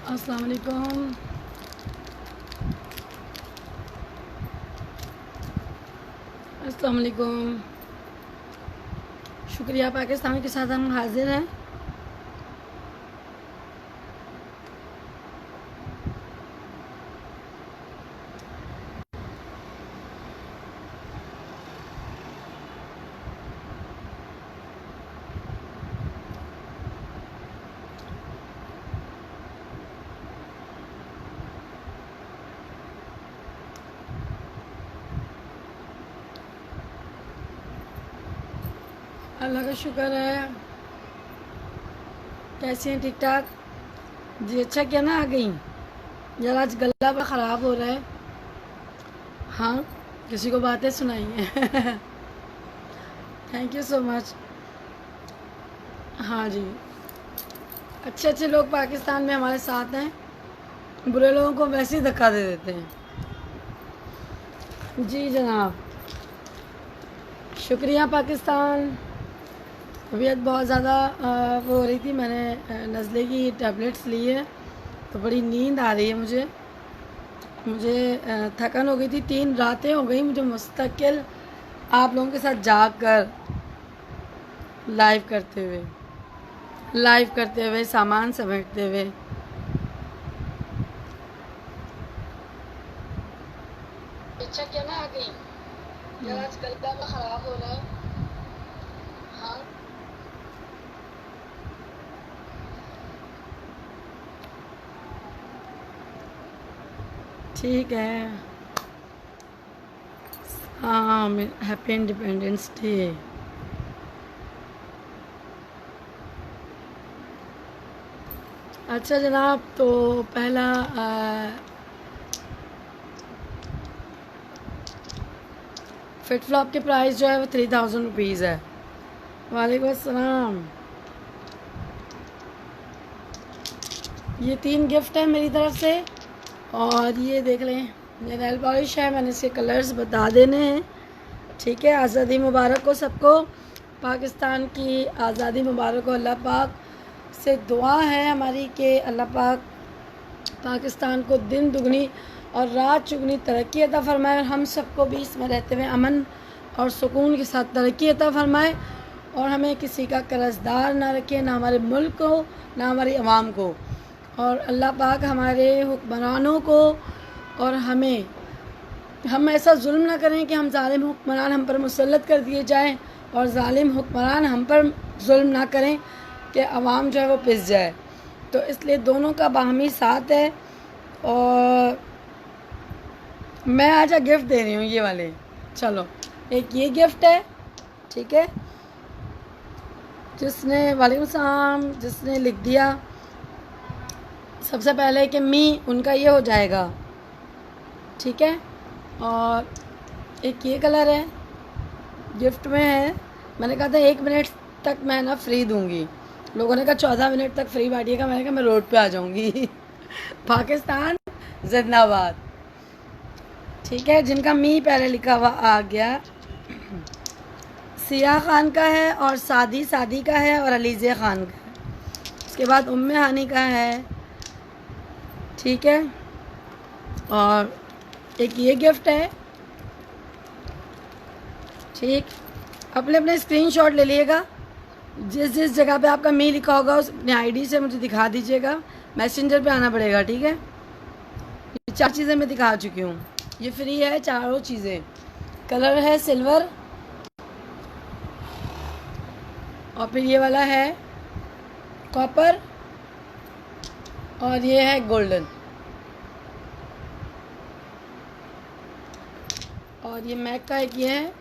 अस्सलाम वालेकुम। अस्सलाम वालेकुम। शुक्रिया पाकिस्तान के साथ हम हाजिर हैं। अल्लाह का शुक्र है। कैसे हैं? ठीक ठाक जी। अच्छा क्या ना आ गई यार, आज गला बड़ा ख़राब हो रहा है। हाँ, किसी को बातें सुनाइए। Thank you so much. हाँ जी, अच्छे अच्छे लोग पाकिस्तान में हमारे साथ हैं, बुरे लोगों को वैसे ही धक्का दे देते हैं। जी जनाब, शुक्रिया पाकिस्तान। तबीयत बहुत ज़्यादा वो हो रही थी, मैंने नज़ले की टैबलेट्स ली है तो बड़ी नींद आ रही है मुझे थकन हो गई थी। 3 रातें हो गई मुझे मुस्तकिल आप लोगों के साथ जाग कर लाइव करते हुए सामान समेटते हुए। अच्छा क्या ना आ गई यार, आज गला ख़राब हो रहा है। हाँ, ठीक है। हाँ, हैप्पी इंडिपेंडेंस डे। अच्छा जनाब, तो पहला फिट फ्लॉप के प्राइस जो है वो 3000 रुपीज़ है। वालेकुम अस्सलाम। ये 3 गिफ्ट है मेरी तरफ से, और ये देख लें ये नेल पॉलिश है, मैंने इसके कलर्स बता देने हैं। ठीक है, आज़ादी मुबारक हो सबको, पाकिस्तान की आज़ादी मुबारक हो। अल्लाह पाक से दुआ है हमारी कि अल्लाह पाक पाकिस्तान को दिन दुगनी और रात चुगनी तरक्की अता फ़रमाए, और हम सबको भी इसमें रहते हुए अमन और सुकून के साथ तरक्की अता फ़रमाए, और हमें किसी का कर्ज़दार ना रखे, ना हमारे मुल्क को ना हमारी आवाम को। और अल्लाह पाक हमारे हुक्मरानों को और हम ऐसा जुल्म ना करें कि हम जालिम हुक्मरान हम पर मुसल्लत कर दिए जाएं, और जालिम हुक्मरान हम पर जुल्म ना करें कि आवाम जो है वो पिस जाए। तो इसलिए दोनों का बाहमी साथ है। और मैं आज गिफ्ट दे रही हूँ ये वाले। चलो, एक ये गिफ्ट है, ठीक है, जिसने वालेकुम सलाम जिसने लिख दिया सबसे पहले कि मी, उनका ये हो जाएगा। ठीक है, और एक ये कलर है, गिफ्ट में है। मैंने कहा था 1 मिनट तक मैं ना फ्री दूंगी, लोगों ने कहा 14 मिनट तक फ्री बांटिएगा। मैंने कहा मैं रोड पे आ जाऊंगी। पाकिस्तान जिंदाबाद। ठीक है, जिनका मी पहले लिखा हुआ आ गया, सिया खान का है, और सादी का है, और अलीज़े खान का है। उसके बाद उम्मे हानी का है। ठीक है, और एक ये गिफ्ट है। ठीक, अपने अपने स्क्रीनशॉट ले लिएगा, जिस जगह पे आपका मी लिखा होगा उस अपने आईडी से मुझे दिखा दीजिएगा। मैसेंजर पे आना पड़ेगा। ठीक है, ये 4 चीज़ें मैं दिखा चुकी हूँ, ये फ्री है चारों चीज़ें। कलर है सिल्वर, और फिर ये वाला है कॉपर, और ये है गोल्डन, और ये मैक का एक ये है।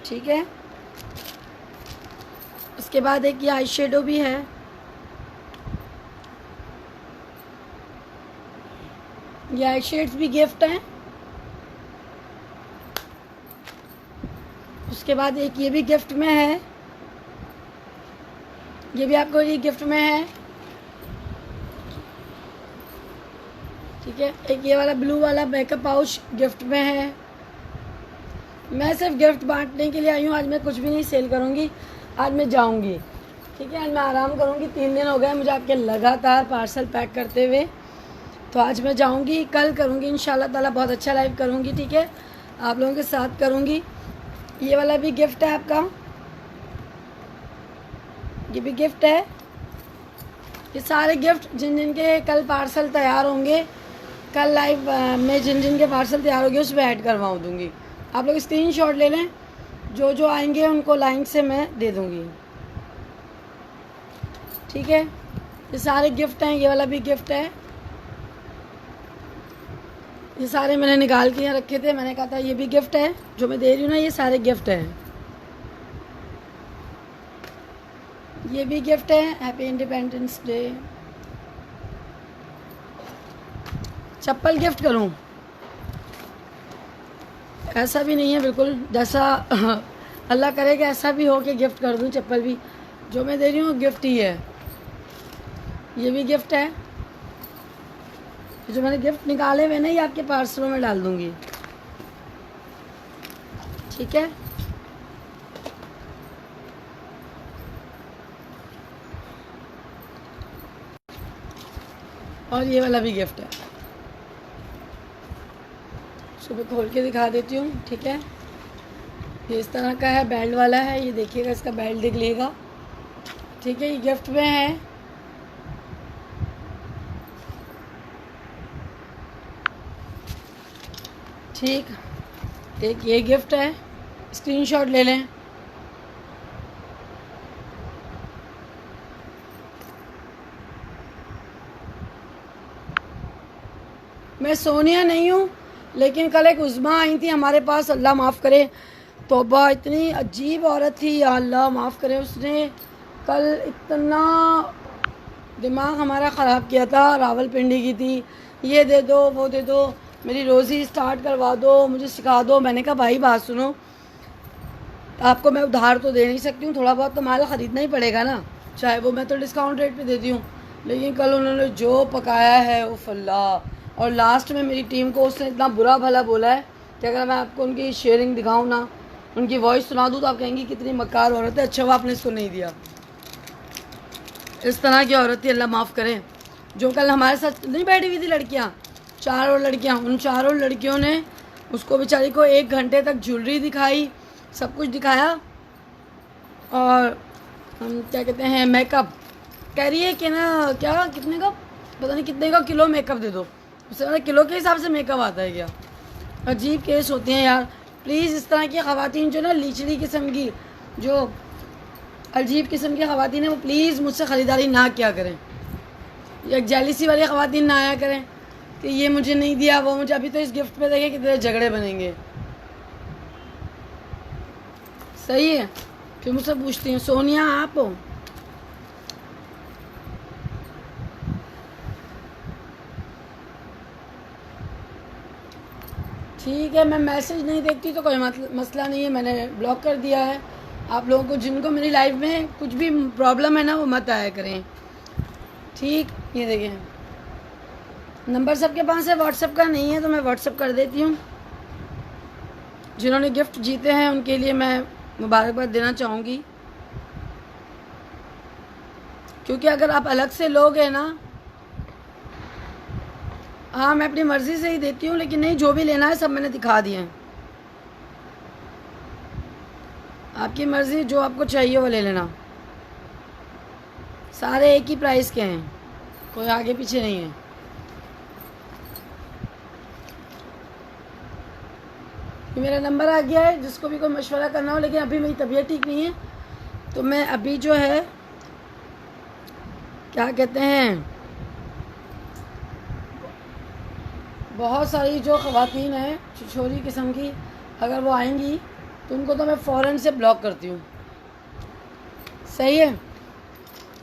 ठीक है, उसके बाद एक ये आई शेडो भी है। ये आई शेड्स भी गिफ्ट हैं। उसके बाद एक ये भी गिफ्ट में है, ये भी आपको ये गिफ्ट में है। ठीक है, एक ये वाला ब्लू वाला मेकअप पाउच गिफ्ट में है। मैं सिर्फ गिफ्ट बांटने के लिए आई हूँ, आज मैं कुछ भी नहीं सेल करूँगी, आज मैं जाऊँगी। ठीक है, आज मैं आराम करूँगी। 3 दिन हो गए मुझे आपके लगातार पार्सल पैक करते हुए। तो आज मैं जाऊँगी, कल करूँगी इंशाल्लाह ताला, बहुत अच्छा लाइव करूँगी। ठीक है, आप लोगों के साथ करूँगी। ये वाला भी गिफ्ट है आपका, ये भी गिफ्ट है। ये सारे गिफ्ट जिन जिन के कल पार्सल तैयार होंगे, कल लाइव में जिन जिन के पार्सल तैयार होंगे उसमें ऐड करवा दूँगी। आप लोग स्क्रीनशॉट ले लें, जो जो आएंगे उनको लाइन से मैं दे दूँगी। ठीक है, ये सारे गिफ्ट हैं। ये वाला भी गिफ्ट है। ये सारे मैंने निकाल के यहाँ रखे थे, मैंने कहा था ये भी गिफ्ट है जो मैं दे रही हूँ ना, ये सारे गिफ्ट हैं। ये भी गिफ्ट है, हैप्पी इंडिपेंडेंस डे। चप्पल गिफ्ट करूं? ऐसा भी नहीं है, बिल्कुल जैसा अल्लाह करे कि ऐसा भी हो कि गिफ्ट कर दूं। चप्पल भी जो मैं दे रही हूँ गिफ्ट ही है। ये भी गिफ्ट है। जो मैंने गिफ्ट निकाले हुए ना, ये आपके पार्सलों में डाल दूंगी। ठीक है, और ये वाला भी गिफ्ट है। सुबह खोल के दिखा देती हूँ। ठीक है, ये इस तरह का है, बेल्ट वाला है। ये देखिएगा, इसका बेल्ट देख लीजिएगा। ठीक है, ये गिफ्ट में है। ठीक, एक ये गिफ्ट है, स्क्रीनशॉट ले लें। मैं सोनिया नहीं हूँ, लेकिन कल एक उज़्मा आई थी हमारे पास, अल्लाह माफ़ करे। तौबा, इतनी अजीब औरत थी, या अल्लाह माफ़ करे। उसने कल इतना दिमाग हमारा ख़राब किया था। रावलपिंडी की थी, ये दे दो, वो दे दो, मेरी रोज़ी स्टार्ट करवा दो, मुझे सिखा दो। मैंने कहा भाई बात सुनो, आपको मैं उधार तो दे नहीं सकती हूँ, थोड़ा बहुत तो माल ख़रीदना ही पड़ेगा ना, चाहे वो मैं तो डिस्काउंट रेट पे देती हूँ। लेकिन कल उन्होंने जो पकाया है वो अल्लाह। और लास्ट में मेरी टीम को उसने इतना बुरा भला बोला है कि अगर मैं आपको उनकी शेयरिंग दिखाऊँ ना, उनकी वॉइस सुना दूँ, तो आप कहेंगी कितनी मक्कार औरत है। अच्छा, वो आपने इसको नहीं दिया। इस तरह की औरत थी, अल्लाह माफ़ करे। जो कल हमारे साथ नहीं बैठी हुई थी लड़कियाँ, 4 और लड़कियाँ, उन 4 लड़कियों ने उसको बेचारी को 1 घंटे तक ज्वेलरी दिखाई, सब कुछ दिखाया। और क्या कहते हैं, मेकअप कह रही है कि ना, क्या कितने का, पता नहीं कितने का किलो मेकअप दे दो। उससे ज़्यादा किलो के हिसाब से मेकअप आता है क्या? अजीब केस होते हैं यार। प्लीज़ इस तरह की ख़वातीन जो ना लीचड़ी किस्म की, जो अजीब किस्म की ख़वातीन है, वो प्लीज़ मुझसे ख़रीदारी ना किया करें। या जेलिसी वाली ख़वातीन ना आया करें कि ये मुझे नहीं दिया, वो मुझे। अभी तो इस गिफ्ट पे देखें कितने झगड़े बनेंगे। सही है, फिर मुझसे पूछती हैं सोनिया आप हो? ठीक है, मैं मैसेज नहीं देखती तो कोई मसला नहीं है, मैंने ब्लॉक कर दिया है। आप लोगों को जिनको मेरी लाइफ में कुछ भी प्रॉब्लम है ना, वो मत आया करें। ठीक, ये देखें, नंबर सबके पास है, व्हाट्सएप का नहीं है तो मैं व्हाट्सएप कर देती हूँ। जिन्होंने गिफ्ट जीते हैं उनके लिए मैं मुबारकबाद देना चाहूँगी, क्योंकि अगर आप अलग से लोग हैं ना, हाँ मैं अपनी मर्ज़ी से ही देती हूँ, लेकिन नहीं, जो भी लेना है सब मैंने दिखा दिए हैं। आपकी मर्ज़ी, जो आपको चाहिए वो ले लेना। सारे एक ही प्राइस के हैं, कोई आगे पीछे नहीं है। मेरा नंबर आ गया है, जिसको भी कोई मशवरा करना हो। लेकिन अभी मेरी तबीयत ठीक नहीं है, तो मैं अभी जो है क्या कहते हैं, बहुत सारी जो ख़वातीन हैं छिछोरी किस्म की, अगर वो आएंगी तो उनको तो मैं फ़ौरन से ब्लॉक करती हूँ। सही है।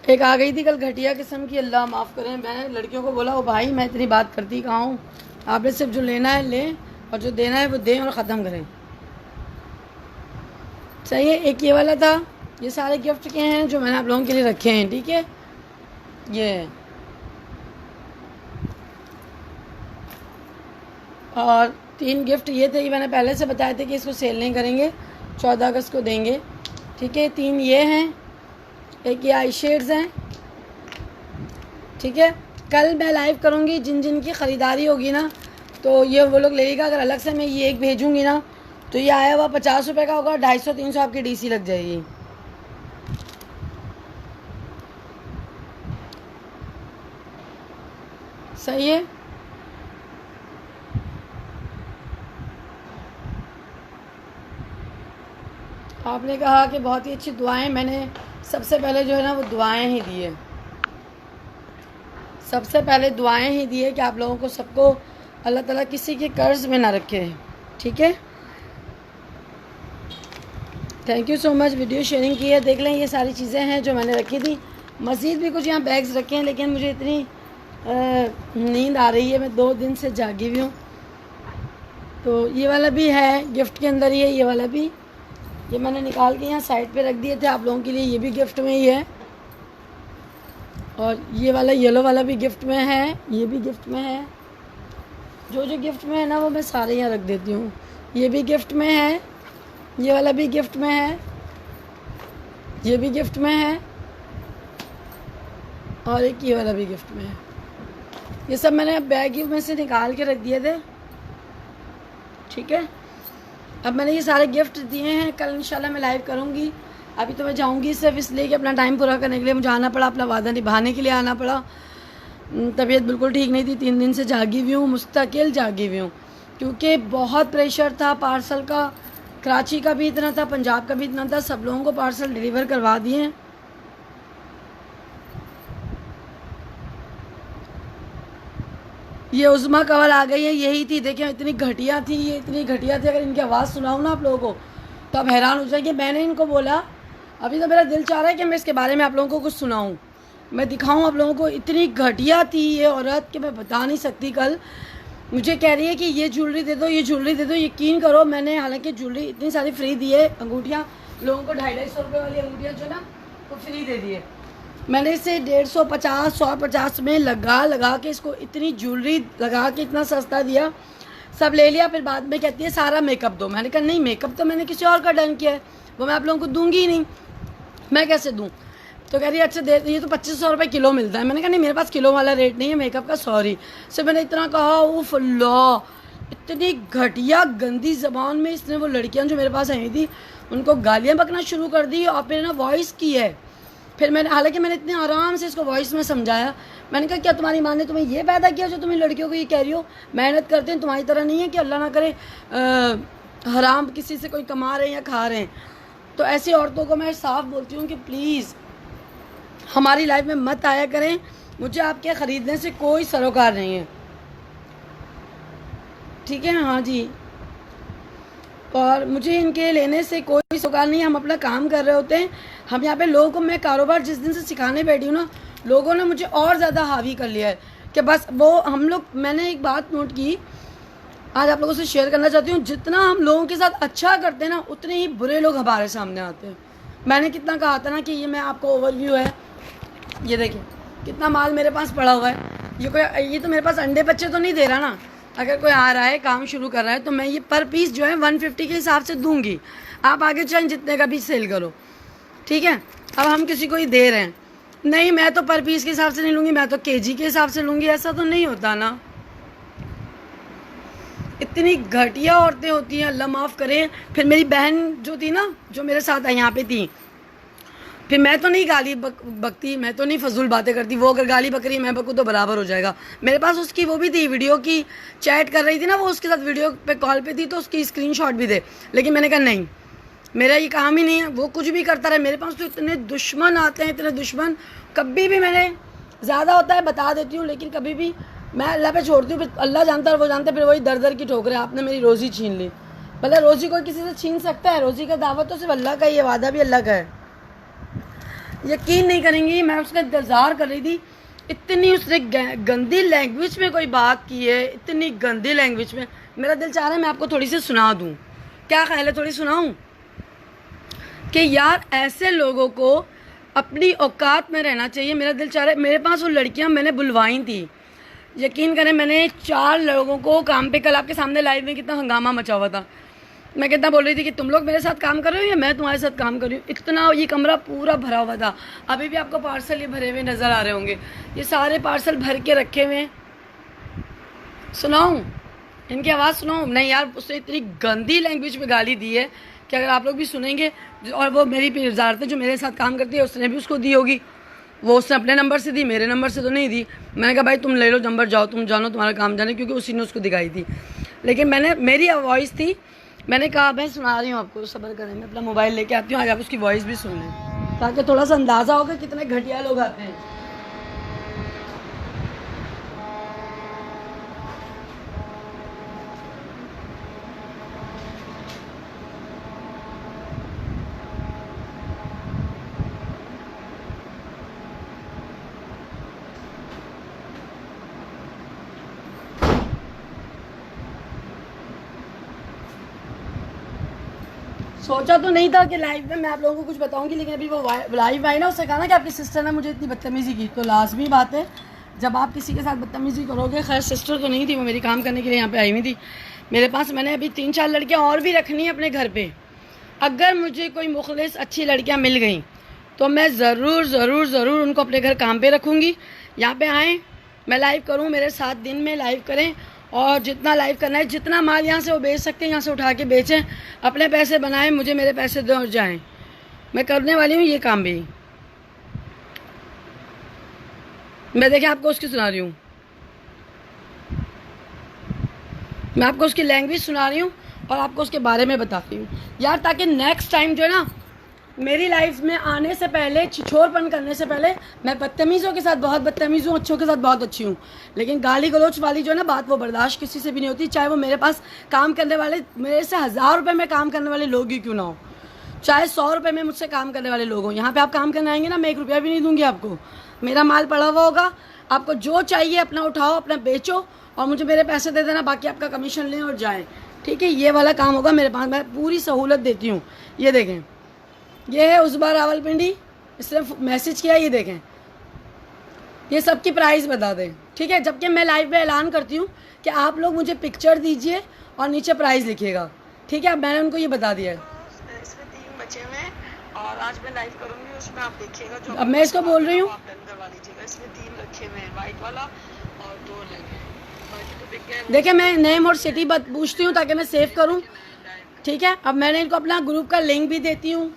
एक आ गई थी कल घटिया किस्म की, अल्लाह माफ़ करें। मैंने लड़कियों को बोला, ओ भाई मैं इतनी बात करती कहाँ हूँ, आपने सिर्फ जो लेना है लें और जो देना है वो दें और ख़त्म करें। सही है। एक ये वाला था, ये सारे गिफ्ट के हैं जो मैंने आप लोगों के लिए रखे हैं। ठीक है, ये और 3 गिफ्ट ये थे, ये मैंने पहले से बताए थे कि इसको सेल नहीं करेंगे, 14 अगस्त को देंगे। ठीक है, 3 ये हैं एक ये आई शेड्स हैं, ठीक है। कल मैं लाइव करूँगी, जिन जिन की ख़रीदारी होगी ना तो ये वो लोग लेगा। अगर अलग से मैं ये एक भेजूँगी ना तो ये आया हुआ 50 रुपये का होगा, 250-300 आपकी डीसी लग जाएगी। सही है। आपने कहा कि बहुत ही अच्छी दुआएं, मैंने सबसे पहले जो है ना वो दुआएं ही दी है, सबसे पहले दुआएं ही दी है कि आप लोगों को सबको अल्लाह ताला किसी के कर्ज में ना रखे, ठीक है। Thank you so much, video sharing की है। देख लें ये सारी चीज़ें हैं जो मैंने रखी थी। मज़ीद भी कुछ यहाँ बैग्स रखे हैं, लेकिन मुझे इतनी नींद आ रही है, मैं 2 दिन से जागी हुई हूँ। तो ये वाला भी है गिफ्ट के अंदर ही है, ये वाला भी, ये मैंने निकाल के यहाँ साइड पे रख दिए थे आप लोगों के लिए। ये भी गिफ्ट में ही है, और ये वाला येलो वाला भी गिफ्ट में है, ये भी गिफ्ट में है। जो जो गिफ्ट में है ना वो मैं सारे यहाँ रख देती हूँ। ये भी गिफ्ट में है, ये वाला भी गिफ्ट में है, ये भी गिफ्ट में है, और एक ये वाला भी गिफ्ट में है। ये सब मैंने बैग में से निकाल के रख दिए थे, ठीक है। अब मैंने ये सारे गिफ्ट दिए हैं, कल इंशाल्लाह मैं लाइव करूँगी। अभी तो मैं जाऊँगी सिर्फ इसलिए कि अपना टाइम पूरा करने के लिए मुझे आना पड़ा, अपना वादा निभाने के लिए आना पड़ा। तबीयत बिल्कुल ठीक नहीं थी, 3 दिन से जागी हुई हूँ, मुस्तकिल जागी हुई हूँ, क्योंकि बहुत प्रेशर था पार्सल का। कराची का भी इतना था, पंजाब का भी इतना था, सब लोगों को पार्सल डिलीवर करवा दिए। ये उज़्मा कवर आ गई है, यही थी, देखें इतनी घटिया थी, ये इतनी घटिया थी। अगर इनकी आवाज़ सुनाऊँ ना आप लोगों को तो आप हैरान हो जाएंगे। मैंने इनको बोला, अभी तो मेरा दिल चाह रहा है कि मैं इसके बारे में आप लोगों को कुछ सुनाऊँ, मैं दिखाऊँ आप लोगों को। इतनी घटिया थी ये औरत कि मैं बता नहीं सकती। कल मुझे कह रही है कि ये ज्वेलरी दे दो, ये ज्वेलरी दे दो। यकीन करो मैंने हालांकि ज्वेलरी इतनी सारी फ्री दी है, अंगूठियाँ लोगों को 250-250 रुपये वाली अंगूठियाँ जो ना वो फ्री दे दी है। मैंने इसे 150, 150 में लगा के इसको इतनी ज्वेलरी लगा के इतना सस्ता दिया, सब ले लिया। फिर बाद में कहती है सारा मेकअप दो। मैंने कहा नहीं, मेकअप तो मैंने किसी और का डन किया है, वो मैं आप लोगों को दूंगी ही नहीं, मैं कैसे दूँ। तो कह रही है अच्छा दे, ये तो 2500 रुपये किलो मिलता है। मैंने कहा नहीं, मेरे पास किलो वाला रेट नहीं है मेकअप का, सॉरी। सिर्फ मैंने इतना कहा, उफ अल्लाह, इतनी घटिया गंदी ज़बान में इसने वो लड़कियां जो मेरे पास आई थी उनको गालियाँ बकना शुरू कर दी, और फिर ना वॉइस की है। फिर मैंने, हालांकि मैंने इतने आराम से इसको वॉइस में समझाया। मैंने कहा क्या तुम्हारी माँ ने तुम्हें ये पैदा किया जो तुम इन लड़कियों को ये कह रही हो? मेहनत करते हैं, तुम्हारी तरह नहीं है कि अल्लाह ना करे हराम किसी से कोई कमा रहे हैं या खा रहे हैं। तो ऐसी औरतों को मैं साफ बोलती हूँ कि प्लीज़ हमारी लाइफ में मत आया करें। मुझे आपके ख़रीदने से कोई सरोकार नहीं है, ठीक है। हाँ जी, और मुझे इनके लेने से कोई सरोकार नहीं है। हम अपना काम कर रहे होते हैं। हम यहाँ पे लोगों को, मैं कारोबार जिस दिन से सिखाने बैठी हूँ ना, लोगों ने मुझे और ज़्यादा हावी कर लिया है कि बस वो हम लोग, मैंने एक बात नोट की, आज आप लोगों से शेयर करना चाहती हूँ। जितना हम लोगों के साथ अच्छा करते हैं ना, उतने ही बुरे लोग हमारे सामने आते हैं। मैंने कितना कहा था ना कि ये मैं आपको ओवरव्यू है, ये देखिए कितना माल मेरे पास पड़ा हुआ है। ये तो मेरे पास अंडे बच्चे तो नहीं दे रहा ना। अगर कोई आ रहा है, काम शुरू कर रहा है, तो मैं ये पर पीस जो है 150 के हिसाब से दूंगी। आप आगे चाहे जितने का भी सेल करो, ठीक है। अब हम किसी को ही दे रहे हैं, नहीं मैं तो पर पीस के हिसाब से नहीं लूँगी, मैं तो केजी के हिसाब से लूँगी, ऐसा तो नहीं होता ना। इतनी घटिया औरतें होती हैं, अल्लाह माफ़ करे। फिर मेरी बहन जो थी ना, जो मेरे साथ यहाँ पे थी, फिर मैं तो नहीं गाली बकती, मैं तो नहीं फजूल बातें करती। वो अगर गाली बक रही है, मैं बकूँ तो बराबर हो जाएगा। मेरे पास उसकी वो भी थी, वीडियो की चैट कर रही थी ना, वो उसके साथ वीडियो पे कॉल पे थी, तो उसकी स्क्रीनशॉट भी थे। लेकिन मैंने कहा नहीं, मेरा ये काम ही नहीं है। वो कुछ भी करता रहे, मेरे पास तो इतने दुश्मन आते हैं, इतने दुश्मन। कभी भी मैंने, ज़्यादा होता है बता देती हूँ, लेकिन कभी भी मैं अल्लाह पे छोड़ती हूँ। अल्लाह जानता है और वो जानते, फिर वही दर दर की ठोकरें। आपने मेरी रोज़ी छीन ली, भले रोज़ी कोई किसी से छीन सकता है, रोज़ी का दावत तो सिर्फ अल्लाह का ही है, वादा भी अल्लाह का है। यकीन नहीं करेंगी, मैं उसका इंतज़ार कर रही थी। इतनी उसने गंदी लैंग्वेज में कोई बात की है, इतनी गंदी लैंग्वेज में। मेरा दिल चाह रहा है मैं आपको थोड़ी सी सुना दूँ, क्या ख्याल है? थोड़ी सुनाऊँ कि यार ऐसे लोगों को अपनी औकात में रहना चाहिए। मेरा दिल चाह रहा है, मेरे पास वो लड़कियां मैंने बुलवाई थी, यकीन करें, मैंने 4 लोगों को काम पे, कल आपके सामने लाइव में कितना हंगामा मचा हुआ था, मैं कितना बोल रही थी कि तुम लोग मेरे साथ काम कर रहे हो या मैं तुम्हारे साथ काम कर रही हूँ। इतना ये कमरा पूरा भरा हुआ था। अभी भी आपको पार्सल ये भरे हुए नज़र आ रहे होंगे। ये सारे पार्सल भर के रखे हुए हैं। सुनाऊँ इनकी आवाज़ सुनाऊँ? नहीं यार, उसने इतनी गंदी लैंग्वेज में गाली दी है कि अगर आप लोग भी सुनेंगे, और वो मेरी पीरजारत जो मेरे साथ काम करती है उसने भी उसको दी होगी। वो उसने अपने नंबर से दी, मेरे नंबर से तो नहीं दी। मैंने कहा भाई तुम ले लो नंबर, जाओ तुम जानो तुम्हारा काम जाने, क्योंकि उसी ने उसको दिखाई थी। लेकिन मेरी वॉइस थी, मैंने कहा मैं सुना रही हूँ आपको, सब्र करें, मैं अपना मोबाइल लेके आती हूँ, आज आप उसकी वॉइस भी सुन लें ताकि थोड़ा सा अंदाज़ा होगा कितने घटिया लोग आते हैं। सोचा तो नहीं था कि लाइव में मैं आप लोगों को कुछ बताऊंगी, लेकिन अभी वो लाइव आई ना, उससे कहा ना कि आपकी सिस्टर ने मुझे इतनी बदतमीज़ी की, तो लाजमी बात है जब आप किसी के साथ बदतमीज़ी करोगे। खैर सिस्टर तो नहीं थी, वो मेरी काम करने के लिए यहाँ पे आई हुई थी मेरे पास। मैंने अभी 3-4 लड़कियाँ और भी रखनी है अपने घर पर। अगर मुझे कोई मुखलिस अच्छी लड़कियाँ मिल गई तो मैं ज़रूर ज़रूर ज़रूर उनको अपने घर काम पर रखूँगी। यहाँ पर आएँ, मैं लाइव करूँ, मेरे साथ दिन में लाइव करें, और जितना लाइव करना है, जितना माल यहाँ से वो बेच सकते हैं यहाँ से उठा के बेचें, अपने पैसे बनाएं, मुझे मेरे पैसे दो जाएं। मैं करने वाली हूँ ये काम भी। मैं देखें आपको उसकी सुना रही हूँ, मैं आपको उसकी लैंग्वेज सुना रही हूँ और आपको उसके बारे में बता रही हूँ यार, ताकि नेक्स्ट टाइम जो है ना, मेरी लाइफ में आने से पहले, छिछोरपन करने से पहले, मैं बदतमीज़ों के साथ बहुत बदतमीज़ हूँ, अच्छों के साथ बहुत अच्छी हूँ, लेकिन गाली गलौच वाली जो है ना बात, वो बर्दाश्त किसी से भी नहीं होती, चाहे वो मेरे पास काम करने वाले, मेरे से 1000 रुपये में काम करने वाले लोग ही क्यों ना हो, चाहे 100 रुपये में मुझसे काम करने वाले लोग हों। यहाँ पे आप काम करने आएंगे ना, मैं 1 रुपया भी नहीं दूँगी आपको। मेरा माल पड़ा हुआ होगा, आपको जो चाहिए अपना उठाओ, अपना बेचो और मुझे मेरे पैसे दे देना, बाकी आपका कमीशन लें और जाएँ। ठीक है, ये वाला काम होगा मेरे पास, मैं पूरी सहूलत देती हूँ। ये देखें, ये है उस बार रावलपिंडी, इसने मैसेज किया, ये देखें, ये सबकी प्राइस बता दें। ठीक है, जबकि मैं लाइव में ऐलान करती हूँ कि आप लोग मुझे पिक्चर दीजिए और नीचे प्राइस लिखिएगा। ठीक है, अब मैंने उनको ये बता दिया है। इसमें 3 बचे हुए हैं और आज मैं लाइव करूँगी, उसमें आप देखिएगा। जो अब मैं इसको बोल रही हूँ, आप डन करवा लीजिएगा। इसमें 3 रखे हुए हैं, वाइट वाला और 2 लगे। देखिए, मैं नेम और सिटी पूछती हूँ ताकि मैं सेव करूँ। ठीक है, अब मैंने इनको अपना ग्रुप का लिंक भी देती हूँ,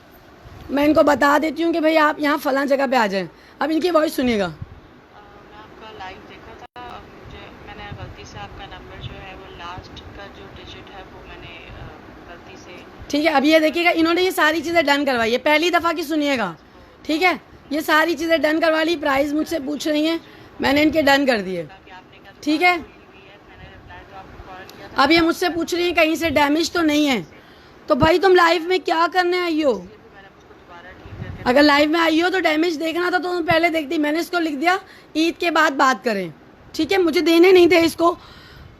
मैं इनको बता देती हूँ कि भाई आप यहाँ फलां जगह पे आ जाएं। अब इनकी वॉइस सुनिएगा। मैं आपका लाइव देखा था, मैंने गलती से आपका नंबर जो है वो लास्ट का जो डिजिट है वो मैंने गलती से। ठीक है, अब ये देखिएगा, इन्होंने ये सारी चीज़ें डन करवाई है, पहली दफ़ा की सुनिएगा। ठीक है, ये सारी चीज़ें डन करवा ली, प्राइस मुझसे पूछ रही हैं, मैंने इनके डन कर दिए। ठीक है, अब ये मुझसे पूछ रही हैं कहीं से डैमेज तो नहीं है, तो भाई तुम लाइव में क्या करने आई हो? अगर लाइव में आई हो तो डैमेज देखना था तो तुम पहले देखती। मैंने इसको लिख दिया ईद के बाद बात करें। ठीक है, मुझे देने नहीं थे इसको,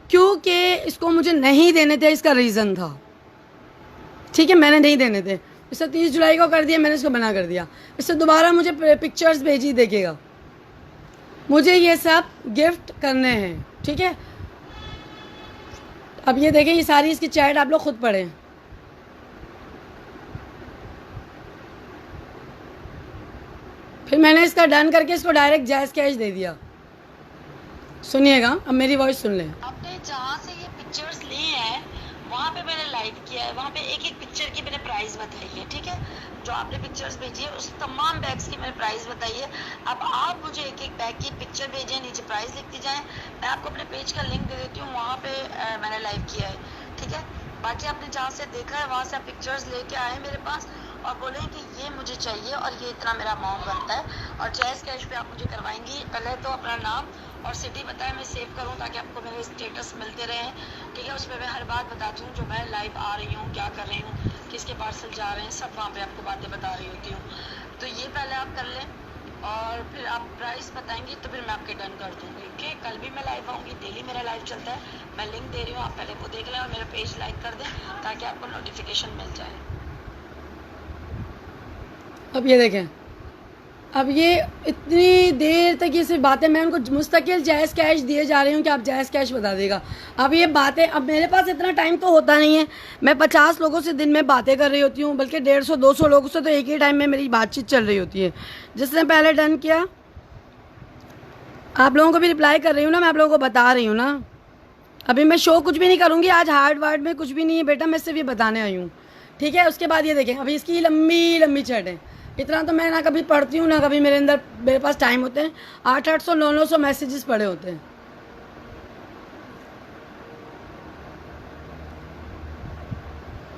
क्योंकि इसको मुझे नहीं देने थे, इसका रीज़न था। ठीक है, मैंने नहीं देने थे, इससे 30 जुलाई को कर दिया, मैंने इसको बना कर दिया। इससे दोबारा मुझे पिक्चर्स भेजी, देखिएगा, मुझे ये सब गिफ्ट करने हैं। ठीक है, अब ये देखें, ये सारी इसकी चैट आप लोग खुद पढ़ें। फिर मैंने इसका डन करके इसको डायरेक्ट जायज़ कैश दे दिया। सुनिएगा, अब मेरी वॉइस सुन लें। आपने जहाँ से ये पिक्चर्स लिए हैं वहाँ पे मैंने लाइव किया है, वहाँ पे एक एक पिक्चर की मैंने प्राइस बताई है। ठीक है, जो आपने पिक्चर्स भेजी है उस तमाम बैग्स की मैंने प्राइस बताई है। अब आप मुझे एक एक बैग की पिक्चर भेजें, नीचे प्राइस लिखती जाएं, मैं आपको अपने पेज का लिंक दे देती हूँ, वहाँ पे मैंने लाइव किया है। ठीक है, बाकी आपने जहाँ से देखा है वहाँ से आप पिक्चर्स लेके आए मेरे पास और बोलें कि ये मुझे चाहिए और ये इतना मेरा अमाउंट बनता है, और जायज़ कैश पे आप मुझे करवाएंगी। पहले तो अपना नाम और सिटी बताएं, मैं सेव करूं ताकि आपको मेरे स्टेटस मिलते रहे। ठीक है, उसमें मैं हर बात बताती हूँ, जो मैं लाइव आ रही हूँ, क्या कर रही हूँ, किसके पार्सल जा रहे हैं, सब वहाँ पे आपको बातें बता रही होती हूँ। तो ये पहले आप कर लें और फिर आप प्राइस बताएंगी तो फिर मैं आपके डन कर दूँगी। ओके, कल भी मैं लाइव आऊँगी, डेली मेरा लाइव चलता है, मैं लिंक दे रही हूँ, आप पहले वो देख लें और मेरा पेज लाइक कर दें ताकि आपको नोटिफिकेशन मिल जाए। अब ये देखें, अब ये इतनी देर तक ये सिर्फ बातें, मैं उनको मुस्तकिल जायज़ कैश दिए जा रही हूँ कि आप जायज़ कैश बता देगा। अब ये बातें, अब मेरे पास इतना टाइम तो होता नहीं है, मैं 50 लोगों से दिन में बातें कर रही होती हूँ, बल्कि 150-200 लोगों से तो एक ही टाइम में मेरी बातचीत चल रही होती है। जिसने पहले डन किया, आप लोगों को भी रिप्लाई कर रही हूँ ना, मैं आप लोगों को बता रही हूँ ना। अभी मैं शो कुछ भी नहीं करूँगी, आज हार्ड वार्ड में कुछ भी नहीं है बेटा, मैं सिर्फ ये बताने आई हूँ, ठीक है। उसके बाद ये देखें, अभी इसकी लंबी लंबी चैट है, इतना तो मैं ना कभी पढ़ती हूँ ना कभी मेरे पास टाइम होते हैं। 800 900 मैसेजेस पड़े होते हैं।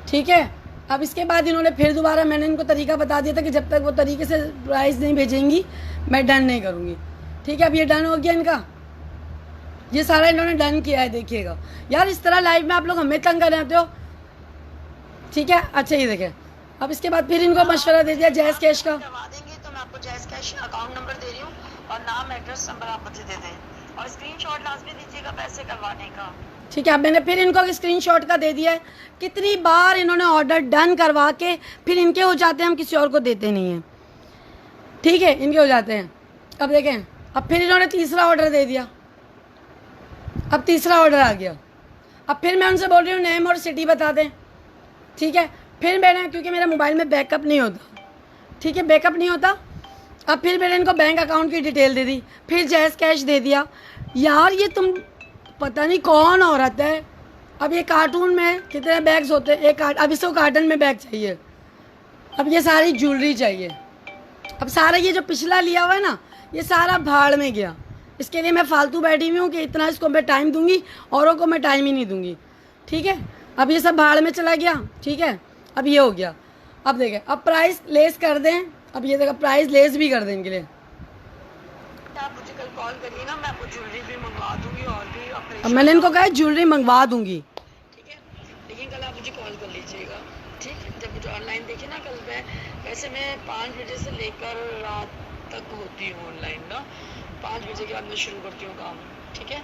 ठीक है, अब इसके बाद इन्होंने फिर दोबारा, मैंने इनको तरीका बता दिया था कि जब तक वो तरीके से प्राइस नहीं भेजेंगी मैं डन नहीं करूँगी। ठीक है, अब ये डन हो गया इनका, ये सारा इन्होंने डन किया है। देखिएगा यार, इस तरह लाइव में आप लोग हमें तंग कर रहे हो। ठीक है, अच्छा ये देखें, अब इसके बाद फिर इनको मशवरा दे दिया जायज़ कैश का। करवा देंगे तो मैं आपको जायज़ कैश अकाउंट नंबर दे रही हूँ और नाम एड्रेस नंबर आप मुझे दे दें और स्क्रीनशॉट लाजमी दीजिएगा पैसे करवाने का। ठीक है, अब मैंने फिर इनको स्क्रीनशॉट का दे दिया है। कितनी बार इन्होंने ऑर्डर डन करवा के फिर इनके हो जाते हैं, हम किसी और को देते नहीं हैं। ठीक है, इनके हो जाते हैं। अब देखें, अब फिर इन्होंने तीसरा ऑर्डर दे दिया, अब तीसरा ऑर्डर आ गया। अब फिर मैं उनसे बोल रही हूँ नेम और सिटी बता दें। ठीक है, फिर मैंने, क्योंकि मेरे मोबाइल में बैकअप नहीं होता, ठीक है, बैकअप नहीं होता। अब फिर मैंने इनको बैंक अकाउंट की डिटेल दे दी, फिर जायज़ कैश दे दिया। यार ये तुम पता नहीं कौन औरत है। अब ये कार्टून में कितने बैग्स होते हैं, एक अब इसको कार्टन में बैग चाहिए, अब ये सारी ज्वेलरी चाहिए। अब सारा ये जो पिछला लिया हुआ है ना, ये सारा भाड़ में गया। इसके लिए मैं फालतू बैठी हुई हूँ कि इतना इसको मैं टाइम दूंगी, औरों को मैं टाइम ही नहीं दूंगी। ठीक है, अब ये सब भाड़ में चला गया। ठीक है, अब ये हो गया। अब देखें, अब प्राइस लेस कर दें, अब ये देखा प्राइस लेस भी कर दें इनके लिए। आप मुझे कल कॉल करिए ना, मैं आपको ज्वेलरी भी मंगवा दूंगी और भी अब मैंने इनको कहा ज्वेलरी मंगवा दूंगी। ठीक है, लेकिन कल आप मुझे कॉल कर लीजिएगा। ठीक, जब मुझे ऑनलाइन देखिए ना कल, मैं वैसे मैं 5 बजे से लेकर रात तक होती हूँ ऑनलाइन ना, 5 बजे के बाद मैं शुरू करती हूँ काम। ठीक है,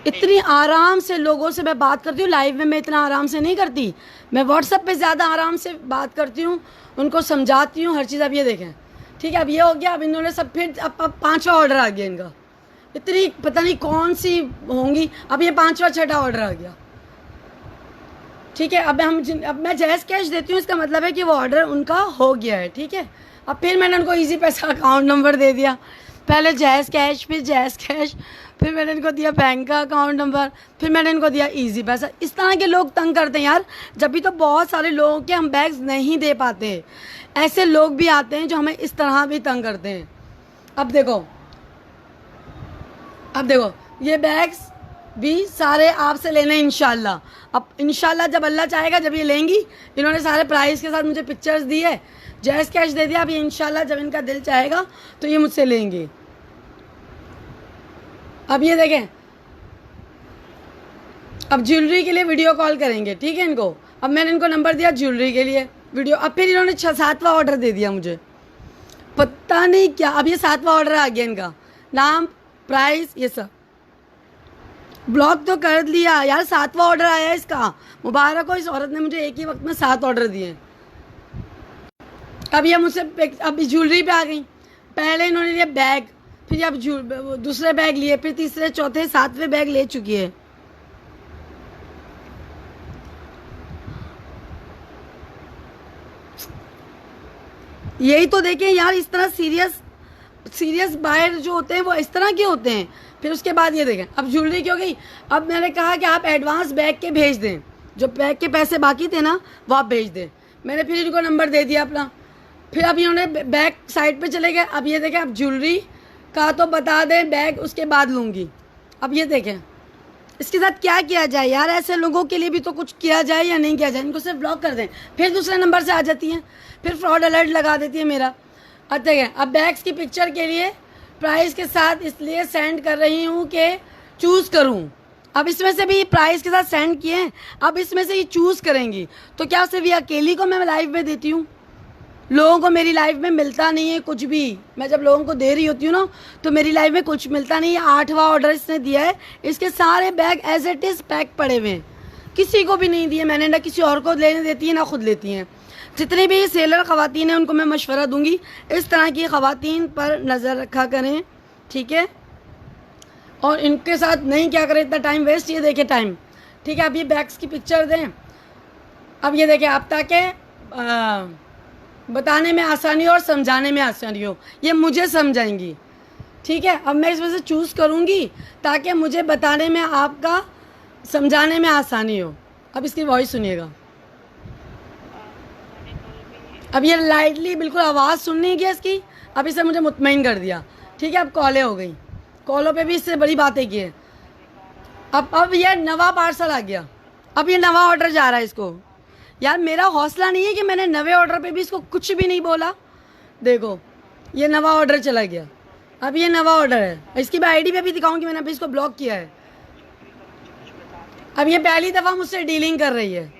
इतनी आराम से लोगों से मैं बात करती हूँ, लाइव में मैं इतना आराम से नहीं करती, मैं व्हाट्सएप पे ज़्यादा आराम से बात करती हूँ, उनको समझाती हूँ हर चीज़। अब ये देखें, ठीक है, अब ये हो गया। अब इन्होंने सब फिर अब 5वां ऑर्डर आ गया इनका, इतनी पता नहीं कौन सी होंगी। अब ये 5वां 6वां ऑर्डर आ गया। ठीक है, अब मैं जायज़ कैश देती हूँ, इसका मतलब है कि वो ऑर्डर उनका हो गया है। ठीक है, अब फिर मैंने उनको ईजी पैसा अकाउंट नंबर दे दिया, पहले जायज़ कैश, फिर जायज़ कैश, फिर मैंने इनको दिया बैंक का अकाउंट नंबर, फिर मैंने इनको दिया ईजी पैसा। इस तरह के लोग तंग करते हैं यार, जब भी तो बहुत सारे लोगों के हम बैग्स नहीं दे पाते, ऐसे लोग भी आते हैं जो हमें इस तरह भी तंग करते हैं। अब देखो ये बैग्स भी सारे आपसे लेने इंशाल्लाह। अब इंशाल्लाह जब अल्लाह चाहेगा जब ये लेंगी, इन्होंने सारे प्राइस के साथ मुझे पिक्चर्स दी है, जायज़ कैश दे दिया। अब ये इंशाल्लाह जब इनका दिल चाहेगा तो ये मुझसे लेंगे। अब ये देखें, अब ज्वेलरी के लिए वीडियो कॉल करेंगे। ठीक है, इनको अब मैंने इनको नंबर दिया ज्वेलरी के लिए वीडियो। अब फिर इन्होंने 7वां ऑर्डर दे दिया मुझे, पता नहीं क्या। अब ये 7वां ऑर्डर आ गया इनका, नाम प्राइस ये सब ब्लॉक तो कर लिया यार। 7वां ऑर्डर आया इसका, मुबारक हो, इस औरत ने मुझे एक ही वक्त में 7 ऑर्डर दिए। अब ये मुझसे अब ज्वेलरी पे आ गई। पहले इन्होंने लिया बैग, फिर अब दूसरे बैग लिए, फिर तीसरे चौथे 7वें बैग ले चुकी है। यही तो देखें यार, इस तरह सीरियस बायर जो होते हैं वो इस तरह के होते हैं। फिर उसके बाद ये देखें, अब ज्वेलरी की हो गई। अब मैंने कहा कि आप एडवांस बैग के भेज दें, जो बैग के पैसे बाकी थे ना वो आप भेज दें। मैंने फिर इनको नंबर दे दिया अपना। फिर अब इन्होंने बैग साइड पे चले गए। अब ये देखें, अब ज्वेलरी का तो बता दें, बैग उसके बाद लूँगी। अब ये देखें, इसके साथ क्या किया जाए यार, ऐसे लोगों के लिए भी तो कुछ किया जाए या नहीं किया जाए। इनको सिर्फ ब्लॉक कर दें, फिर दूसरे नंबर से आ जाती हैं, फिर फ्रॉड अलर्ट लगा देती है मेरा। अच्छा है, अब बैग्स की पिक्चर के लिए प्राइस के साथ इसलिए सेंड कर रही हूँ कि चूज़ करूँ। अब इसमें से भी प्राइस के साथ सेंड किए हैं, अब इसमें से ये चूज़ करेंगी। तो क्या सिर्फ ये अकेली को मैं लाइव में देती हूँ? लोगों को मेरी लाइफ में मिलता नहीं है कुछ भी। मैं जब लोगों को दे रही होती हूँ ना, तो मेरी लाइफ में कुछ मिलता नहीं है। 8वां ऑर्डर इसने दिया है, इसके सारे bag as it is pack पड़े हुए हैं, किसी को भी नहीं दिए मैंने, ना किसी और को लेने देती है ना खुद लेती हैं। जितनी भी सेलर ख़वातीन हैं उनको मैं मशवरा दूंगी, इस तरह की ख़वातीन पर नज़र रखा करें, ठीक है। और इनके साथ नहीं क्या करें, इतना टाइम वेस्ट। ये देखें टाइम, ठीक है। अब ये बैग्स की पिक्चर दें, अब ये देखें आप, ताकि बताने में आसानी हो और समझाने में आसानी हो, ये मुझे समझाएंगी, ठीक है। अब मैं इसमें से चूज़ करूँगी ताकि मुझे बताने में, आपका समझाने में आसानी हो। अब इसकी वॉइस सुनिएगा। अब ये लाइटली बिल्कुल आवाज़ सुननी है इसकी, अब इसे मुझे मुतमईन कर दिया, ठीक है। अब कॉलें हो गई, कॉलों पे भी इससे बड़ी बातें की है। अब ये नवा पार्सल आ गया, अब ये नवा ऑर्डर जा रहा है इसको। यार मेरा हौसला नहीं है कि मैंने नवे ऑर्डर पे भी इसको कुछ भी नहीं बोला। देखो ये नवा ऑर्डर चला गया, अब ये नवा ऑर्डर है। इसकी मैं आईडी पे भी दिखाऊंगी, मैंने अभी इसको ब्लॉक किया है। अब ये पहली दफ़ा मुझसे डीलिंग कर रही है।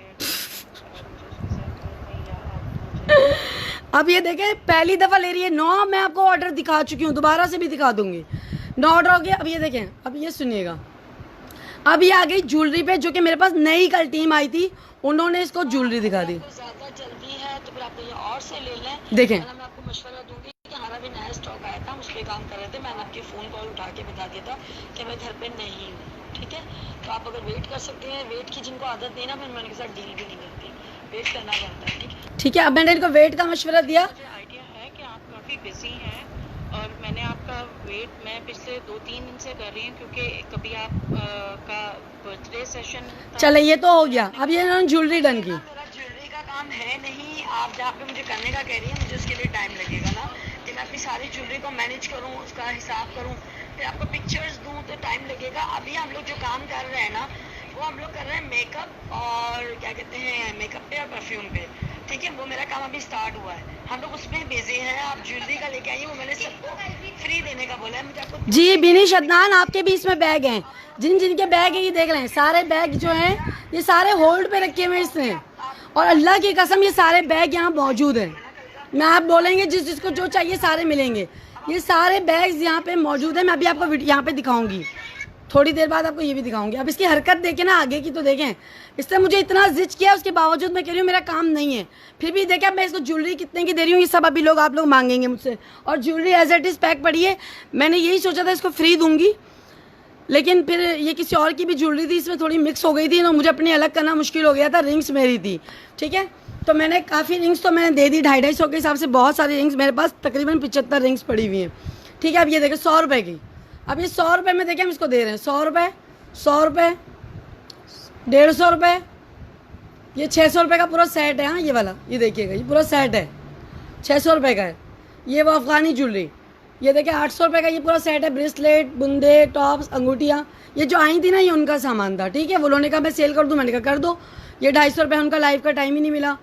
अब ये देखें पहली दफ़ा ले रही है। 9 मैं आपको ऑर्डर दिखा चुकी हूँ, दोबारा से भी दिखा दूंगी। 9 ऑर्डर हो गया। अब ये देखें, अब ये सुनिएगा, अब ये आ गई ज्वेलरी पे, जो कि मेरे पास नई कल टीम आई थी, उन्होंने इसको ज्वेलरी दिखा दी। ज़्यादा जल्दी है तो फिर आप ये और से ले लें। देखें मैं आपको मशवरा दूंगी कि हमारा भी नया स्टॉक आया था, हम उस पर काम कर रहे थे, मैंने आपकी फ़ोन कॉल उठा के बता दिया था कि मैं घर पे नहीं हूँ, ठीक है। तो आप अगर वेट कर सकते हैं, वेट की जिनको आदत नहीं ना, फिर मैं उनके साथ डील भी नहीं करती, वेट करना पड़ता है, ठीक है। ठीक है, अब मैंने इनको वेट का मशवरा दिया। मुझे आइडिया है कि आप काफ़ी बिजी हैं और मैंने आपका वेट मैं पिछले 2-3 दिन से कर रही हूँ, क्योंकि कभी आप का बर्थडे सेशन चले ये तो हो गया। अब ये इन्होंने ज्वेलरी डन की। मेरा ज्वेलरी का काम है नहीं, आप जहाँ पे मुझे करने का कह रही हैं, मुझे उसके लिए टाइम लगेगा ना, कि मैं अपनी सारी ज्वेलरी को मैनेज करूँ, उसका हिसाब करूँ, फिर आपको पिक्चर्स दूँ, तो टाइम लगेगा। अभी हम लोग जो काम कर रहे हैं ना, वो हम लोग कर रहे हैं मेकअप और क्या कहते हैं, मेकअप पे और परफ्यूम पे, ठीक है। वो मेरा काम अभी स्टार्ट हुआ है, हम लोग उसमें बिजी हैं। आप ज्वेलरी का लेके आइए, वो मैंने सबको फ्री देने का बोला है। मुझे आपको जी बिनी शदनान, आपके भी इसमें बैग हैं, जिन जिनके बैग है ये देख रहे हैं, सारे बैग जो हैं ये सारे होल्ड पे रखे हुए हैं इसने, और अल्लाह की कसम ये सारे बैग यहाँ मौजूद हैं। मैं आप बोलेंगे जिस जिसको जो चाहिए सारे मिलेंगे, ये सारे बैग्स यहाँ पे मौजूद हैं। मैं अभी आपको यहाँ पे दिखाऊंगी, थोड़ी देर बाद आपको ये भी दिखाऊंगी। अब इसकी हरकत देखें ना आगे की, तो देखें इसने मुझे इतना जिद किया, उसके बावजूद मैं कह रही हूँ मेरा काम नहीं है, फिर भी देखें मैं इसको ज्वेलरी कितने की दे रही हूँ, ये सब अभी लोग आप लोग मांगेंगे मुझसे। और jewellery as it is pack पड़ी है, मैंने यही सोचा था इसको फ्री दूंगी, लेकिन फिर ये किसी और की भी ज्वेलरी थी, इसमें थोड़ी मिक्स हो गई थी ना, मुझे अपनी अलग करना मुश्किल हो गया था। रिंग्स मेरी थी, ठीक है, तो मैंने काफ़ी रिंग्स तो मैंने दे दी, 250-250 के हिसाब से बहुत सारी रिंग्स मेरे पास तकरीबन 75 रिंग्स पड़ी हुई हैं, ठीक है। अब ये देखें 100 रुपये की, अब ये 100 रुपये में देखें हम इसको दे रहे हैं 100 रुपये, 100 रुपये, 150 रुपये, ये 600 रुपये का पूरा सेट है। हाँ ये वाला, ये देखिएगा ये पूरा सेट है, 600 रुपये का है। ये वो अफ़गानी ज्वेलरी, ये देखिए 800 रुपये का ये पूरा सेट है। ब्रेसलेट, बुंदे, टॉप्स, अंगूठियाँ, ये जो आई थी ना ये उनका सामान था, ठीक है। वो उन्होंने कहा मैं सेल कर दूँ, मैंने कहा कर दो। ये 250 रुपये, उनका लाइव का टाइम ही नहीं मिला,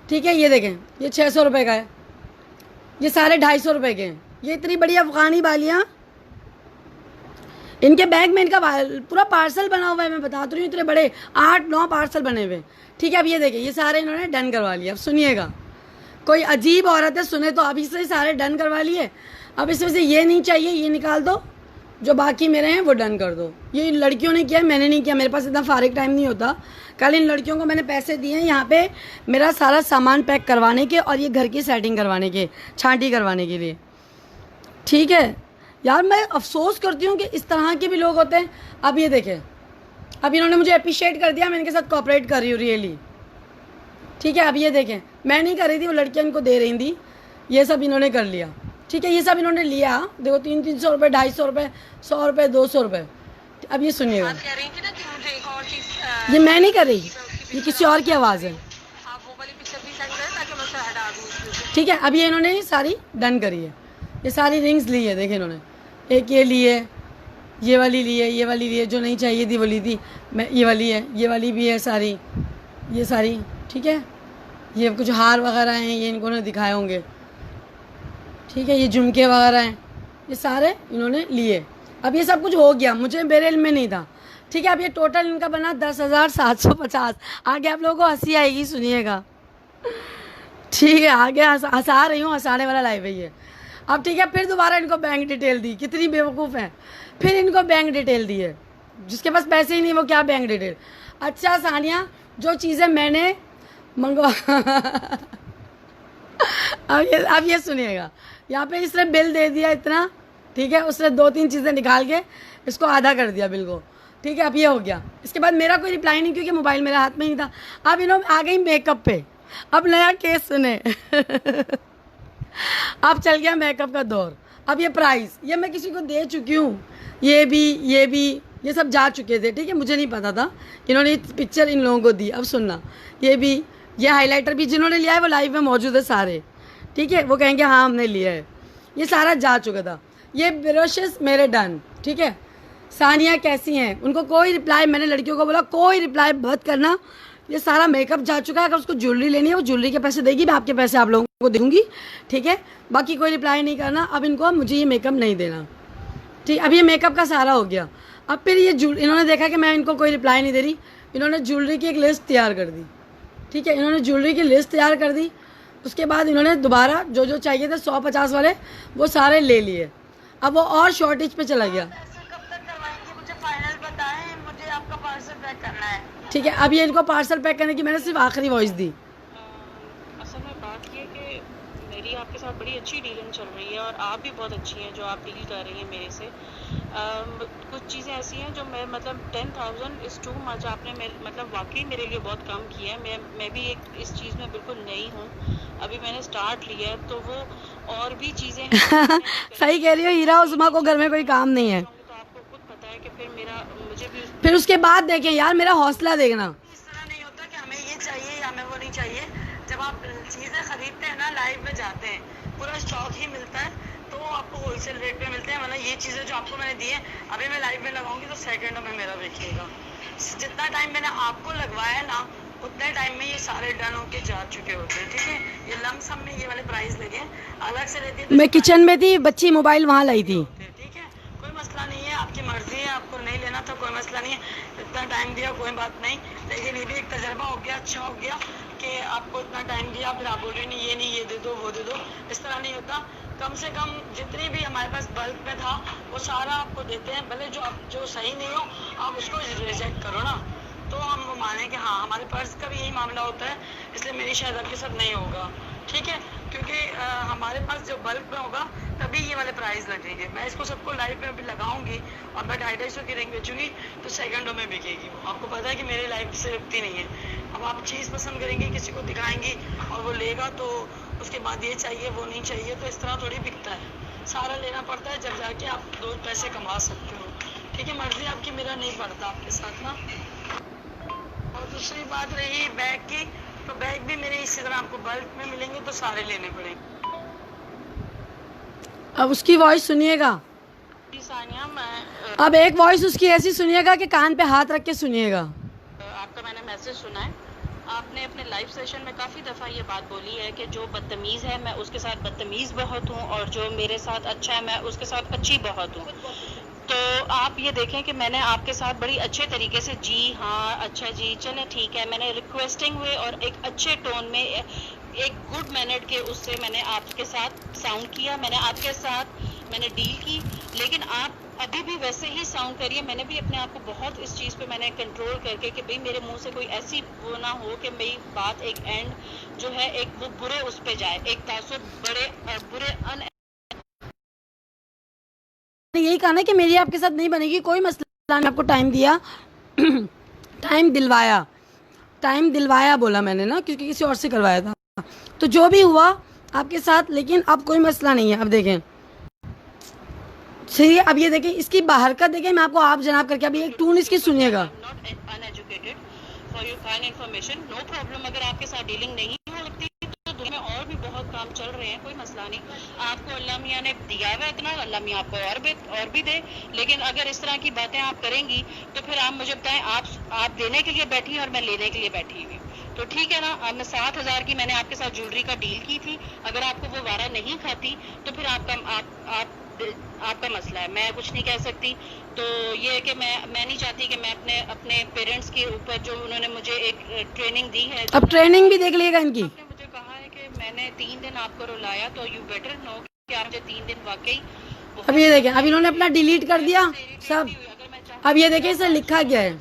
ठीक है। ये देखें ये 600 रुपये का है, ये सारे 250 रुपये के हैं। ये इतनी बड़ी अफ़गानी बालियाँ, इनके बैग में इनका पूरा पार्सल बना हुआ है, मैं बता रही हूँ, इतने बड़े 8-9 पार्सल बने हुए, ठीक है। अब ये देखिए ये सारे इन्होंने डन करवा लिया। अब सुनिएगा, कोई अजीब औरत है सुने तो, अभी से सारे डन करवा लिए। अब इसमें से ये नहीं चाहिए, ये निकाल दो, जो बाकी मेरे हैं वो डन कर दो। ये लड़कियों ने किया, मैंने नहीं किया, मेरे पास इतना फारिग टाइम नहीं होता। कल इन लड़कियों को मैंने पैसे दिए हैं यहाँ पे मेरा सारा सामान पैक करवाने के और ये घर की सेटिंग करवाने के, छांटी करवाने के लिए, ठीक है। यार मैं अफसोस करती हूँ कि इस तरह के भी लोग होते हैं। अब ये देखें, अब इन्होंने मुझे अप्रिशिएट कर दिया, मैं इनके साथ कोऑपरेट कर रही हूँ रियली, ठीक है। अब ये देखें मैं नहीं कर रही थी, वो लड़कियाँ इनको दे रही थी, ये सब इन्होंने कर लिया, ठीक है। ये सब इन्होंने लिया, देखो 300-300 रुपये, 250 रुपये, 100 रुपये, 200 रुपये। अब ये सुनिएगा, कह रही थी ना कि मुझे एक और चीज़, ये मैं नहीं कर रही, ये किसी और की आवाज़ है, आप वो वाली पिक्चर भी सेंड करें ताकि मैं उसे हटा दूँ इसमें। ठीक है। अब ये इन्होंने सारी डन करी है, ये सारी रिंग्स ली है, देखें इन्होंने, एक ये ली है, ये वाली ली है, ये वाली ली है, जो नहीं चाहिए थी वो ली थी, मैं ये वाली है, ये वाली भी है सारी, ये सारी, ठीक है। ये कुछ हार वगैरह हैं, ये इनको ने दिखाए होंगे, ठीक है। ये झुमके वगैरह हैं, ये सारे इन्होंने लिए। अब ये सब कुछ हो गया, मुझे मेरे इल्म में नहीं था, ठीक है। अब ये टोटल इनका बना 10,750। आगे आप लोगों को हंसी आएगी, सुनिएगा, ठीक है। आगे हंसा रही हूँ, हंसाने वाला लाइव है ये। अब ठीक है, फिर दोबारा इनको बैंक डिटेल दी, कितनी बेवकूफ़ है, फिर इनको बैंक डिटेल दी है, जिसके पास पैसे ही नहीं वो क्या बैंक डिटेल। अच्छा सानिया, जो चीज़ें मैंने मंगवा अब ये सुनिएगा, यहाँ पे इसने बिल दे दिया इतना, ठीक है, उसने 2-3 चीज़ें निकाल के इसको आधा कर दिया बिल को, ठीक है। अब ये हो गया, इसके बाद मेरा कोई रिप्लाई नहीं क्योंकि मोबाइल मेरे हाथ में ही था। अब इन्होंने आ गई मेकअप पे, अब नया केस सुने अब चल गया मेकअप का दौर। अब ये प्राइस ये मैं किसी को दे चुकी हूँ, ये भी ये सब जा चुके थे, ठीक है, मुझे नहीं पता था, इन्होंने पिक्चर इन लोगों को दी। अब सुनना, ये हाइलाइटर भी जिन्होंने लिया है वो लाइव में मौजूद है सारे, ठीक है, वो कहेंगे हाँ हमने लिया है, ये सारा जा चुका था। ये ब्रशेस मेरे डन, ठीक है। सानिया कैसी हैं, उनको कोई रिप्लाई, मैंने लड़कियों को बोला कोई रिप्लाई मत करना, ये सारा मेकअप जा चुका है। अगर उसको ज्वेलरी लेनी है वो ज्वेलरी के पैसे देगी, मैं आपके पैसे आप लोगों को दूंगी, ठीक है। बाकी कोई रिप्लाई नहीं करना, अब इनको मुझे ये मेकअप नहीं देना, ठीक। अब ये मेकअप का सारा हो गया। अब फिर ये इन्होंने देखा कि मैं इनको कोई रिप्लाई नहीं दे रही, इन्होंने ज्वेलरी की एक लिस्ट तैयार कर दी, ठीक है, इन्होंने ज्वेलरी की लिस्ट तैयार कर दी। उसके बाद इन्होंने दोबारा जो जो चाहिए थे 100-50 वाले वो सारे ले लिए। अब वो और शॉर्टेज पे चला गया, पैसे कब तक करवाएंगे मुझे फाइनल बताएं, मुझे आपका पार्सल पैक करना है। ठीक है। अब ये इनको पार्सल पैक करने की मैंने सिर्फ आखिरी वॉइस दी। असल में बात ये कि मेरी आपके साथ बड़ी अच्छी डीलिंग चल रही है और आप भी बहुत अच्छी हैं जो आप डील कर रही हैं मेरे से। कुछ चीज़ें ऐसी हैं जो मैं मतलब 10,000 इज़ टू मच, आपने मतलब वाकई मेरे लिए बहुत कम किया है। मैं भी एक इस चीज़ में बिल्कुल नई हूँ, अभी मैंने स्टार्ट लिया है, तो वो और भी चीज़ें हैं सही कह रही हो हीरा, उस्मा को घर में कोई काम नहीं है, तो आपको खुद पता है कि फिर मुझे भी फिर उसके बाद देखें यार, मेरा हौसला देखना। इस तरह नहीं होता कि हमें ये चाहिए या हमें वो नहीं चाहिए। जब आप चीज़ें खरीदते हैं ना, लाइव में जाते हैं, पूरा स्टॉक ही मिलता है, तो आपको होलसेल रेट पे मिलते हैं। मतलब ये चीज़ें जो आपको मैंने दी है, अभी मैं लाइव में लगाऊंगी तो सेकंडों में मेरा बिकेगा। जितना टाइम मैंने आपको लगवाया ना, उतने टाइम में ये सारे डन होके जा चुके होते हैं, ठीक है। ये लमसम में ये वाले प्राइस लगे हैं, अलग से लेती है तो मैं किचन में थी, बच्ची मोबाइल वहाँ लाई थी, ठीक है, कोई मसला नहीं है, आपकी मर्जी है, आपको नहीं लेना तो कोई मसला नहीं है, इतना टाइम दिया कोई बात नहीं। लेकिन ये भी एक तजर्बा हो गया, अच्छा हो गया कि आपको इतना टाइम दिया, फिर आप बोल रहे नहीं ये दे दो वो दे दो, इस तरह नहीं होता। कम से कम जितनी भी हमारे पास बल्क में था वो सारा आपको देते हैं, भले जो सही नहीं हो आप उसको रिजेक्ट करो ना, तो हम माने कि हाँ हमारे पर्स का भी यही मामला होता है, इसलिए मेरी शायद आपके साथ नहीं होगा, ठीक है, क्योंकि हमारे पास जो बल्क में होगा तभी ये वाले प्राइस लगेंगे। मैं इसको सबको लाइव में अभी लगाऊंगी और मैं 250 की रिंग बेचूंगी तो सेकंडों में बिकेगी। आपको पता है कि मेरी लाइफ से रुकती नहीं है। अब आप चीज़ पसंद करेंगे, किसी को दिखाएंगी और वो लेगा तो उसके बाद ये चाहिए वो नहीं चाहिए, तो इस तरह थोड़ी बिकता है। सारा लेना पड़ता है जब जाके आप 2 पैसे कमा सकते हो, ठीक है। मर्जी आपकी, मेरा नहीं पड़ता आपके साथ ना। और दूसरी बात रही बैग की, तो बैग भी मेरे इसी तरह आपको बल्क में मिलेंगे तो सारे लेने पड़ेंगे। अब उसकी वॉइस सुनिएगा, जी सानिया, मैं अब एक वॉइस उसकी ऐसी सुनिएगा कि कान पे हाथ रख के सुनिएगा। आपका मैंने मैसेज सुना है। आपने अपने लाइव सेशन में काफ़ी दफ़ा ये बात बोली है कि जो बदतमीज़ है मैं उसके साथ बदतमीज़ बहुत हूँ और जो मेरे साथ अच्छा है मैं उसके साथ अच्छी बहुत हूँ। तो आप ये देखें कि मैंने आपके साथ बड़ी अच्छे तरीके से जी हाँ अच्छा जी चले ठीक है, मैंने रिक्वेस्टिंग वे और एक अच्छे टोन में एक गुड मैनर्ड के उससे मैंने आपके साथ साउंड किया, मैंने डील की, लेकिन आप अभी भी वैसे ही साउंड करिए। मैंने भी अपने आप को बहुत इस चीज़ पे मैंने कंट्रोल करके कि भाई मेरे मुंह से कोई ऐसी वो ना हो कि मेरी बात एक एंड जो है एक वो बुरे उस पे जाए, एक तासुब बुरे यही कहा ना कि मेरी आपके साथ नहीं बनेगी, कोई मसला नहीं। आपको टाइम दिया टाइम दिलवाया बोला मैंने ना, क्योंकि किसी और से करवाया था, तो जो भी हुआ आपके साथ, लेकिन अब कोई मसला नहीं है। अब देखें सही है, अब ये देखें इसकी बाहर का देखें, मैं आपको आप जनाब करके अभी एक टून इसकी सुनिएगा। Not uneducated for your kind information, no problem. अगर आपके साथ डीलिंग नहीं हो सकती तो दुनिया में और भी बहुत काम चल रहे हैं, कोई मसला नहीं। आपको अल्लाह मियाँ ने दिया हुआ इतना, अल्लाह मियाँ आपको और भी दे, लेकिन अगर इस तरह की बातें आप करेंगी तो फिर आप मुझे बताएं, आप देने के लिए बैठी हैं और मैं लेने के लिए बैठी हुई, तो ठीक है ना। अब मैं 7,000 की मैंने आपके साथ ज्वेलरी का डील की थी, अगर आपको वो वारा नहीं खाती तो फिर आपका मसला है, मैं कुछ नहीं कह सकती। तो ये है कि मैं नहीं चाहती कि मैं अपने पेरेंट्स के ऊपर जो उन्होंने मुझे एक ट्रेनिंग दी है, अब ट्रेनिंग भी देख लीजिएगा इनकी। आपने मुझे कहा है कि मैंने 3 दिन आपको रुलाया, तो यू बेटर नो कि आप मुझे 3 दिन वाकई। अब ये देखें, अब इन्होंने अपना डिलीट कर दिया सब। अब ये देखें इसे लिखा गया है,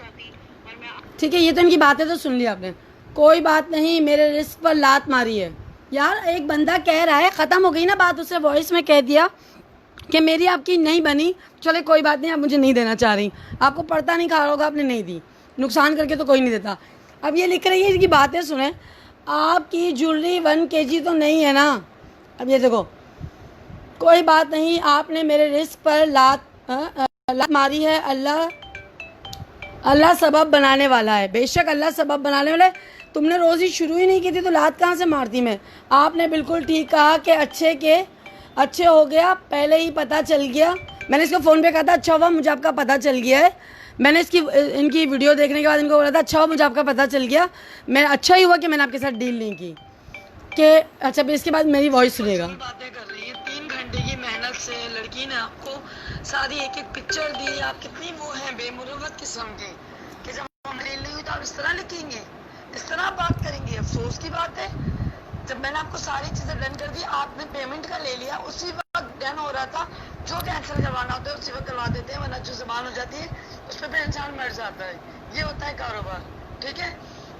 ठीक है। ये तो इनकी बातें तो सुन ली आपने, कोई बात नहीं, मेरे रिस्क पर लात मारी है, यार एक बंदा कह रहा है, ख़त्म हो गई ना बात, उससे वॉइस में कह दिया कि मेरी आपकी नहीं बनी, चले कोई बात नहीं, आप मुझे नहीं देना चाह रही, आपको पड़ता नहीं खा रहा होगा, आपने नहीं दी, नुकसान करके तो कोई नहीं देता। अब ये लिख रही है, इसकी बातें सुने, आपकी ज्वेलरी 1 kg तो नहीं है ना। अब ये देखो, कोई बात नहीं, आपने मेरे रिस्क पर लात मारी है, अल्लाह सबब बनाने वाला है। बेशक अल्लाह सबब बनाने वाला है, तुमने रोज़ी शुरू ही नहीं की थी तो लात कहाँ से मारती मैं। आपने बिल्कुल ठीक कहा कि अच्छे हो गया, पहले ही पता चल गया। मैंने इसको फ़ोन पे कहा था, अच्छा हुआ मुझे आपका पता चल गया है। मैंने इनकी वीडियो देखने के बाद इनको बोला था, अच्छा हुआ मुझे आपका पता चल गया, मैं अच्छा ही हुआ कि मैंने आपके साथ डील नहीं की। कि अच्छा, फिर इसके बाद मेरी वॉइस सुनेगा। बातें कर रही है, 3 घंटे की मेहनत से लड़की ने आपको सारी एक पिक्चर दी। आप कितनी वो हैं बेमुरवत किस्म की कि जब हम डील नहीं हुई तो आप इस तरह लिखेंगे, इस तरह बात करेंगे। अफसोस की बात है, जब मैंने आपको सारी चीज़ें डन कर दी, आपने पेमेंट का ले लिया, उसी वक्त डन हो रहा था। जो कैंसिल करवाना होता है उसी वक्त करवा देते हैं, वरना जो ज़बान हो जाती है उस पर इंसान मर जाता है। ये होता है कारोबार, ठीक है।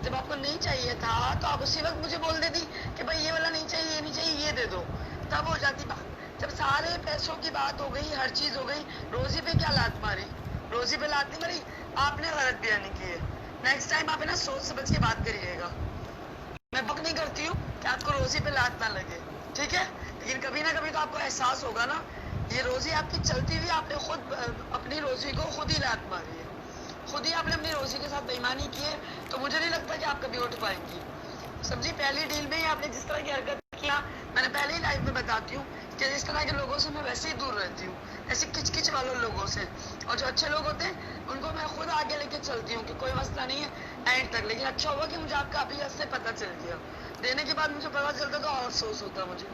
जब आपको नहीं चाहिए था तो आप उसी वक्त मुझे बोल देती कि भाई ये वाला नहीं चाहिए, ये नहीं चाहिए, ये दे दो, तब हो जाती बात। जब सारे पैसों की बात हो गई, हर चीज़ हो गई, रोज़ी पे क्या लात मारी, रोज़ी पे लात नहीं मारी, आपने गलत बयानी की है। नेक्स्ट टाइम आप है ना सोच समझ के बात करिएगा। मैं बुक नहीं करती हूँ कि आपको रोज़ी पे लात ना लगे, ठीक है, लेकिन कभी ना कभी तो आपको एहसास होगा ना, ये रोज़ी आपकी चलती हुई, आपने खुद अपनी रोज़ी को खुद ही लात मारी है, खुद ही आपने अपनी रोज़ी के साथ बेईमानी की है। तो मुझे नहीं लगता कि आप कभी उठ पाएंगी। समझी, पहली डील में ही आपने जिस तरह की हरकत किया, मैंने पहले ही लाइव में बताती हूँ कि इस तरह के लोगों से मैं वैसे ही दूर रहती हूँ, ऐसे किचकिच वाले लोगों से। और जो अच्छे लोग होते हैं उनको मैं खुद आगे लेके चलती हूँ कि कोई मसला नहीं है एंड तक। लेकिन अच्छा हुआ कि मुझे आपका अभी से पता चल गया, देने के बाद मुझे पता चलता तो और अफसोस होता मुझे।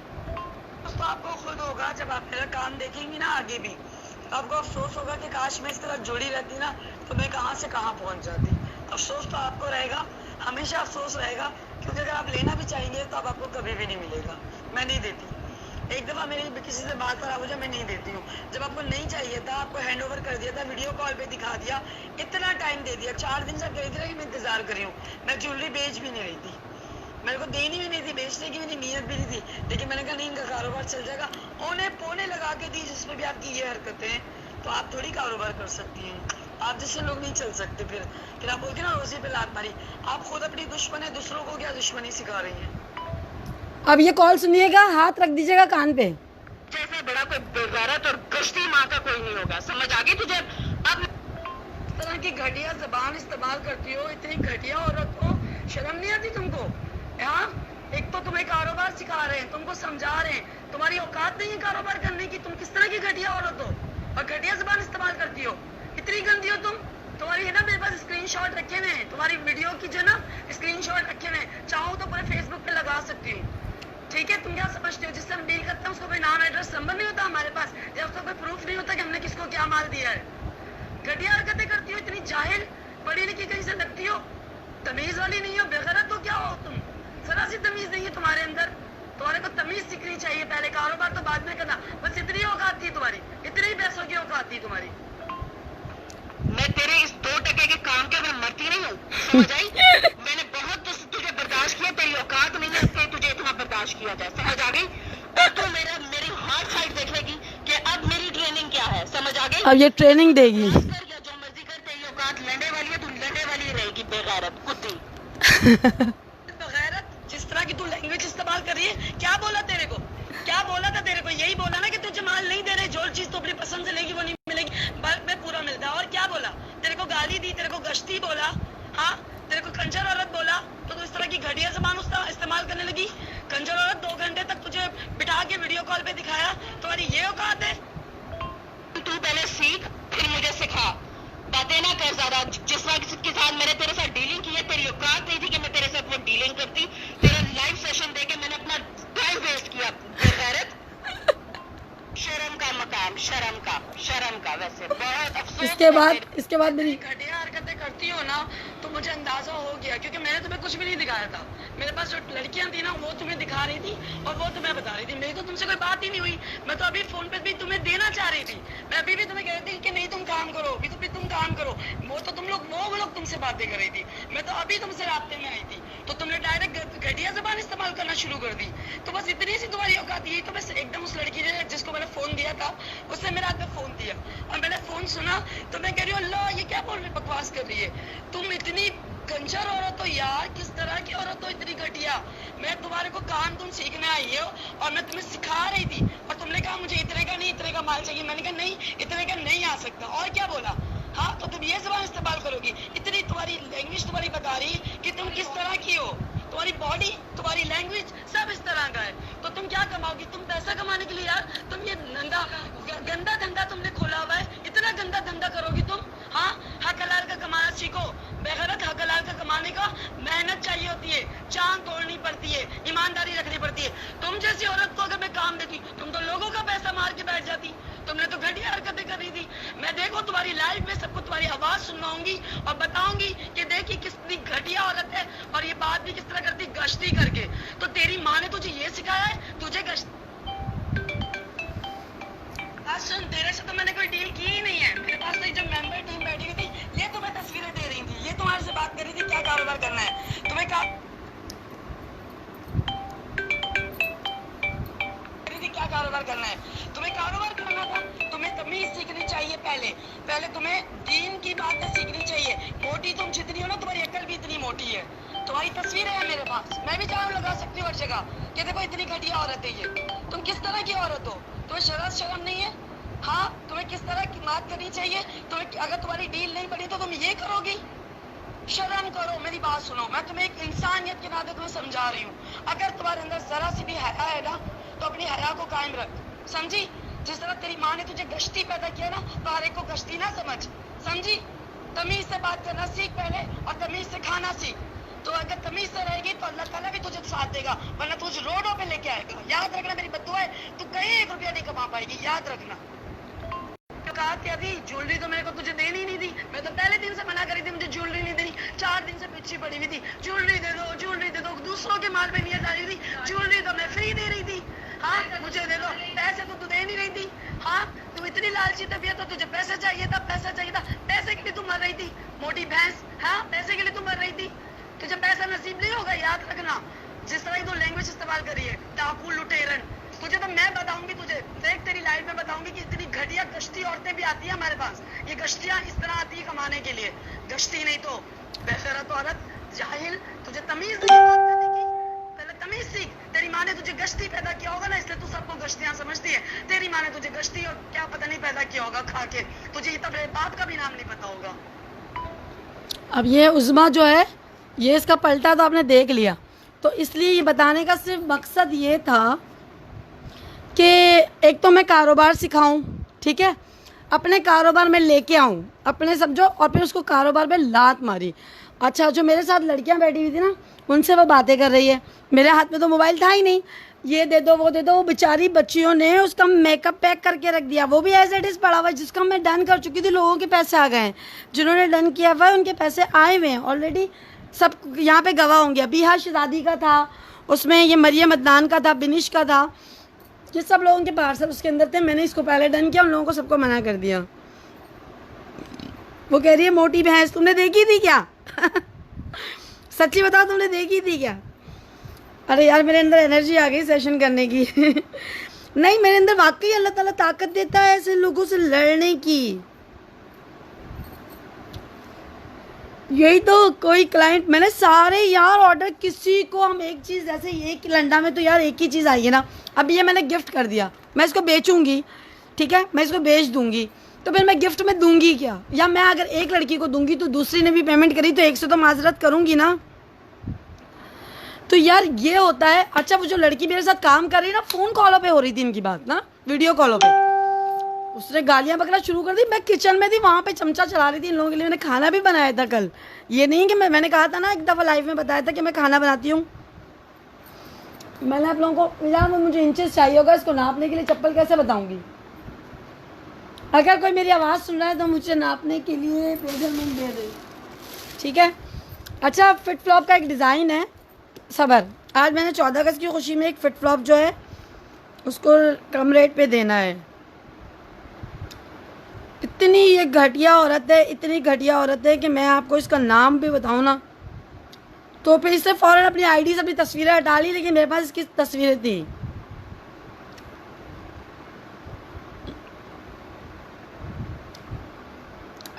तो आपको खुद होगा, जब आप मेरा काम देखेंगी ना आगे भी, तो आपको अफसोस होगा कि काश मैं इस तरह जुड़ी रहती ना तो मैं कहाँ से कहाँ पहुँच जाती। अफसोस तो आपको रहेगा, हमेशा अफसोस रहेगा, क्योंकि अगर आप लेना भी चाहेंगे तो अब आपको कभी भी नहीं मिलेगा। मैं नहीं देती, एक दफ़ा मेरी किसी से बात खराब हो जाए, मैं नहीं देती हूँ। जब आपको नहीं चाहिए था, आपको हैंड ओवर कर दिया था, वीडियो कॉल पे दिखा दिया, इतना टाइम दे दिया, 4 दिन से कह रही थी कि मैं इंतजार कर रही हूँ, मैं ज्वेलरी बेच भी नहीं रही थी, मेरे को देनी भी नहीं थी, बेचने की भी नहीं नीयत भी नहीं थी, लेकिन मैंने कहा नहीं, इनका कारोबार चल जाएगा। ओने पोने लगा के दी, जिसमें भी आपकी ये हरकतें हैं, तो आप थोड़ी कारोबार कर सकती हैं। आप जैसे लोग नहीं चल सकते। फिर आप बोलते ना रोज़ी पे लात मारी, आप खुद अपनी दुश्मन है, दूसरों को क्या दुश्मनी सिखा रही हैं। अब ये कॉल सुनिएगा, हाथ रख दीजिएगा कान पे। जैसे बड़ा कोई बेगैरत और गश्ती माँ का कोई नहीं होगा, समझ आ गई तुझे। अब इस तरह की घटिया जबान इस्तेमाल करती हो, इतनी घटिया औरत को शर्म नहीं आती तुमको? हाँ, एक तो तुम्हें कारोबार सिखा रहे हैं, तुमको समझा रहे हैं, तुम्हारी औकात नहीं है कारोबार करने की। तुम किस तरह की घटिया औरत हो और घटिया जबान इस्तेमाल करती हो, इतनी गंदी हो तुम। तुम्हारी है ना मेरे पास स्क्रीनशॉट रखे हुए हैं, तुम्हारी वीडियो की जो ना स्क्रीनशॉट रखे हुए हैं, चाहो तो पूरे फेसबुक पे लगा सकती हूँ, ठीक है। तुम क्या समझते हो, जिससे हम डील करते हैं उसको कोई नाम एड्रेस नंबर नहीं होता हमारे पास, या उसका कोई प्रूफ नहीं होता कि हमने किसको क्या माल दिया है। घटिया हरकतें करती हो, इतनी जाहिल, पढ़ी लिखी कहीं से लगती हो, तमीज वाली नहीं हो, बेगैरत हो, क्या हो तुम? जरा सी तमीज नहीं है तुम्हारे अंदर। तुम्हारे को तमीज सीखनी चाहिए, पहले कारोबार तो बाद में करना। बस इतनी औकात थी तुम्हारी, इतनी पैसों की औकात थी तुम्हारी। मैं तेरे इस 2% के काम के मैं मरती नहीं हूँ, समझ आई। मैंने बहुत तुझे बर्दाश्त किया, तेरी औकात नहीं है कि तुझे इतना बर्दाश्त किया जाए, समझ आ गई। और तू मेरी हार्ड साइड देख लेगी कि अब मेरी ट्रेनिंग क्या है, समझ आ गई। अब ये ट्रेनिंग देगी। कर या जो मर्जी कर, तेरी औकात लड़ने वाली है, तू लड़ने वाली ही रहेगी, बेगैरत कुत्ती। बेगैरत, जिस तरह की तू लैंग्वेज इस्तेमाल कर रही है, क्या बोला तेरे को, क्या बोला था तेरे को? यही बोला ना कि तुझे माल नहीं दे रहे, जो चीज तो अपनी पसंद से लेगी वो नहीं मिलेगी, बल्क में पूरा मिलता है। और क्या बोला तेरे को? गाली दी, तेरे को गश्ती बोला, हाँ, तेरे को कंजर औरत बोला, तो तू इस तरह की घटिया ज़बान इस्तेमाल करने लगी। कंजर औरत 2 घंटे तक तुझे बिठा के वीडियो कॉल पे दिखाया, तुम्हारी ये औकात है? तू पहले सीख, फिर मुझे सिखा। बातें ना कर ज्यादा। जिस वक्त के साथ मैंने तेरे साथ डीलिंग की है, तेरी औकात नहीं थी कि मैं तेरे साथ वो डीलिंग करती। तेरा लाइव सेशन देके मैंने अपना टाइम वेस्ट किया, बेगैरत। शर्म का मकाम, शर्म का वैसे बहुत अफसोस। इसके बाद मेरी घटिया हरकतें करती हो ना, तो मुझे अंदाजा हो गया, क्योंकि मैंने तुम्हें कुछ भी नहीं दिखाया था। मेरे पास जो लड़कियां थी ना, वो तुम्हें दिखा रही थी और वो तुम्हें बता रही थी। मेरी तो तुमसे कोई बात ही नहीं हुई। मैं तो अभी फोन पे भी तुम्हें देना चाह रही थी, मैं अभी भी तुम्हें कह रही थी कि नहीं तुम काम करो, अभी तो तुम काम करो। वो तो वो लोग तुमसे बातें कर रही थी, मैं तो अभी तुमसे रास्ते में आई थी। तो तुमने डायरेक्ट घटिया जबान इस्तेमाल करना शुरू कर दी। तो बस इतनी सी तुम्हारी औकात यही। तो बस एकदम उस लड़की ने जिसको मैंने फोन दिया था उसने मेरे हाथ में फोन दिया और मैंने फोन सुना तो मैं कह रही हूँ अल्लाह ये क्या बोल रही, बकवास कर रही है। तुम इतनी कंजर औरत हो यार, किस तरह की औरत हो इतनी घटिया। मैं तुम्हारे को काम तुम सीखने आई हो और मैं तुम्हें सिखा रही थी और तुमने कहा मुझे इतने का नहीं इतने का माल चाहिए। मैंने कहा नहीं इतने का नहीं आ सकता। और क्या बोला? हाँ तो तुम ये जबान इस्तेमाल करोगी। इतनी तुम्हारी लैंग्वेज तुम्हारी बता रही कि तुम किस तरह की हो। तुम्हारी बॉडी तुम्हारी लैंग्वेज सब इस तरह का है। तो तुम क्या कमाओगी? तुम पैसा कमाने के लिए यार तुम ये गंदा धंधा तुमने खोला हुआ है। इतना गंदा धंधा करोगी तुम? हाँ हक हलाल का कमाना सीखो। बेगैरत हक हलाल का कमाने का मेहनत चाहिए होती है, जान तोड़नी पड़ती है, ईमानदारी रखनी पड़ती है। तुम जैसी औरत को अगर मैं काम देती तुम तो लोगों का पैसा मार के बैठ जाती। तुमने तो घटिया हरकतें कर रही थी। मैं देखो तुम्हारी लाइफ में सबको तुम्हारी आवाज सुनवाऊंगी और बताऊंगी कि देखिए कितनी घटिया औरत है और ये बात भी किस तरह करती गश्ती करके। तो तेरी माँ ने तुझे ये सिखाया है तुझे गश्त। सुन तेरे से तो मैंने कोई डील की ही नहीं है। मेरे पास तो जब मेंबर टीम बैठी हुई थी ये तुम्हें तस्वीरें दे रही थी, ये तुम्हारे से बात कर रही थी क्या कारोबार करना है तुम्हें क्या कारोबार करना है। तुम्हें कारोबार करना था। तुम्हें तमीज सीखनी चाहिए। पहले तुम्हें दीन की बातें सीखनी चाहिए। मोटी तुम जितनी हो ना तुम्हारी अकल भी इतनी मोटी है। तुम्हारी तस्वीरें है मेरे पास, मैं भी जान लगा सकती हूँ हर जगह कि देखो इतनी घटिया औरत है ये। तुम किस तरह की औरत हो? तुम्हें शर्म नहीं है? हाँ तुम्हें किस तरह की बात करनी चाहिए? तुम्हें अगर तुम्हारी डील नहीं पड़ी तो तुम ये करोगी? शर्म करो। मेरी बात सुनो, मैं तुम्हें एक इंसानियत के नाते तुम्हें समझा रही हूँ। अगर तुम्हारे अंदर जरा सी भी हया है ना तो अपनी हया को कायम रख। समझी? जिस तरह तेरी माँ ने तुझे गश्ती पैदा किया ना तो हर एक को गश्ती ना समझ। समझी? तमीज से बात करना सीख पहले और तमीज से खाना सीख। तो अगर तमीज से रहेगी तो अल्लाह ताला भी तुझे साथ देगा, वरना तुझे रोडों पे लेके आएगा। याद रखना मेरी बद्दुआ है, तू कहीं 1 रुपया नहीं कमा पाएगी, याद रखना। तो कहा कि अभी ज्वेलरी तो मेरे को तुझे देनी नहीं दी। मैं तो पहले दिन से मना करी थी मुझे ज्वेलरी नहीं देनी। 4 दिन से पीछे पड़ी हुई थी ज्वेलरी दे दो। दूसरों के माल में नियत डाली थी ज्वेलरी तो मैं फ्री दे रही थी। हाँ मुझे दे दो पैसे तो तू दे नहीं रही थी। हाँ तू इतनी लालची तबीयत तो तुझे पैसा चाहिए था। पैसे के लिए तू मर रही थी मोटी भैंस। हाँ पैसे के लिए तू मर रही थी। तुझे पैसा नसीब नहीं होगा, याद रखना। जिस तरह तू लैंग्वेज इस्तेमाल करी है डाकू लुटेरन, तुझे तो मैं बताऊंगी। तुझे देख तेरी लाइफ में बताऊंगी कि इतनी घटिया गश्ती औरतें भी आती है हमारे पास। ये गश्तियां इस तरह आती है कमाने के लिए, गश्ती नहीं तो बेगैरत औरत जाहिल। तुझे तमीज नहीं है बात करने की, पहले तमीज सीख। तेरी माँ ने तुझे गश्ती पैदा किया होगा ना इसलिए तू सबको गश्तियां समझती है। तेरी माँ ने तुझे गश्ती और क्या पता नहीं पैदा किया होगा खा के, तुझे तब बाप का भी नाम नहीं पता होगा। अब ये उज़्मा जो है ये इसका पलटा तो आपने देख लिया। तो इसलिए ये बताने का सिर्फ मकसद ये था कि एक तो मैं कारोबार सिखाऊं, ठीक है, अपने कारोबार में लेके आऊं, अपने समझो, और फिर उसको कारोबार में लात मारी। अच्छा जो मेरे साथ लड़कियां बैठी हुई थी ना उनसे वो बातें कर रही है। मेरे हाथ में तो मोबाइल था ही नहीं, ये दे दो वो दे दो। वो बेचारी बच्चियों ने उसका मेकअप पैक करके रख दिया, वो भी एज इट इज़ पड़ा हुआ है जिसका मैं डन कर चुकी थी। लोगों के पैसे आ गए हैं, जिन्होंने डन किया हुआ है उनके पैसे आए हुए हैं ऑलरेडी। सब यहाँ पे गवाह होंगे। अभी हाँ शहजादी का था, उसमें ये मरियम अदनान का था, बिनिश का था, ये सब लोगों के पार्सल उसके अंदर थे। मैंने इसको पहले डन किया, उन लोगों को सबको मना कर दिया। वो कह रही है मोटी भैंस तुमने देखी थी क्या? सच्ची बताओ तुमने देखी थी क्या? अरे यार मेरे अंदर एनर्जी आ गई सेशन करने की। नहीं मेरे अंदर वाकई अल्लाह ताला ताकत देता है ऐसे लोगों से लड़ने की। यही तो कोई क्लाइंट मैंने सारे यार ऑर्डर किसी को हम एक चीज़ जैसे एक लंडा में तो यार एक ही चीज़ आई है ना। अब ये मैंने गिफ्ट कर दिया, मैं इसको बेचूंगी, ठीक है, मैं इसको बेच दूंगी, तो फिर मैं गिफ्ट में दूंगी क्या? या मैं अगर एक लड़की को दूंगी तो दूसरी ने भी पेमेंट करी तो एक से तो माजरत करूंगी ना। तो यार ये होता है। अच्छा वो जो लड़की मेरे साथ काम कर रही है ना, फ़ोन कॉलों पे हो रही थी इनकी बात ना, वीडियो कॉलों पे, उसने गालियाँ बकना शुरू कर दी। मैं किचन में थी, वहाँ पे चमचा चला रही थी इन लोगों के लिए। मैंने खाना भी बनाया था कल। ये नहीं कि मैंने कहा था ना एक दफ़ा लाइव में बताया था कि मैं खाना बनाती हूँ। मैंने आप लोगों को यार मुझे इंचेस चाहिए होगा इसको नापने के लिए, चप्पल कैसे बताऊँगी? अगर कोई मेरी आवाज़ सुन रहा है तो मुझे नापने के लिए मेजरमेंट दे दे, ठीक है। अच्छा फिट फ्लॉप का एक डिज़ाइन है, सबर, आज मैंने 14 अगस्त की खुशी में एक फिट फ्लॉप जो है उसको कम रेट पे देना है। इतनी ये घटिया औरत है, इतनी घटिया औरत है कि मैं आपको इसका नाम भी बताऊँ ना तो फिर इससे फ़ौरन अपनी आईडी से अपनी तस्वीरें हटा ली, लेकिन मेरे पास इसकी तस्वीरें थी।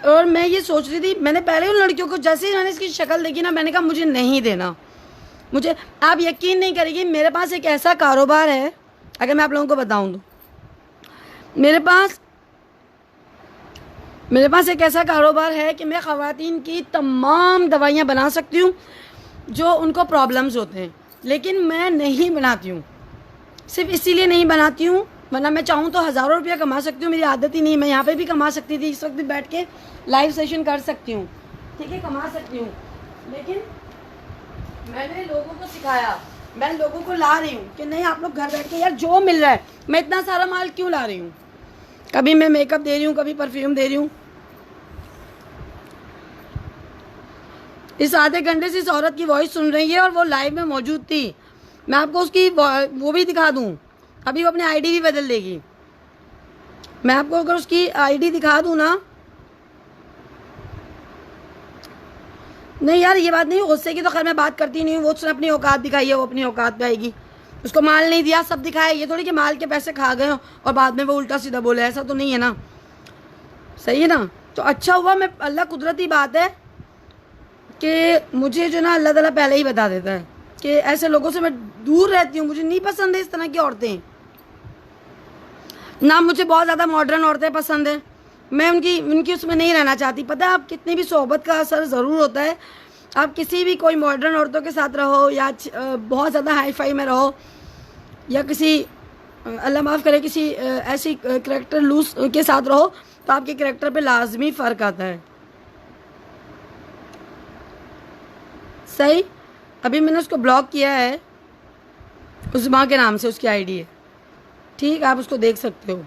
और मैं ये सोच रही थी, मैंने पहले उन लड़कियों को, जैसे ही मैंने इसकी शक्ल देखी ना, मैंने कहा मुझे नहीं देना। मुझे, आप यकीन नहीं करेंगी, मेरे पास एक ऐसा कारोबार है, अगर मैं आप लोगों को बताऊं तो मेरे पास एक ऐसा कारोबार है कि मैं ख़वातीन की तमाम दवाइयाँ बना सकती हूँ जो उनको प्रॉब्लम्स होते हैं, लेकिन मैं नहीं बनाती हूँ। सिर्फ इसीलिए नहीं बनाती हूँ, वरना मैं चाहूँ तो हज़ारों रुपया कमा सकती हूँ, मेरी आदत ही नहीं। मैं यहाँ पे भी कमा सकती थी, इस वक्त भी बैठ के लाइव सेशन कर सकती हूँ, ठीक है, कमा सकती हूँ, लेकिन मैंने लोगों को सिखाया, मैं लोगों को ला रही हूँ कि नहीं, आप लोग घर बैठ के, यार जो मिल रहा है, मैं इतना सारा माल क्यों ला रही हूँ। कभी मैं मेकअप दे रही हूँ, कभी परफ्यूम दे रही हूँ। इस आधे घंटे से इस औरत की वॉइस सुन रही है और वो लाइव में मौजूद थी। मैं आपको उसकी वो भी दिखा दूँ, अभी वो अपनी आईडी भी बदल देगी। मैं आपको अगर उसकी आईडी दिखा दूँ ना, नहीं यार ये बात नहीं, गुस्से की तो खैर मैं बात करती नहीं हूँ। वो उसने अपनी औकात दिखाई है, वो अपनी औकात पे आएगी। उसको माल नहीं दिया, सब दिखाया, ये थोड़ी कि माल के पैसे खा गए हो और बाद में वो उल्टा सीधा बोले, ऐसा तो नहीं है ना, सही है ना। तो अच्छा हुआ, मैं, अल्लाह कुदरती बात है कि मुझे जो ना अल्लाह ताला पहले ही बता देता है कि ऐसे लोगों से मैं दूर रहती हूँ। मुझे नहीं पसंद है इस तरह की औरतें, ना मुझे बहुत ज़्यादा मॉडर्न औरतें पसंद हैं। मैं उनकी उसमें नहीं रहना चाहती। पता है, आप कितनी भी सोहबत का असर ज़रूर होता है। आप किसी भी कोई मॉडर्न औरतों के साथ रहो या बहुत ज़्यादा हाई फाई में रहो, या किसी, अल्लाह माफ़ करे, किसी ऐसी करैक्टर लूज के साथ रहो, तो आपके करैक्टर पे लाजमी फ़र्क आता है। सही, अभी मैंने उसको ब्लॉक किया है, उस माँ के नाम से उसकी आईडी है, ठीक, आप उसको देख सकते हो।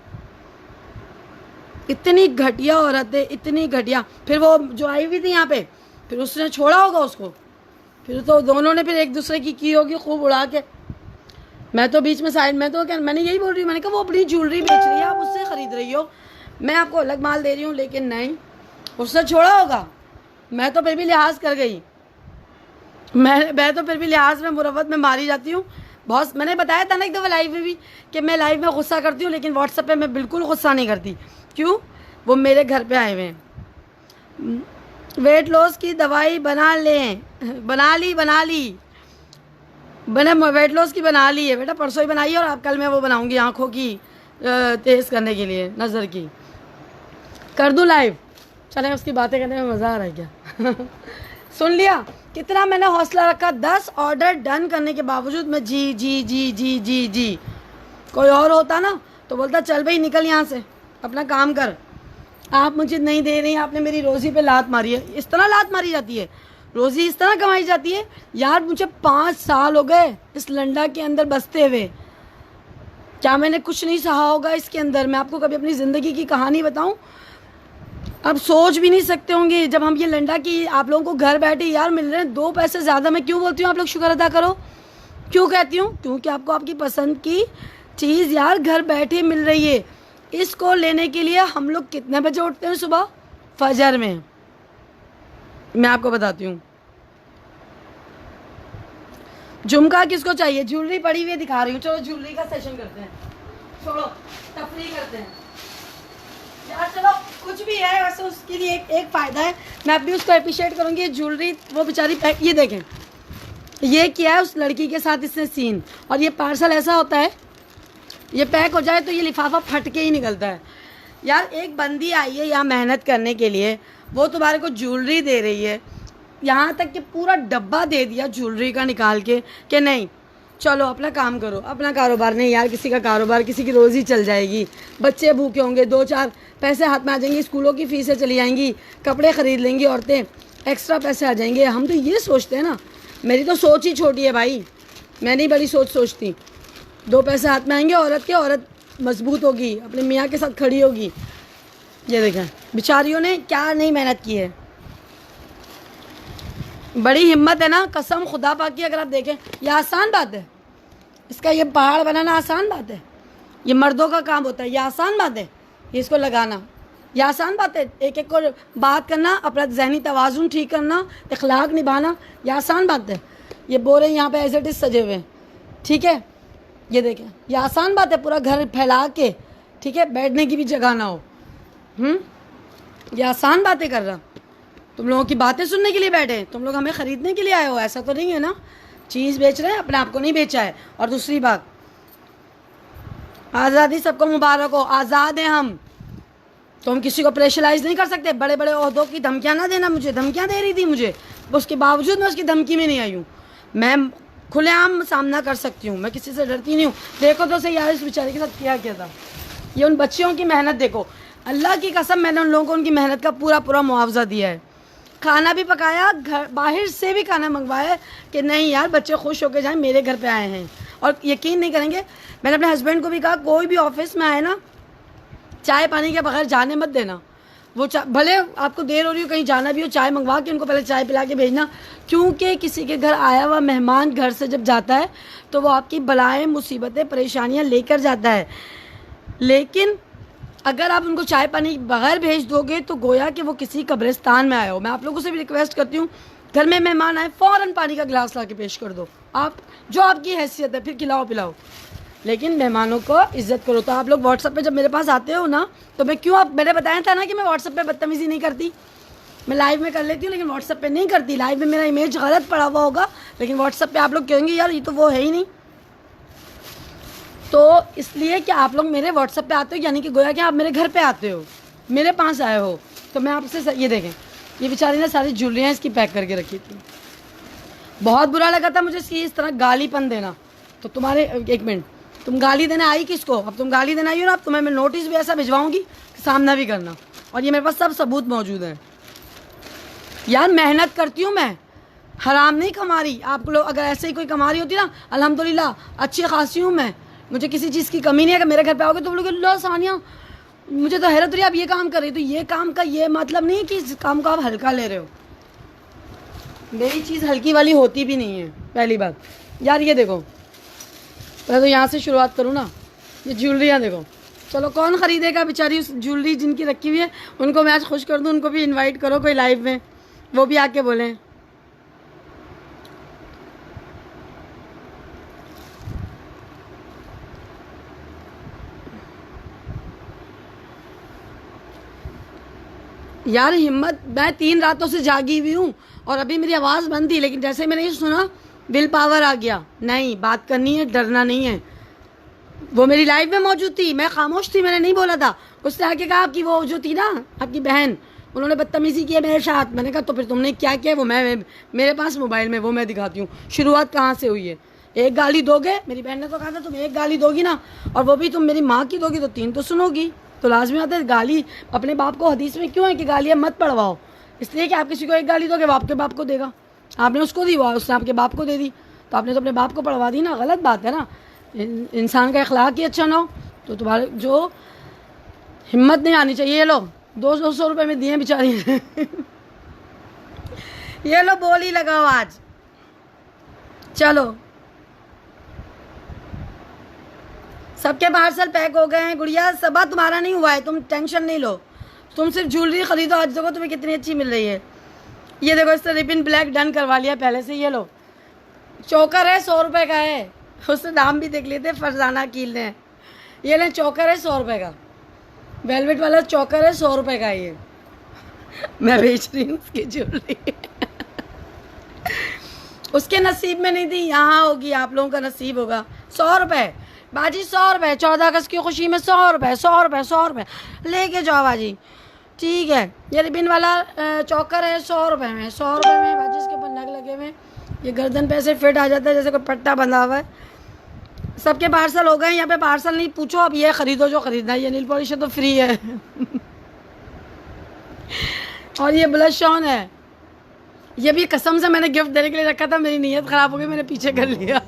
इतनी घटिया औरत है, इतनी घटिया। फिर वो जो आई हुई थी यहाँ पे, फिर उसने छोड़ा होगा उसको, फिर तो दोनों ने फिर एक दूसरे की होगी खूब उड़ा के। मैं तो बीच में साइड में, तो क्या, मैंने यही बोल रही हूँ, मैंने कहा वो अपनी ज्वेलरी बेच रही है, आप उससे ख़रीद रही हो, मैं आपको अलग माल दे रही हूँ, लेकिन नहीं, उससे छोड़ा होगा। मैं तो फिर भी लिहाज कर गई, मैं तो फिर भी लिहाज में, मुरवत में मारी जाती हूँ। बहुत, मैंने बताया था ना एक दफ़ा लाइव में भी कि मैं लाइव में गुस्सा करती हूँ, लेकिन व्हाट्सएप पे मैं बिल्कुल गुस्सा नहीं करती। क्यों? वो मेरे घर पे आए हुए हैं। वेट लॉस की दवाई बना ली मैंने वेट लॉस की बना ली है बेटा, परसों ही बनाई है, और अब कल मैं वो बनाऊंगी आँखों की तेज़ करने के लिए, नज़र की। कर दूँ लाइव? चले, उसकी बातें करने में मज़ा आ रहा है क्या? सुन लिया कितना मैंने हौसला रखा। 10 ऑर्डर डन करने के बावजूद मैं जी जी जी जी जी जी, कोई और होता ना तो बोलता चल भाई निकल यहाँ से, अपना काम कर, आप मुझे नहीं दे रही, आपने मेरी रोज़ी पे लात मारी है। इस तरह लात मारी जाती है, रोज़ी इस तरह कमाई जाती है। यार मुझे 5 साल हो गए इस लंडा के अंदर बसते हुए, क्या मैंने कुछ नहीं सहा होगा इसके अंदर? मैं आपको कभी अपनी ज़िंदगी की कहानी बताऊं? आप सोच भी नहीं सकते होंगे, जब हम ये लंडा की आप लोगों को घर बैठे यार मिल रहे हैं 2 पैसे ज़्यादा। मैं क्यों बोलती हूँ आप लोग शुक्र अदा करो? क्यों कहती हूँ? क्योंकि आपको आपकी पसंद की चीज़ यार घर बैठे मिल रही है। इसको लेने के लिए हम लोग कितने बजे उठते हैं सुबह? फजर में। मैं आपको बताती हूँ, झुमका किसको चाहिए? ज्वेलरी पड़ी हुई दिखा रही हूँ, चलो ज्वेलरी का सेशन करते हैं, छोड़ो तफरी करते हैं यार। चलो कुछ भी है, वैसे उसके लिए एक फ़ायदा है, मैं अब भी उसको अप्रिशिएट करूँगी। ज्वेलरी वो बेचारी पैक, ये देखें ये किया है उस लड़की के साथ इसने सीन, और ये पार्सल ऐसा होता है, ये पैक हो जाए तो ये लिफाफा फट के ही निकलता है। यार एक बंदी आई है यहाँ मेहनत करने के लिए, वो तुम्हारे को ज्वेलरी दे रही है, यहाँ तक कि पूरा डब्बा दे दिया ज्वेलरी का निकाल के कि नहीं चलो अपना काम करो, अपना कारोबार। नहीं यार, किसी का कारोबार, किसी की रोज़ी चल जाएगी, बच्चे भूखे होंगे, 2-4 पैसे हाथ में आ जाएंगी, स्कूलों की फ़ीसें चली जाएंगी, कपड़े ख़रीद लेंगी औरतें, एक्स्ट्रा पैसे आ जाएंगे। हम तो ये सोचते हैं ना, मेरी तो सोच ही छोटी है भाई, मैं नहीं बड़ी सोच सोचती। 2 पैसे हाथ में आएंगे औरत के, औरत मजबूत होगी, अपने मियाँ के साथ खड़ी होगी। ये देखें बेचारियों ने क्या नहीं मेहनत की है, बड़ी हिम्मत है ना, कसम खुदा पाक की। अगर आप देखें ये आसान बात है, इसका ये पहाड़ बनाना आसान बात है, ये मर्दों का काम होता है, ये आसान बात है। ये इसको लगाना, ये आसान बात है, एक एक को बात करना, अपना जहनी तवाज़ुन ठीक करना, इखलाक निभाना, ये आसान बात है। ये बोरे यहाँ पे एज इट इज़ सजे हुए हैं, ठीक है, ये देखें, ये आसान बात है, पूरा घर फैला के, ठीक है, बैठने की भी जगह ना हो। ये आसान बातें कर रहा, तुम लोगों की बातें सुनने के लिए बैठे, तुम लोग हमें ख़रीदने के लिए आए हो, ऐसा तो नहीं है ना। चीज़ बेच रहे हैं, अपने आप को नहीं बेचा है। और दूसरी बात, आज़ादी सबको मुबारक हो, आज़ाद हैं हम, तो हम किसी को प्रेशराइज नहीं कर सकते। बड़े बड़े ओहदों की धमकियाँ ना देना मुझे, धमकियाँ दे रही थी मुझे, उसके बावजूद मैं उसकी धमकी में नहीं आई हूँ। मैं खुलेआम सामना कर सकती हूँ, मैं किसी से डरती नहीं हूँ। देखो तो सही यार इस बेचारे के साथ क्या किया था, ये उन बच्चियों की मेहनत देखो, अल्लाह की कसम मैंने उन लोगों को उनकी मेहनत का पूरा पूरा मुआवजा दिया है। खाना भी पकाया, घर बाहर से भी खाना मंगवाया कि नहीं यार बच्चे खुश होकर जाएं, मेरे घर पे आए हैं। और यकीन नहीं करेंगे, मैंने अपने हस्बैंड को भी कहा कोई भी ऑफिस में आए ना, चाय पानी के बगैर जाने मत देना। वो भले आपको देर हो रही हो, कहीं जाना भी हो, चाय मंगवा के उनको पहले चाय पिला के भेजना, क्योंकि किसी के घर आया हुआ मेहमान घर से जब जाता है तो वो आपकी बलाएं, मुसीबतें, परेशानियां लेकर जाता है। लेकिन अगर आप उनको चाय पानी बगैर भेज दोगे तो गोया कि वो किसी कब्रिस्तान में आए हो। मैं आप लोगों से भी रिक्वेस्ट करती हूँ, घर में मेहमान आए फ़ौरन पानी का गिलास ला के पेश कर दो, आप जो आपकी हैसियत है, फिर खिलाओ पिलाओ, लेकिन मेहमानों को इज्जत करो। तो आप लोग व्हाट्सएप पे जब मेरे पास आते हो ना, तो मैं क्यों, आप मैंने बताया था ना कि मैं व्हाट्सएप पे बदतमीज़ी नहीं करती, मैं लाइव में कर लेती हूँ लेकिन व्हाट्सएप पे नहीं करती। लाइव में मेरा इमेज गलत पड़ा हुआ होगा, लेकिन व्हाट्सएप पे आप लोग कहेंगे यार ये तो वो है ही नहीं। तो इसलिए कि आप लोग मेरे व्हाट्सएप पे आते हो, यानी कि गोया कि आप मेरे घर पे आते हो, मेरे पास आए हो, तो मैं आपसे ये देखें, ये बेचारी ने सारी ज्वेलरियाँ इसकी पैक करके रखी थी। बहुत बुरा लगा था मुझे इसकी इस तरह गालीपन देना। तो तुम्हारे, एक मिनट, तुम गाली देने आई किसको? अब तुम गाली देने आई हो ना, अब तुम्हें मैं नोटिस भी ऐसा भिजवाऊंगी कि सामना भी करना, और ये मेरे पास सब सबूत मौजूद हैं। यार मेहनत करती हूँ मैं, हराम नहीं कमा रही। आप लोग अगर ऐसे ही कोई कमा रही होती ना, अल्हम्दुलिल्लाह अच्छी खासी हूँ मैं, मुझे किसी चीज़ की कमी नहीं है। अगर मेरे घर पे आओगे तो बोलोगे लो सानिया, मुझे तो हैरत हो रही है आप ये काम कर रही हो। तो ये काम का ये मतलब नहीं है कि इस काम को आप हल्का ले रहे हो, मेरी चीज़ हल्की वाली होती भी नहीं है। पहली बात यार, ये देखो, पहले तो यहाँ से शुरुआत करूँ ना, ये ज्वेलरियाँ देखो, चलो कौन ख़रीदेगा बेचारी उस ज्वेलरी जिनकी रखी हुई है, उनको मैं आज खुश कर दूँ, उनको भी इनवाइट करो कोई लाइव में, वो भी आके बोलें। यार हिम्मत, मैं 3 रातों से जागी हुई हूँ और अभी मेरी आवाज़ बंद थी, लेकिन जैसे मैंने ये सुना विल पावर आ गया, नहीं बात करनी है, डरना नहीं है। वो मेरी लाइफ में मौजूद थी, मैं खामोश थी, मैंने नहीं बोला था। उसने आके कहा आपकी वो जो थी ना, आपकी बहन, उन्होंने बदतमीज़ी की है मेरे साथ। मैंने कहा तो फिर तुमने क्या किया? वो मैं मेरे पास मोबाइल में वो मैं दिखाती हूँ शुरुआत कहाँ से हुई है। एक गाली दोगे, मेरी बहन ने तो कहा था तुम एक गाली दोगी ना, और वो भी तुम मेरी माँ की दोगी तो 3 तो सुनोगी। तो लाजमी आता है गाली, अपने बाप को हदीस में क्यों है कि गालियाँ मत पढ़वाओ, इसलिए कि आप किसी को एक गाली दोगे वो आपके बाप को देगा, आपने उसको दी, वो उसने आपके बाप को दे दी, तो आपने तो अपने बाप को पढ़वा दी ना। गलत बात है ना, इंसान का अखलाक ही अच्छा ना हो तो तुम्हारे जो हिम्मत नहीं आनी चाहिए। ये लो 200 रुपये में दिए बेचारी ये लो बोल ही लगाओ आज। चलो सबके पार्सल पैक हो गए हैं गुड़िया, सबा तुम्हारा नहीं हुआ है, तुम टेंशन नहीं लो, तुम सिर्फ ज्वेलरी खरीदो। आज देखो तुम्हें कितनी अच्छी मिल रही है, ये देखो इस तरह रिबिन ब्लैक डन करवा लिया पहले से। ये लो चोकर है 100 रुपये का है, उससे दाम भी देख लेते फरजाना कील ने। ये लें चोकर है 100 रुपये का, वेलवेट वाला चोकर है 100 रुपये का। ये मैं बेच रही हूँ उसकी ज्वेलरी उसके नसीब में नहीं थी, यहाँ होगी, आप लोगों का नसीब होगा। 100 रुपये बाजी, 100 रुपये, 14 अगस्त की खुशी में 100 रुपये, 100 रुपये, 100 रुपये लेके जाओ बाजी, ठीक है। ये रिबिन वाला चौकर है 100 रुपये में, 100 रुपये में बाजी, इसके ऊपर नग लगे हुए, ये गर्दन पे ऐसे फिट आ जाता है जैसे कोई पट्टा बंधा हुआ है। सबके पार्सल हो गए, यहाँ पे पार्सल नहीं पूछो, अब ये ख़रीदो जो ख़रीदना है। ये नील पॉलिश है तो फ्री है और ये ब्लश ऑन है, ये भी कसम से मैंने गिफ्ट देने के लिए रखा था, मेरी नीयत ख़राब हो गई, मैंने पीछे कर लिया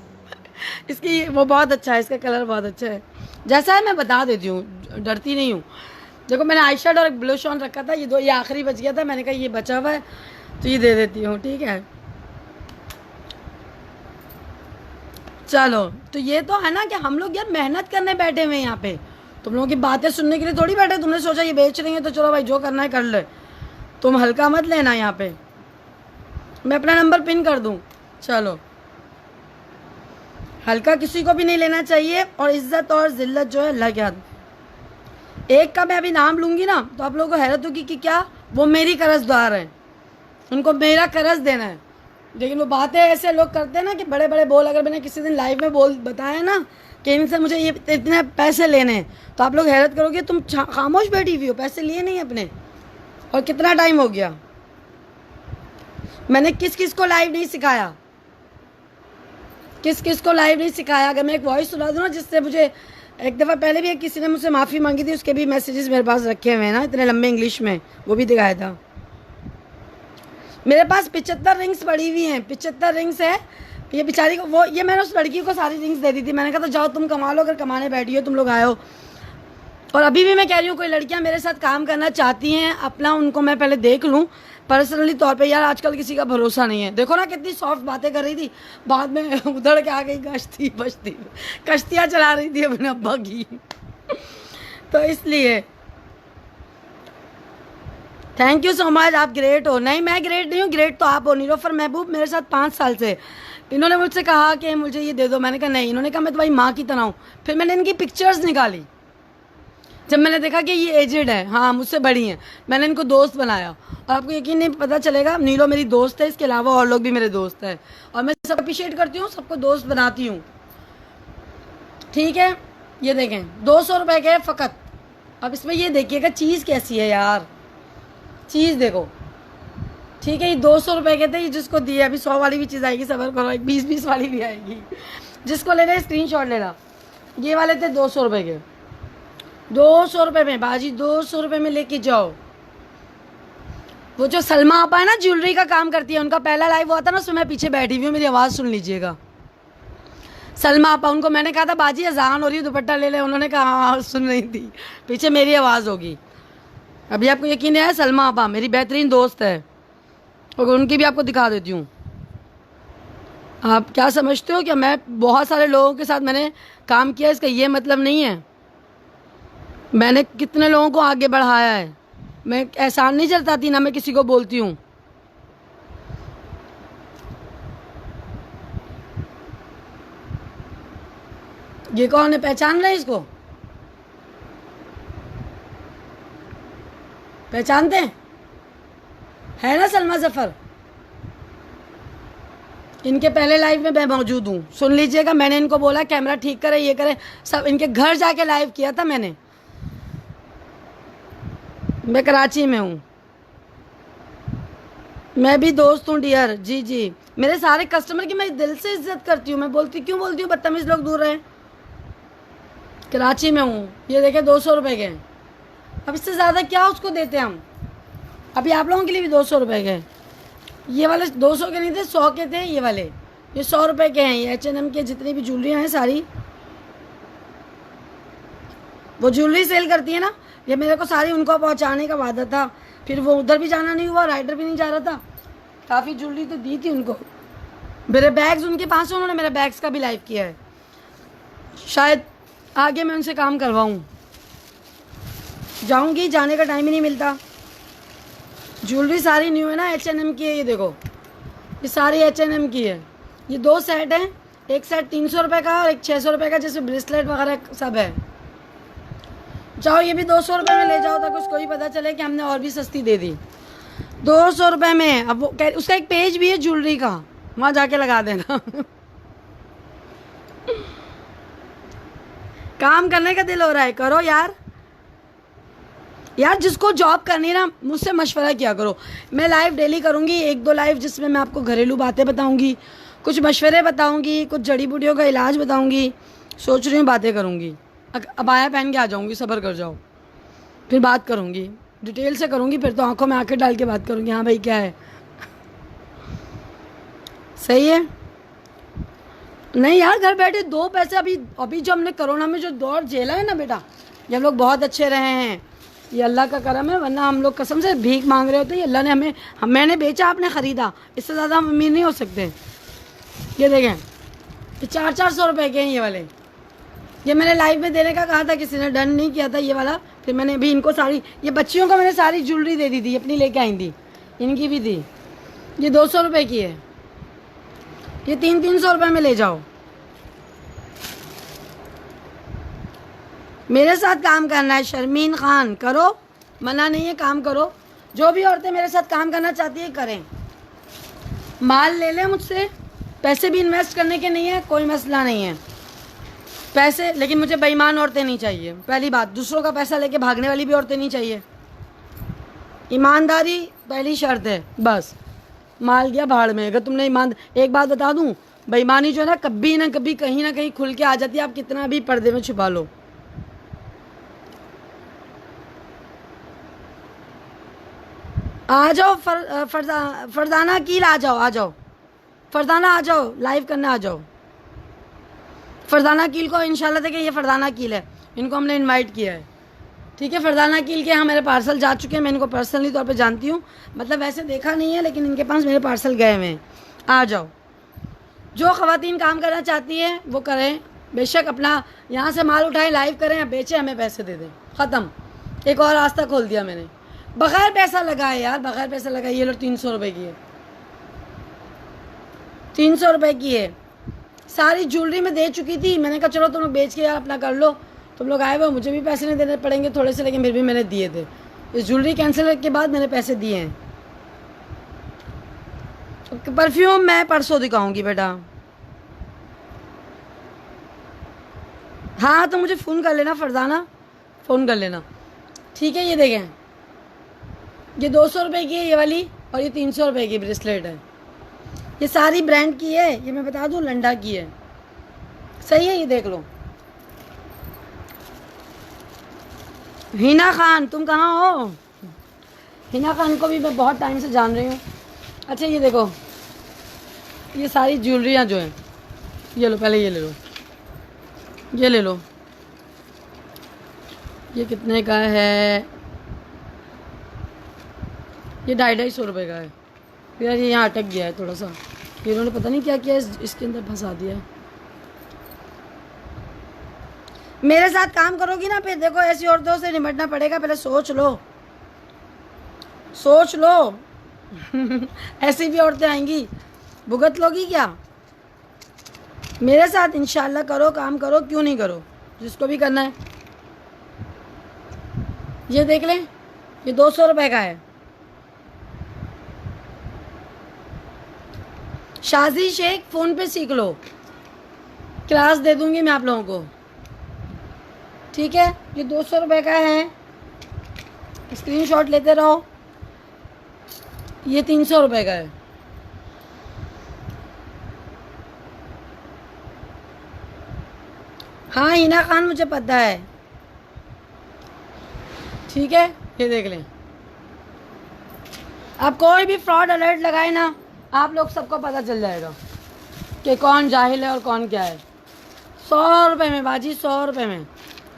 इसकी वो बहुत अच्छा है, इसका कलर बहुत अच्छा है, जैसा है मैं बता देती हूँ, डरती नहीं हूँ। देखो मैंने आई शेड और एक ब्लश ऑन रखा था, ये आखिरी बच गया था, मैंने कहा ये बचा हुआ है तो ये दे देती हूँ, ठीक है। चलो तो ये तो है ना कि हम लोग यार मेहनत करने बैठे हुए हैं यहाँ पे, तुम लोगों की बातें सुनने के लिए थोड़ी बैठे। तुमने सोचा ये बेच रही है तो चलो भाई जो करना है कर ले। तुम हल्का मत लेना यहाँ पे। मैं अपना नंबर पिन कर दूँ। चलो, हल्का किसी को भी नहीं लेना चाहिए। और इज्जत और जिल्लत जो है अल्लाह के हाथ में। एक का मैं अभी नाम लूँगी ना तो आप लोगों को हैरत होगी कि क्या वो मेरी कर्जदार है, उनको मेरा कर्ज देना है। लेकिन वो बातें ऐसे लोग करते हैं ना कि बड़े बड़े बोल, अगर मैंने किसी दिन लाइव में बोल बताया ना कि इनसे मुझे ये इतने पैसे लेने हैं, तो आप लोग हैरत करोगे तुम खामोश बैठी हुई हो, पैसे लिए नहीं अपने। और कितना टाइम हो गया, मैंने किस किस को लाइव नहीं सिखाया, किस किस को लाइव नहीं सिखाया। अगर मैं एक वॉइस सुना दूँ ना जिससे मुझे एक दफ़ा पहले भी किसी ने मुझसे माफ़ी मांगी थी, उसके भी मैसेजेस मेरे पास रखे हुए हैं ना, इतने लंबे इंग्लिश में, वो भी दिखाया था। मेरे पास 75 रिंग्स पड़ी हुई हैं, 75 रिंग्स है। ये बेचारी को वो ये मैंने उस लड़की को सारी रिंग्स दे दी थी। मैंने कहा तो जाओ तुम कमा लो, अगर कमाने बैठी हो तुम लोग आए हो। और अभी भी मैं कह रही हूँ कोई लड़कियाँ मेरे साथ काम करना चाहती हैं, अपना उनको मैं पहले देख लूँ पर्सनली तौर पे। यार आजकल किसी का भरोसा नहीं है। देखो ना कितनी सॉफ्ट बातें कर रही थी, बाद में उधड़ के आ गई कश्ती बश्ती, कश्तियाँ चला रही थी अपने अब्बा की। तो इसलिए थैंक यू सो मच, आप ग्रेट हो। नहीं मैं ग्रेट नहीं हूँ, ग्रेट तो आप हो। नीलोफर महबूब मेरे साथ 5 साल से, इन्होंने मुझसे कहा कि मुझे ये दे दो, मैंने कहा नहीं। इन्होंने कहा मैं तुम्हारी माँ की तरह हूँ। फिर मैंने इनकी पिक्चर्स निकाली, जब मैंने देखा कि ये एजेड है, हाँ मुझसे बड़ी हैं, मैंने इनको दोस्त बनाया। और आपको यकीन नहीं पता चलेगा, नीलो मेरी दोस्त है, इसके अलावा और लोग भी मेरे दोस्त हैं। और मैं सब अप्रिशिएट करती हूँ, सबको दोस्त बनाती हूँ। ठीक है, ये देखें 200 रुपये के फ़कत। अब इसमें ये देखिएगा चीज़ कैसी है यार, चीज़ देखो। ठीक है, ये 200 रुपये के थे, ये जिसको दिए। अभी 100 वाली भी चीज़ आएगी, सबर करो, 20-20 वाली भी आएगी। जिसको लेना है स्क्रीनशॉट लेना। ये वाले थे 200 रुपये के, 200 रुपये में बाजी, 200 रुपये में लेके जाओ। वो जो सलमा आपा है ना, ज्वेलरी का काम करती है, उनका पहला लाइव हुआ था ना, उसमें मैं पीछे बैठी हुई हूँ, मेरी आवाज़ सुन लीजिएगा। सलमा आपा, उनको मैंने कहा था बाजी अजान हो रही है, दुपट्टा ले ले। उन्होंने कहा हाँ, सुन रही थी, पीछे मेरी आवाज़ होगी। अभी आपको यकीन है, सलमा आपा मेरी बेहतरीन दोस्त है, और उनकी भी आपको दिखा देती हूँ। आप क्या समझते हो कि मैं बहुत सारे लोगों के साथ मैंने काम किया, इसका ये मतलब नहीं है। मैंने कितने लोगों को आगे बढ़ाया है, मैं एहसान नहीं जताती, ना मैं किसी को बोलती हूँ। ये कौन है, पहचान रहे इसको? पहचानते हैं? है ना सलमा जफर? इनके पहले लाइव में मैं मौजूद हूँ, सुन लीजिएगा। मैंने इनको बोला कैमरा ठीक करे, ये करे, सब इनके घर जाके लाइव किया था मैंने। मैं कराची में हूँ, मैं भी दोस्त हूँ डियर। जी जी, मेरे सारे कस्टमर की मैं दिल से इज्जत करती हूँ। मैं क्यों बोलती हूँ बदतमीज़ लोग दूर रहे। कराची में हूँ। ये देखे 200 रुपये के। अब इससे ज़्यादा क्या उसको देते हम। अभी आप लोगों के लिए भी 200 रुपये के। ये वाले 200 के नहीं थे, 100 के थे ये वाले। ये 100 रुपये के हैं। ये H&M के जितनी भी ज्वेलरियाँ हैं सारी, वो ज्वेलरी सेल करती है ना, ये मेरे को सारी उनको पहुंचाने का वादा था। फिर वो उधर भी जाना नहीं हुआ, राइडर भी नहीं जा रहा था। काफ़ी ज्वेलरी तो दी थी उनको। मेरे बैग्स उनके पास, उन्होंने मेरे बैग्स का भी लाइव किया है। शायद आगे मैं उनसे काम करवाऊँ। जाऊँगी, जाने का टाइम ही नहीं मिलता। ज्वेलरी सारी न्यू है ना, H&M की है। ये देखो, ये सारी H&M की है। ये 2 सेट हैं, एक सेट 300 रुपये का और एक 600 रुपये का, जैसे ब्रेसलेट वगैरह सब है। जाओ ये भी 200 रुपये में ले जाओ, ताकि उसको भी पता चले कि हमने और भी सस्ती दे दी। 200 रुपये में। अब वो उसका एक पेज भी है ज्वेलरी का, वहाँ जाके लगा देना। काम करने का दिल हो रहा है, करो यार। यार जिसको जॉब करनी है ना, मुझसे मशवरा किया करो। मैं लाइव डेली करूँगी, 1-2 लाइव, जिसमें मैं आपको घरेलू बातें बताऊँगी, कुछ मशवरे बताऊँगी, कुछ जड़ी बूटियों का इलाज बताऊँगी। सोच रही हूँ बातें करूँगी। अबाया पहन के आ जाऊँगी, सब्र कर जाओ, फिर बात करूँगी, डिटेल से करूँगी। फिर तो आंखों में आंखें डाल के बात करूँगी, हाँ भाई क्या है। सही है। नहीं यार, घर बैठे 2 पैसे। अभी जो हमने कोरोना में जो दौर झेला है ना बेटा, ये हम लोग बहुत अच्छे रहे हैं। ये अल्लाह का करम है, वरना हम लोग कसम से भीख मांग रहे होते। ये अल्लाह ने मैंने बेचा, आपने ख़रीदा। इससे ज़्यादा हम अमीर नहीं हो सकते। ये देखें, ये 400-400 रुपये के हैं ये वाले। ये मैंने लाइव में देने का कहा था, किसी ने डन नहीं किया था ये वाला। फिर मैंने अभी इनको सारी, ये बच्चियों को मैंने सारी ज्वेलरी दे दी थी, अपनी लेके आई थी, इनकी भी दी। ये 200 रुपये की है, ये 300 रुपये में ले जाओ। मेरे साथ काम करना है शर्मीन खान, करो, मना नहीं है, काम करो। जो भी औरतें मेरे साथ काम करना चाहती है करें, माल ले लें मुझसे, पैसे भी इन्वेस्ट करने के नहीं है, कोई मसला नहीं है पैसे, लेकिन मुझे बेईमान औरतें नहीं चाहिए। पहली बात, दूसरों का पैसा लेके भागने वाली भी औरतें नहीं चाहिए। ईमानदारी पहली शर्त है, बस। माल गया भाड़ में। अगर तुमने ईमान, एक बात बता दूं, बेईमानी जो है ना कभी कहीं ना कहीं खुल के आ जाती है, आप कितना भी पर्दे में छुपा लो। आ जाओ फरजाना कील, आ जाओ फरजाना, आ जाओ लाइव करने, आ जाओ। फरजाना कील को इंशाल्लाह देखिए, ये फरजाना कील है, इनको हमने इनवाइट किया है, ठीक है। फरजाना कील के यहाँ मेरे पार्सल जा चुके हैं, मैं इनको पर्सनली तौर पे जानती हूँ, मतलब वैसे देखा नहीं है, लेकिन इनके पास मेरे पार्सल गए हुए हैं। आ जाओ, जो ख़वातीन काम करना चाहती हैं वो करें, बेशक अपना यहाँ से माल उठाएं, लाइव करें या बेचें, हमें पैसे दे दें, ख़त्म। एक और रास्ता खोल दिया मैंने, बगैर पैसा लगाए यार, बगैर पैसा लगाए। ये लो 300 रुपये की है, 300 रुपये की है। सारी ज्वेलरी में दे चुकी थी, मैंने कहा चलो तुम लोग बेच के यार अपना कर लो, तुम लोग आए हुए, मुझे भी पैसे नहीं देने पड़ेंगे थोड़े से, लेकिन फिर भी मैंने दिए थे। इस ज्वेलरी कैंसिल के बाद मैंने पैसे दिए हैं। परफ्यूम मैं परसों दिखाऊंगी बेटा। हाँ तो मुझे फ़ोन कर लेना फरजाना, फ़ोन कर लेना, ठीक है। ये देखें, ये 200 रुपये की है ये वाली, और ये 300 रुपये की ब्रेसलेट है। ये सारी ब्रांड की है, ये मैं बता दूं लंडा की है, सही है। ये देख लो। हिना खान तुम कहाँ हो? हिना खान को भी मैं बहुत टाइम से जान रही हूँ। अच्छा ये देखो, ये सारी ज्वेलरियाँ जो हैं, ये लो, पहले ये ले लो, ये ले लो। ये कितने का है? ये 250 रुपये का है यार। ये यहाँ अटक गया है थोड़ा सा, ये इन्होंने पता नहीं क्या किया, इसके अंदर फंसा दिया है। मेरे साथ काम करोगी ना, फिर देखो ऐसी औरतों से निपटना पड़ेगा। पहले सोच लो, सोच लो। ऐसी भी औरतें आएंगी, भुगत लोगी क्या? मेरे साथ इंशाल्लाह करो, काम करो, क्यों नहीं करो, जिसको भी करना है। ये देख लें, ये 200 रुपये का है। शाजी शेख फ़ोन पे सीख लो, क्लास दे दूंगी मैं आप लोगों को, ठीक है। ये 200 रुपये का है, स्क्रीनशॉट लेते रहो। ये 300 रुपये का है। हाँ हिना खान मुझे पता है, ठीक है। ये देख लें, आप कोई भी फ्रॉड अलर्ट लगाए ना, आप लोग सबको पता चल जाएगा कि कौन जाहिल है और कौन क्या है। 100 रुपये में बाजी, 100 रुपये में।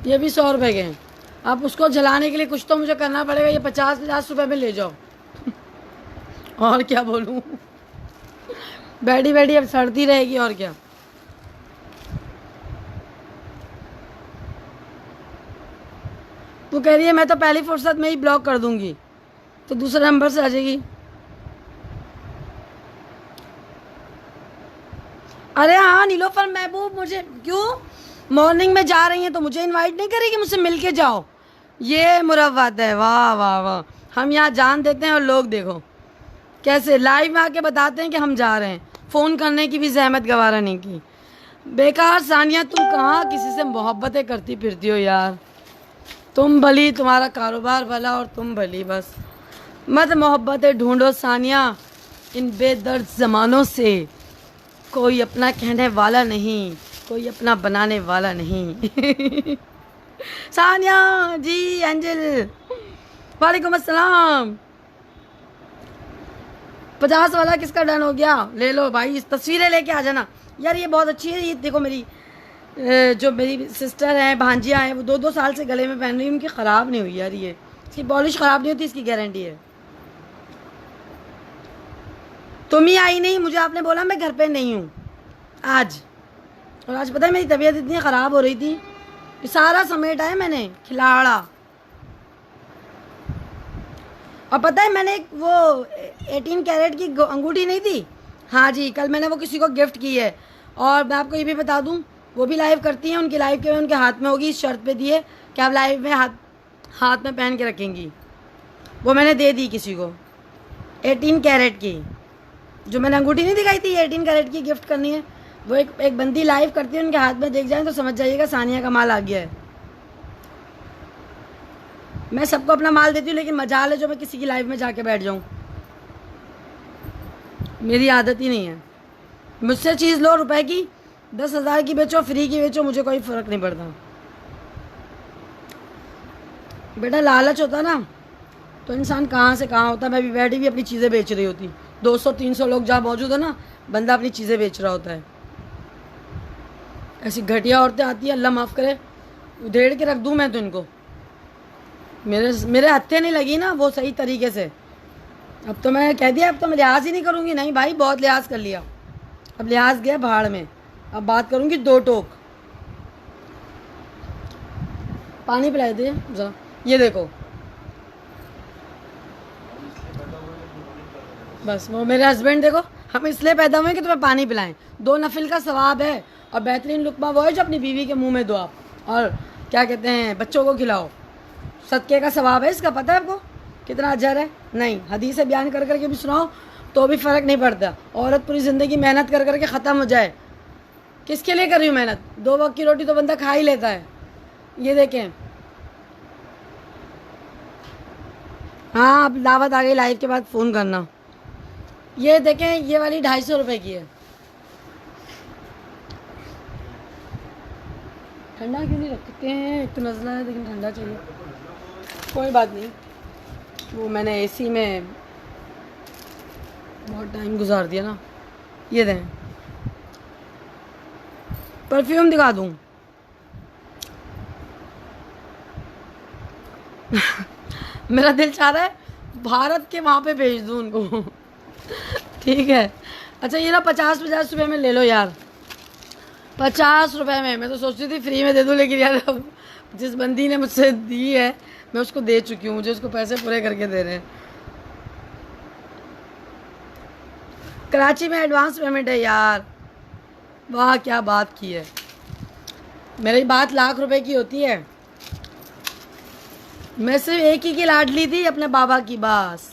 ये भी 100 रुपये के हैं। आप उसको जलाने के लिए कुछ तो मुझे करना पड़ेगा। ये 50-50 रुपये में ले जाओ। और क्या बोलूँ, बैठी बैठी अब सड़ती रहेगी, और क्या। तू कह रही है मैं तो पहली फुर्सत में ही ब्लॉक कर दूंगी, तो दूसरे नंबर से आ जाएगी। अरे हाँ नीलोफर महबूब, मुझे क्यों मॉर्निंग में जा रही हैं तो मुझे इनवाइट नहीं करेगी, मुझसे मिल के जाओ। ये मुरव्वत है, वाह वाह वाह। हम यहाँ जान देते हैं और लोग देखो कैसे लाइव में आके बताते हैं कि हम जा रहे हैं। फ़ोन करने की भी जहमत गवारा नहीं की। बेकार सानिया, तुम कहाँ किसी से मोहब्बतें करती फिरती हो यार। तुम भली, तुम्हारा कारोबार भला और तुम भली, बस मत मोहब्बतें ढूंढो सानिया इन बेदर्द ज़मानों से। कोई अपना कहने वाला नहीं, कोई अपना बनाने वाला नहीं। सानिया जी, एंजल वालेकुम अस्सलाम। 50 वाला किसका डन हो गया? ले लो भाई, इस तस्वीरें लेके आ जाना यार। ये बहुत अच्छी है। ये देखो, मेरी जो मेरी सिस्टर हैं, भांजियाँ हैं, वो 2-2 साल से गले में पहन रही हैं, उनकी ख़राब नहीं हुई यार। ये इसकी पॉलिश ख़राब नहीं होती, इसकी गारंटी है। तुम ही आई नहीं, मुझे आपने बोला मैं घर पे नहीं हूँ आज। और आज पता है मेरी तबीयत इतनी ख़राब हो रही थी, ये सारा समेटा है मैंने, खिलाड़ा। और पता है मैंने एक वो 18 कैरेट की अंगूठी नहीं थी, हाँ जी, कल मैंने वो किसी को गिफ्ट की है। और मैं आपको ये भी बता दूं, वो भी लाइव करती हैं, उनकी लाइव के उनके हाथ में होगी, इस शर्त पे दी है कि आप लाइव में हाथ में पहन के रखेंगी। वो मैंने दे दी किसी को 18 कैरेट की, जो मैंने अंगूठी नहीं दिखाई थी 18 कैरेट की गिफ्ट करनी है। वो एक बंदी लाइव करती है, उनके हाथ में देख जाए तो समझ जाइएगा सानिया का माल आ गया है। मैं सबको अपना माल देती हूँ, लेकिन मजाल है जो मैं किसी की लाइव में जाके बैठ जाऊँ, मेरी आदत ही नहीं है। मुझसे चीज़ लो, रुपए की 10,000 की बेचो, फ्री की बेचो, मुझे कोई फ़र्क नहीं पड़ता। बेटा लालच होता ना तो इंसान कहाँ से कहाँ होता। मैं भी बैठी भी अपनी चीज़ें बेच रही होती, 200-300 लोग जहाँ मौजूद है ना, बंदा अपनी चीज़ें बेच रहा होता है। ऐसी घटिया औरतें आती है, अल्लाह माफ़ करे, उधेड़ के रख दूँ मैं तो इनको। मेरे हत्थे नहीं लगी ना वो सही तरीके से। अब तो मैं कह दिया, अब तो मैं लिहाज ही नहीं करूँगी। नहीं भाई, बहुत लिहाज कर लिया, अब लिहाज गया भाड़ में। अब बात करूँगी 2 टोक। पानी पिलाए दे ज़रा, ये देखो, बस वो मेरे हस्बैंड देखो, हम इसलिए पैदा हुए कि तुम्हें पानी पिलाएं। 2 नफिल का सवाब है, और बेहतरीन लुक़मा वो है जो अपनी बीवी के मुंह में दो आप, और क्या कहते हैं, बच्चों को खिलाओ। सदक़े का सवाब है इसका, पता है आपको कितना अजर है? नहीं, हदीसें बयान कर करके भी सुनाओ तो भी फ़र्क नहीं पड़ता। औरत पूरी ज़िंदगी मेहनत कर करके ख़त्म हो जाए, किसके लिए कर रही हूँ मेहनत? 2 वक्त की रोटी तो बंदा खा ही लेता है। ये देखें, हाँ अब दावत आ गई, लाइव के बाद फ़ोन करना। ये देखें, ये वाली 250 रुपये की है। ठंडा क्यों नहीं रखते हैं? एक तो नज़ला है लेकिन ठंडा चाहिए। कोई बात नहीं, वो मैंने एसी में बहुत टाइम गुजार दिया ना। ये दें, परफ्यूम दिखा दूँ? मेरा दिल चाह रहा है भारत के वहाँ पे भेज दूँ उनको। ठीक है, अच्छा ये ना 50 रुपये में ले लो यार, 50 रुपये में। मैं तो सोचती थी फ्री में दे दूँ, लेकिन यार अब जिस बंदी ने मुझसे दी है मैं उसको दे चुकी हूँ, मुझे उसको पैसे पूरे करके दे रहे हैं। कराची में एडवांस पेमेंट है यार, वाह क्या बात की है। मेरी बात लाख रुपए की होती है। मैं सिर्फ एक ही की लाडली थी, अपने बाबा की, बस,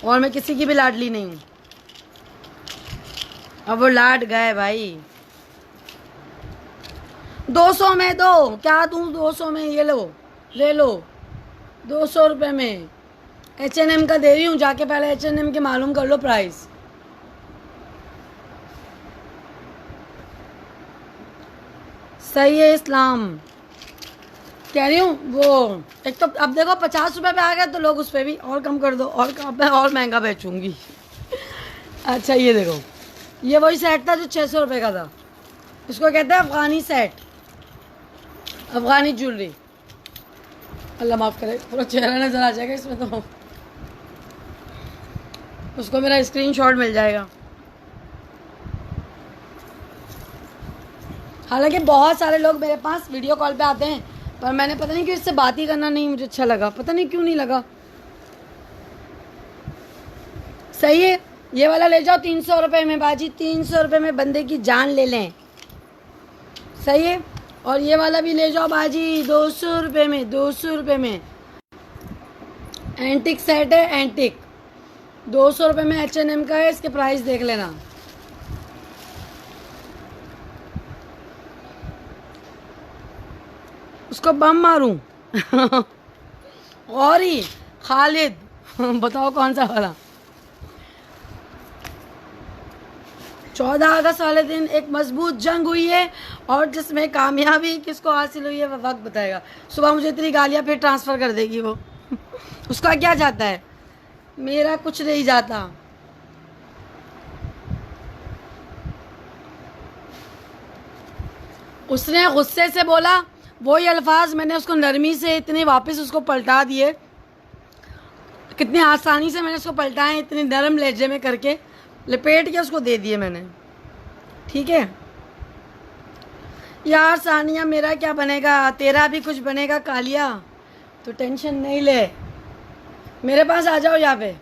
और मैं किसी की भी लाडली नहीं हूँ। अब वो लाड गए भाई। 200 में दो, क्या दूँ 200 में? ये लो, ले लो 200 रुपये में। H&M का दे रही हूँ, जाके पहले H&M के मालूम कर लो प्राइस। सही है इस्लाम, कह रही हूँ। वो एक तो अब देखो 50 रुपये पे आ गया, तो लोग उस पर भी और कम कर दो, और मैं और महंगा बेचूंगी। अच्छा ये देखो, ये वही सेट था जो 600 रुपये का था। इसको कहते हैं अफ़गानी सेट, अफ़गानी ज्वेलरी। अल्लाह माफ़ करे, पूरा चेहरा नज़र आ जाएगा इसमें, तो उसको मेरा स्क्रीनशॉट मिल जाएगा। हालांकि बहुत सारे लोग मेरे पास वीडियो कॉल पे आते हैं, पर मैंने पता नहीं क्यों इससे बात ही करना नहीं मुझे अच्छा लगा, पता नहीं क्यों नहीं लगा। सही है, ये वाला ले जाओ 300 रुपये में बाजी, 300 रुपये में बंदे की जान ले लें। सही है, और ये वाला भी ले जाओ बाजी 200 रुपये में, 200 रुपये में। एंटिक सेट है, एंटिक 200 रुपये में H&M का है। इसके प्राइस देख लेना। उसको बम मारूं? और ही खालिद बताओ कौन सा वाला? 14 अगस्त वाले दिन एक मजबूत जंग हुई है, और जिसमें कामयाबी किसको हासिल हुई है वह वक्त बताएगा। सुबह मुझे इतनी गालियाँ फिर ट्रांसफ़र कर देगी वो। उसका क्या जाता है, मेरा कुछ नहीं जाता। उसने गुस्से से बोला, वही अल्फाज मैंने उसको नरमी से इतने वापस उसको पलटा दिए, कितनी आसानी से मैंने उसको पलटाए, इतनी नरम लहजे में करके लपेट के उसको दे दिए मैंने। ठीक है, यार सानिया मेरा क्या बनेगा, तेरा भी कुछ बनेगा कालिया, तो टेंशन नहीं ले, मेरे पास आ जाओ, यहाँ पे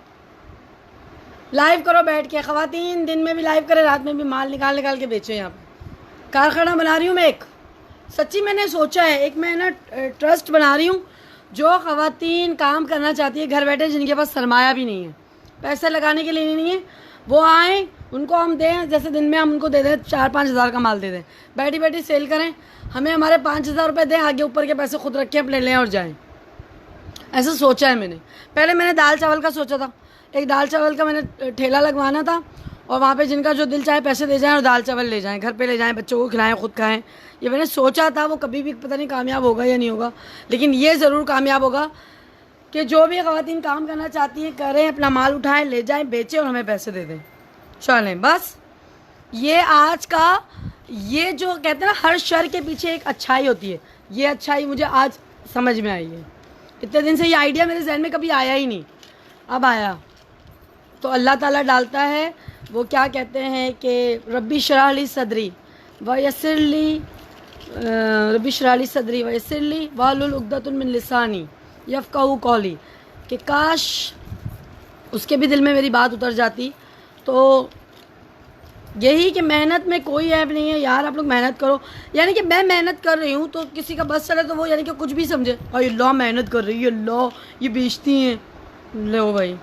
लाइव करो बैठ के। ख़वातीन दिन में भी लाइव करे, रात में भी माल निकाल निकाल के बेचो। यहाँ पे कारखाना बना रही हूँ मैं एक, सच्ची मैंने सोचा है एक, मैं ना ट्रस्ट बना रही हूँ जो ख़वातीन काम करना चाहती है घर बैठे, जिनके पास सरमाया भी नहीं है, पैसे लगाने के लिए नहीं है, वो आएँ, उनको हम दें, जैसे दिन में हम उनको दे दें 4-5 हज़ार का माल दे दें, बैठी बैठी सेल करें, हमें हमारे 5,000 रुपये दें, आगे ऊपर के पैसे खुद रखें, अपने लें और जाएं। ऐसा सोचा है मैंने। पहले मैंने दाल चावल का सोचा था, एक दाल चावल का मैंने ठेला लगवाना था, और वहाँ पे जिनका जो दिल चाहे पैसे दे जाएं और दाल चावल ले जाएं, घर पे ले जाएं, बच्चों को खिलाएं, खुद खाएं। ये मैंने सोचा था, वो कभी भी पता नहीं कामयाब होगा या नहीं होगा, लेकिन ये ज़रूर कामयाब होगा कि जो भी ख़वातीन काम करना चाहती हैं करें, अपना माल उठाएं, ले जाएं, बेचें और हमें पैसे दे दें, चलें बस। ये आज का, ये जो कहते हैं ना हर शर के पीछे एक अच्छाई होती है, ये अच्छाई मुझे आज समझ में आई है। इतने दिन से ये आइडिया मेरे जहन में कभी आया ही नहीं, अब आया। तो अल्लाह ताला डालता है, वो क्या कहते हैं कि रब्बी शरह ली सदरी व यस्सिर ली, रब्बी शरह ली सदरी व यस्सिर ली वाहलुल उक़दतुम मिन लिसानी यफ़क़हू क़ौली, कि काश उसके भी दिल में मेरी बात उतर जाती। तो यही कि मेहनत में कोई ऐप नहीं है यार, आप लोग मेहनत करो। यानी कि मैं मेहनत कर रही हूँ तो किसी का बस चले तो वो यानी कि कुछ भी समझे, और अल्लाह मेहनत कर रही है, अल्लाह ये बेचती हैं। लो भाई,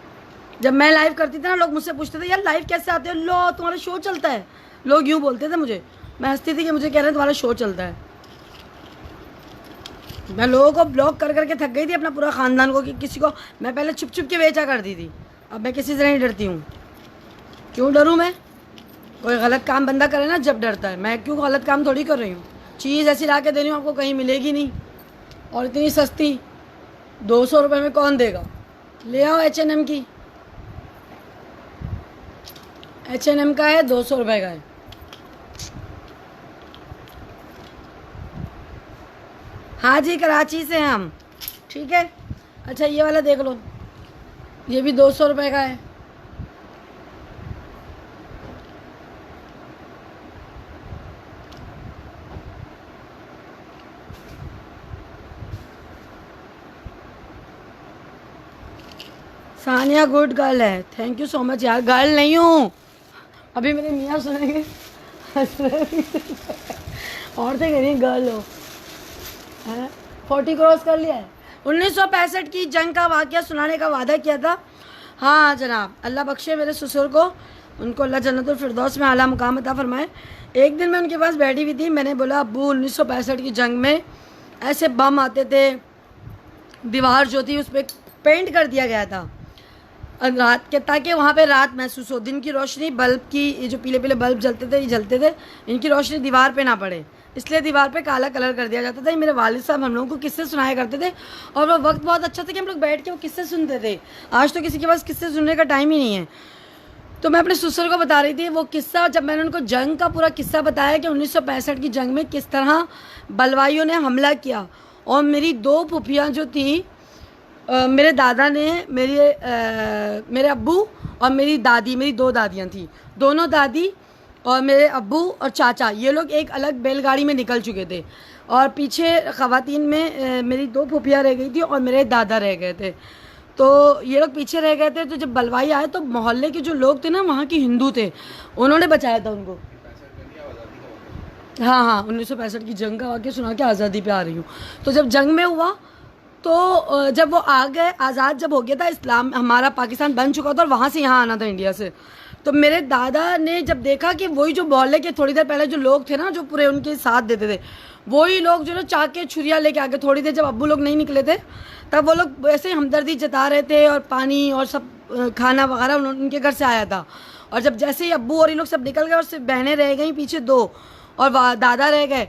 जब मैं लाइव करती थी ना, लोग मुझसे पूछते थे यार लाइव कैसे आते हो, लो तुम्हारा शो चलता है, लोग यूँ बोलते थे मुझे, मैं हंसती थी कि मुझे कह रहे हैं तुम्हारा शो चलता है। मैं लोगों को ब्लॉक कर करके थक गई थी, अपना पूरा ख़ानदान को, कि किसी को मैं पहले छुप छुप के बेचा करती थी, अब मैं किसी से नहीं डरती हूँ। क्यों डरूँ मैं? कोई गलत काम बंदा करे ना जब डरता है, मैं क्यों गलत काम थोड़ी कर रही हूँ। चीज़ ऐसी ला के दे रही हूँ, आपको कहीं मिलेगी नहीं, और इतनी सस्ती 200 रुपये में कौन देगा। ले आओ H&M की, H&M का है, 200 रुपये का है। हाँ जी, कराची से हैं हम, ठीक है। अच्छा ये वाला देख लो, ये भी 200 रुपये का है। सानिया गुड गर्ल है, थैंक यू सो मच यार। गर्ल नहीं हूँ, अभी मेरे मियाँ सुनेंगे औरतें कह रही गर्ल हो, 40 क्रॉस कर लिया है। 1965 की जंग का वाक़या सुनाने का वादा किया था। हाँ जनाब, अल्लाह बख्शे मेरे ससुर को, उनको अल्लाह जन्नतुल फिरदौस में आला मुकाम अता फरमाए। एक दिन मैं उनके पास बैठी हुई थी, मैंने बोला अब्बू 1965 की जंग में ऐसे बम आते थे, दीवार जो थी उस पर पेंट कर दिया गया था रात के, ताकि वहाँ पे रात महसूस हो, दिन की रोशनी बल्ब की, ये जो पीले पीले बल्ब जलते थे, ये जलते थे, इनकी रोशनी दीवार पे ना पड़े, इसलिए दीवार पे काला कलर कर दिया जाता था। ये मेरे वालिद साहब हम लोगों को किस्से सुनाया करते थे, और वो वक्त बहुत अच्छा था कि हम लोग बैठ के वो किस्से सुनते थे। आज तो किसी के पास किस्से सुनने का टाइम ही नहीं है। तो मैं अपने ससुर को बता रही थी वो किस्सा, जब मैंने उनको जंग का पूरा किस्सा बताया कि 1965 की जंग में किस तरह बलवाइयों ने हमला किया, और मेरी 2 फूफियाँ जो थी, मेरे दादा ने, मेरे अब्बू और मेरी दादी, मेरी 2 दादियाँ थी, दोनों दादी और मेरे अब्बू और चाचा, ये लोग एक अलग बैलगाड़ी में निकल चुके थे, और पीछे ख़वातीन में मेरी 2 फूफियाँ रह गई थी और मेरे दादा रह गए थे। तो ये लोग पीछे रह गए थे। तो जब बलवाई आए तो मोहल्ले के जो लोग थे ना, वहाँ के हिंदू थे, उन्होंने बचाया था उनको। हाँ, 1965 की जंग का वाक़या सुना के आज़ादी पे आ रही हूँ। तो जब जंग में हुआ, तो जब वो आ गए, आज़ाद जब हो गया था, इस्लाम हमारा पाकिस्तान बन चुका था, और वहाँ से यहाँ आना था इंडिया से। तो मेरे दादा ने जब देखा कि वही जो मोहल्ले के थोड़ी देर पहले जो लोग थे ना, जो पूरे उनके साथ देते थे, वही लोग जो ना चाके छुरियाँ लेके आ गए। थोड़ी देर जब अब्बू लोग नहीं निकले थे, तब वो लोग ऐसे हमदर्दी जता रहे थे, और पानी और सब खाना वगैरह उनके घर से आया था। और जब जैसे ही अब्बू और ये लोग सब निकल गए, और सिर्फ बहनें रह गई पीछे 2, और दादा रह गए,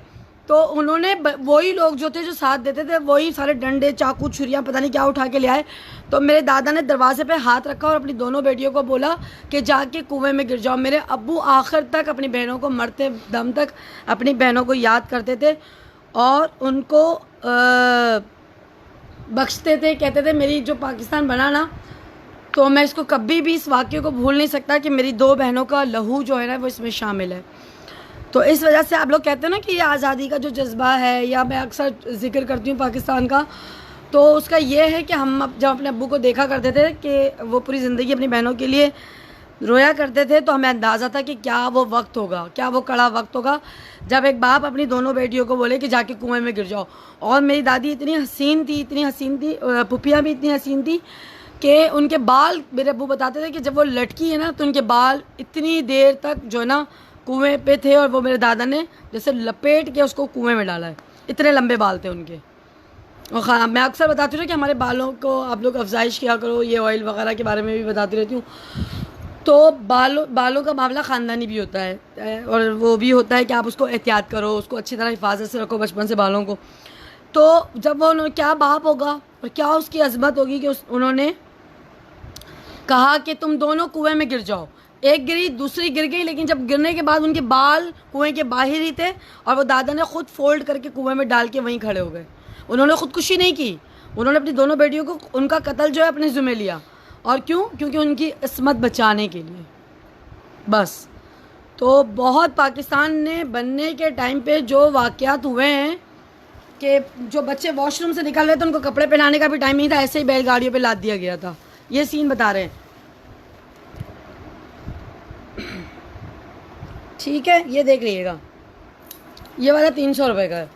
तो उन्होंने वही लोग जो थे, जो साथ देते थे, वही सारे डंडे, चाकू, छुरियाँ, पता नहीं क्या उठा के ले आए। तो मेरे दादा ने दरवाजे पे हाथ रखा और अपनी दोनों बेटियों को बोला कि जाके कुएं में गिर जाओ। मेरे अब्बू आखिर तक अपनी बहनों को, मरते दम तक अपनी बहनों को याद करते थे और उनको बख्शते थे। कहते थे मेरी जो पाकिस्तान बना ना, तो मैं इसको कभी भी, इस वाक़े को भूल नहीं सकता कि मेरी 2 बहनों का लहू जो है ना, वो इसमें शामिल है। तो इस वजह से आप लोग कहते हैं ना कि ये आज़ादी का जो जज्बा है, या मैं अक्सर जिक्र करती हूँ पाकिस्तान का, तो उसका ये है कि हम जब अपने अब्बू को देखा करते थे कि वो पूरी ज़िंदगी अपनी बहनों के लिए रोया करते थे, तो हमें अंदाज़ा था कि क्या वो वक्त होगा, क्या वो कड़ा वक्त होगा जब एक बाप अपनी दोनों बेटियों को बोले कि जाके कुएं में गिर जाओ। और मेरी दादी इतनी हसीन थी, इतनी हसीन थी, पुप्पियाँ भी इतनी हसीन थी कि उनके बाल, मेरे अब्बू बताते थे कि जब वो लटकी है ना तो उनके बाल इतनी देर तक जो है ना कुएं पे थे, और वो मेरे दादा ने जैसे लपेट के उसको कुएं में डाला है, इतने लंबे बाल थे उनके। और हाँ, मैं अक्सर बताती हूँ कि हमारे बालों को आप लोग अफजाइश किया करो, ये ऑयल वगैरह के बारे में भी बताती रहती हूँ। तो बालों का मामला ख़ानदानी भी होता है, और वो भी होता है कि आप उसको एहतियात करो, उसको अच्छी तरह हिफाजत से रखो बचपन से बालों को। तो जब वो क्या बाप होगा और क्या उसकी अजमत होगी कि उन्होंने कहा कि तुम दोनों कुएं में गिर जाओ। एक गिरी, दूसरी गिर गई, लेकिन जब गिरने के बाद उनके बाल कुएं के बाहर ही थे, और वो दादा ने खुद फोल्ड करके कुएं में डाल के वहीं खड़े हो गए। उन्होंने खुदकुशी नहीं की, उन्होंने अपनी दोनों बेटियों को, उनका कत्ल जो है अपने ज़िम्मे लिया। और क्यों? क्योंकि उनकी इस्मत बचाने के लिए, बस। तो बहुत पाकिस्तान ने बनने के टाइम पे जो वाक़यात हुए हैं कि जो बच्चे वॉशरूम से निकल रहे थे उनको कपड़े पहनाने का भी टाइम नहीं था, ऐसे ही बैलगाड़ियों पे लाद दिया गया था। ये सीन बता रहे हैं, ठीक है? ये देख लीजिएगा, ये वाला 300 रुपये का है।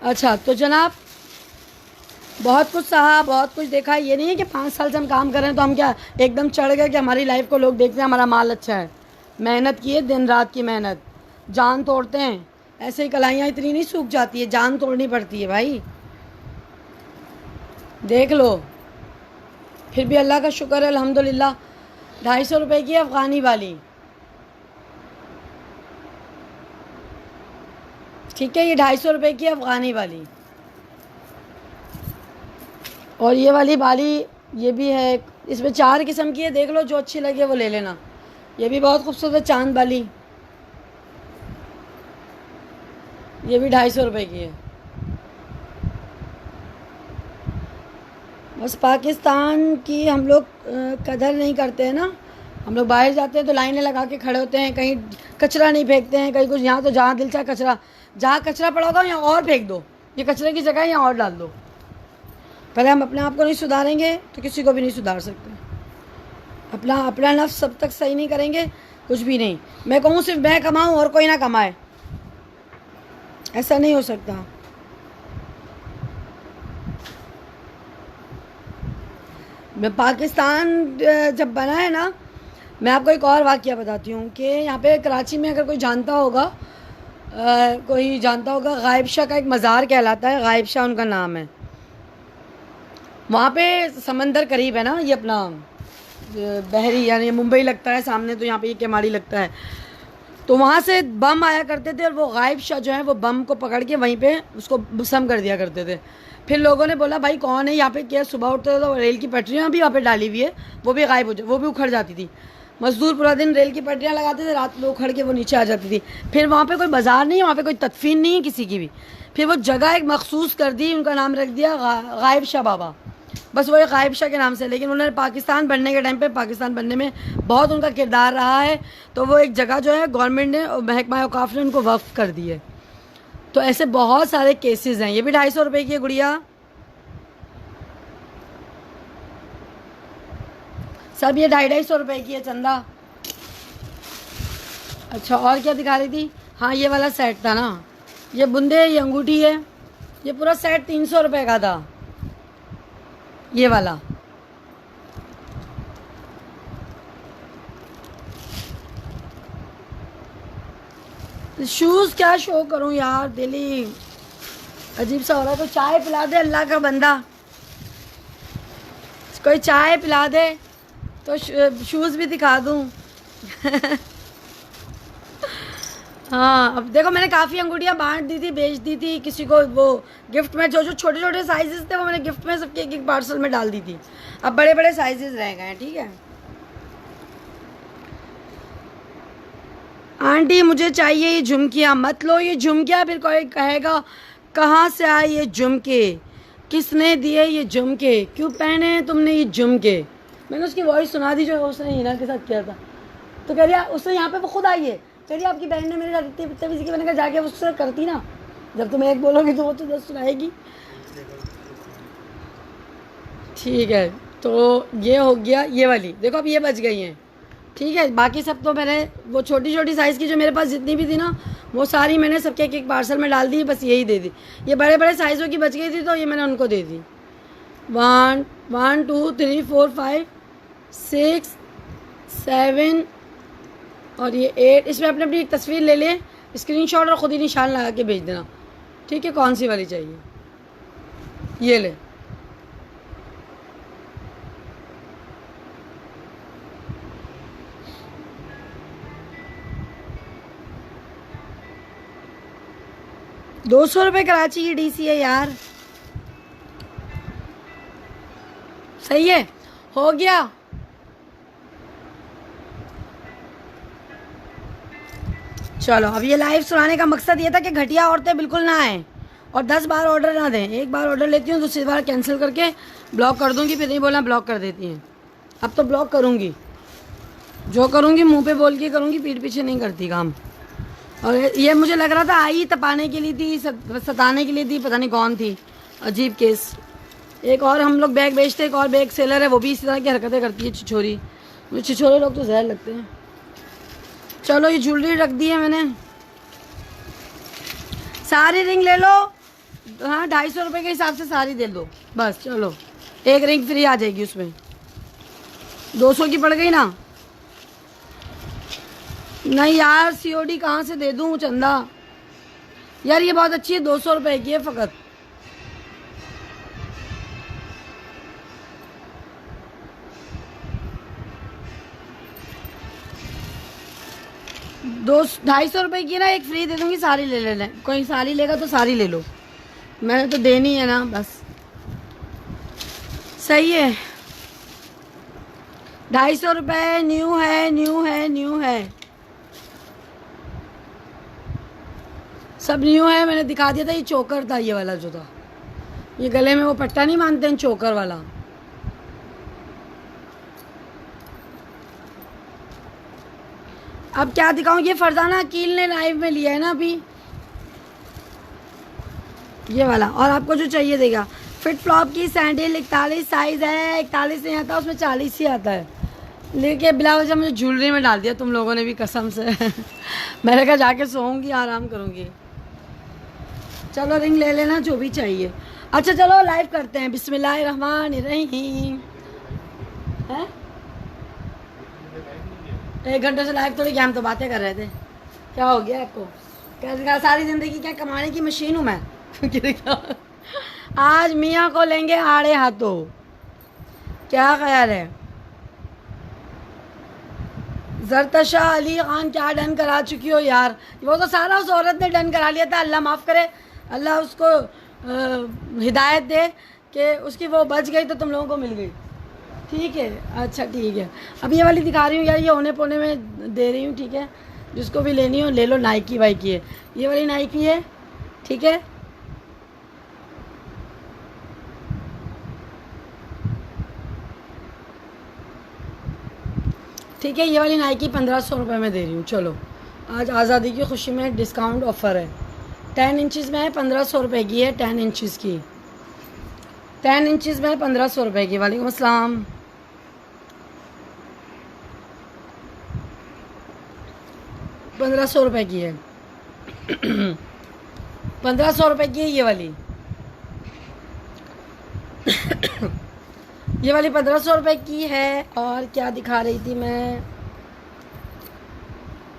अच्छा, तो जनाब बहुत कुछ सहा, बहुत कुछ देखा। ये नहीं है कि 5 साल से हम काम कर रहे हैं तो हम क्या एकदम चढ़ गए कि हमारी लाइफ को लोग देखते हैं हमारा माल अच्छा है। मेहनत की है, दिन रात की मेहनत, जान तोड़ते हैं। ऐसे ही कलाइयाँ इतनी नहीं सूख जाती है, जान तोड़नी पड़ती है भाई, देख लो। फिर भी अल्लाह का शुक्र है, अल्हम्दुलिल्लाह। 250 रुपये की अफ़गानी वाली, ठीक है? ये 250 रुपये की अफ़गानी वाली। और ये वाली बाली ये भी है, इसमें 4 किस्म की है, देख लो जो अच्छी लगे वो ले लेना। ये भी बहुत खूबसूरत है, चांद बाली, ये भी 250 रुपये की है। बस पाकिस्तान की हम लोग कदर नहीं करते हैं ना। हम लोग बाहर जाते हैं तो लाइनें लगा के खड़े होते हैं, कहीं कचरा नहीं फेंकते हैं, कहीं कुछ। यहाँ तो जहाँ दिल चाहे कचरा, जहाँ कचरा पड़ा होगा यहाँ और फेंक दो, ये कचरे की जगह यहाँ और डाल दो। पहले हम अपने आप को नहीं सुधारेंगे तो किसी को भी नहीं सुधार सकते। अपना नफ्स सब तक सही नहीं करेंगे, कुछ भी नहीं। मैं कहूँ सिर्फ मैं कमाऊँ और कोई ना कमाए, ऐसा नहीं हो सकता। पाकिस्तान जब बना है ना, मैं आपको एक और वाक़या बताती हूँ कि यहाँ पे कराची में अगर कोई जानता होगा, गायब शाह का एक मज़ार कहलाता है, गायब शाह उनका नाम है। वहाँ पे समंदर करीब है ना, ये अपना बहरी यानी मुंबई लगता है सामने, तो यहाँ पे ये केमाड़ी लगता है। तो वहाँ से बम आया करते थे, और वो गायब शाह जो है वो बम को पकड़ के वहीं पे उसको सम कर दिया करते थे। फिर लोगों ने बोला भाई कौन है यहाँ पे, क्या सुबह उठते थे तो रेल की पटरियाँ भी वहाँ पे डाली हुई है, वो भी गायब वो भी उखड़ जाती थी। मज़दूर पूरा दिन रेल की पटरियाँ लगाते थे, रात में उखड़ के वो नीचे आ जाती थी। फिर वहाँ पे कोई बाज़ार नहीं है, वहाँ पे कोई तदफीन नहीं है किसी की भी। फिर वो जगह एक मखसूस कर दी, उनका नाम रख दिया गायब शाह बाबा, बस वो एक गायब शाह के नाम से। लेकिन उन्होंने पाकिस्तान बनने के टाइम पे, पाकिस्तान बनने में बहुत उनका किरदार रहा है, तो वो एक जगह जो है गवर्नमेंट ने, महकमा औकाफ ने उनको वक्फ कर दी है। तो ऐसे बहुत सारे केसेस हैं। ये भी 250 रुपये की है गुड़िया, सब ये 250 रुपये की है चंदा। अच्छा, और क्या दिखा रही थी? हाँ, ये वाला सेट था ना, ये बुंदे, ये अंगूठी है, ये पूरा सेट 300 रुपये का था, ये वाला। शूज़ क्या शो करूं यार, दिल ही अजीब सा हो रहा है। कोई चाय पिला दे अल्लाह का बंदा, कोई चाय पिला दे तो शूज़ भी दिखा दूं। हाँ, अब देखो मैंने काफ़ी अंगूठियाँ बांट दी थी, बेच दी थी किसी को, वो गिफ्ट में जो छोटे छोटे साइजेस थे वो मैंने गिफ्ट में सबके एक पार्सल में डाल दी थी। अब बड़े बड़े साइजेस रह गए हैं, ठीक है। आंटी मुझे चाहिए ये झुमकियाँ। मत लो ये झुमकियाँ, फिर कोई कहेगा कहाँ से आए ये झुमके, किसने दिए ये झुमके, क्यों पहने हैं तुमने ये झुमके। मैंने उसकी वॉइस सुना दी जो उसने हिना के साथ किया था, तो कह रही उसने यहाँ पे वो खुद आई है, चलिए आपकी बहन ने मेरे साथ इतनी बदतमीजी की, मैंने कहा जाके उससे करती ना, जब तुम एक बोलोगी तो वो तो 10 सुनाएगी। ठीक है, तो ये हो गया ये वाली, देखो अब ये बच गई हैं। ठीक है, बाकी सब तो मैंने वो छोटी छोटी साइज़ की जो मेरे पास जितनी भी थी ना, वो सारी मैंने सबके एक एक पार्सल में डाल दी, बस यही दे दी। ये बड़े बड़े साइज़ों की बच गई थी तो ये मैंने उनको दे दी। 1 2 3 4 5 6 7 और ये 8। इसमें अपने अपनी एक तस्वीर ले लें, स्क्रीनशॉट, और ख़ुद ही निशान लगा के भेज देना। ठीक है, कौन सी वाली चाहिए, ये ले। ₹200 कराची की डीसी है यार। सही है, हो गया। चलो, अब ये लाइव सुनाने का मकसद ये था कि घटिया औरतें बिल्कुल ना आएँ और 10 बार ऑर्डर ना दें। एक बार ऑर्डर लेती हूँ, दूसरी बार कैंसिल करके ब्लॉक कर दूँगी, फिर नहीं बोलना ब्लॉक कर देती हैं। अब तो ब्लॉक करूँगी, जो करूँगी मुंह पे बोल के करूँगी, पीठ पीछे नहीं करती काम। और ये मुझे लग रहा था आई तपाने के लिए थी, सताने के लिए थी, पता नहीं कौन थी। अजीब केस। एक और हम लोग बैग बेचते, एक और बैग सेलर है, वो भी इसी तरह की हरकतें करती है, छिछोरी। मुझे छिछोरे लोग तो जहर लगते हैं। चलो, ये ज्वेलरी रख दी है मैंने। सारी रिंग ले लो, हाँ 250 रुपये के हिसाब से सारी दे दो बस। चलो, एक रिंग फ्री आ जाएगी उसमें, 200 की पड़ गई ना। नहीं यार, सीओडी कहाँ से दे दूँ चंदा यार, ये बहुत अच्छी है, 200 रुपये की है फ़कत। दो 250 रुपये की ना, एक फ्री दे दूँगी, सारी ले लेना। कोई सारी लेगा तो सारी ले लो, मैंने तो देनी है ना बस। सही है, 250 रुपये। न्यू है, न्यू है, न्यू है, सब न्यू है। मैंने दिखा दिया था, ये चोकर था, ये वाला जो था, ये गले में वो पट्टा नहीं मानते हैं, चोकर वाला। अब क्या दिखाऊं, ये फरजाना अकील ने लाइव में लिया है ना अभी, ये वाला। और आपको जो चाहिए देगा, फिट फ्लॉप की सैंडल 41 साइज़ है, 41 नहीं आता उसमें, 40 ही आता है। लेके बिला वजह मुझे ज्वेलरी में डाल दिया तुम लोगों ने भी, कसम से। मैंने कहा जाके सोऊंगी, आराम करूंगी। चलो, रिंग ले लेना जो भी चाहिए। अच्छा चलो लाइव करते हैं, बिस्मिल्लाहिर्रहमानिर्रहीम। हैं 1 घंटे से लाइव थोड़ी किया, हम तो बातें कर रहे थे। क्या हो गया आपको? क्या सारी ज़िंदगी क्या कमाने की मशीन हूँ मैं? आज मियाँ को लेंगे आड़े हाथों, क्या ख्याल है? जरतशा अली खान क्या डन करा चुकी हो यार, वो तो सारा उस औरत ने डन करा लिया था। अल्लाह माफ़ करे, अल्लाह उसको हिदायत दे कि उसकी वो बच गई तो तुम लोगों को मिल गई। ठीक है, अच्छा ठीक है। अब ये वाली दिखा रही हूँ यार, ये होने पोने में दे रही हूँ। ठीक है, जिसको भी लेनी हो ले लो, नाइकी वाइकी है, ये वाली नाइकी है। ठीक है, ठीक है, ये वाली नाइकी 1500 रुपये में दे रही हूँ। चलो, आज आज़ादी की खुशी में डिस्काउंट ऑफ़र है। 10 इंचज़ में है, 1500 रुपये की है। 10 इंचज़ की, 10 इंचज़ में है, 1500 रुपये की। वालेकुम अस्सलाम। ₹1500 की है, 1500 रुपये की है ये वाली। ये वाली 1500 रुपये की है। और क्या दिखा रही थी मैं,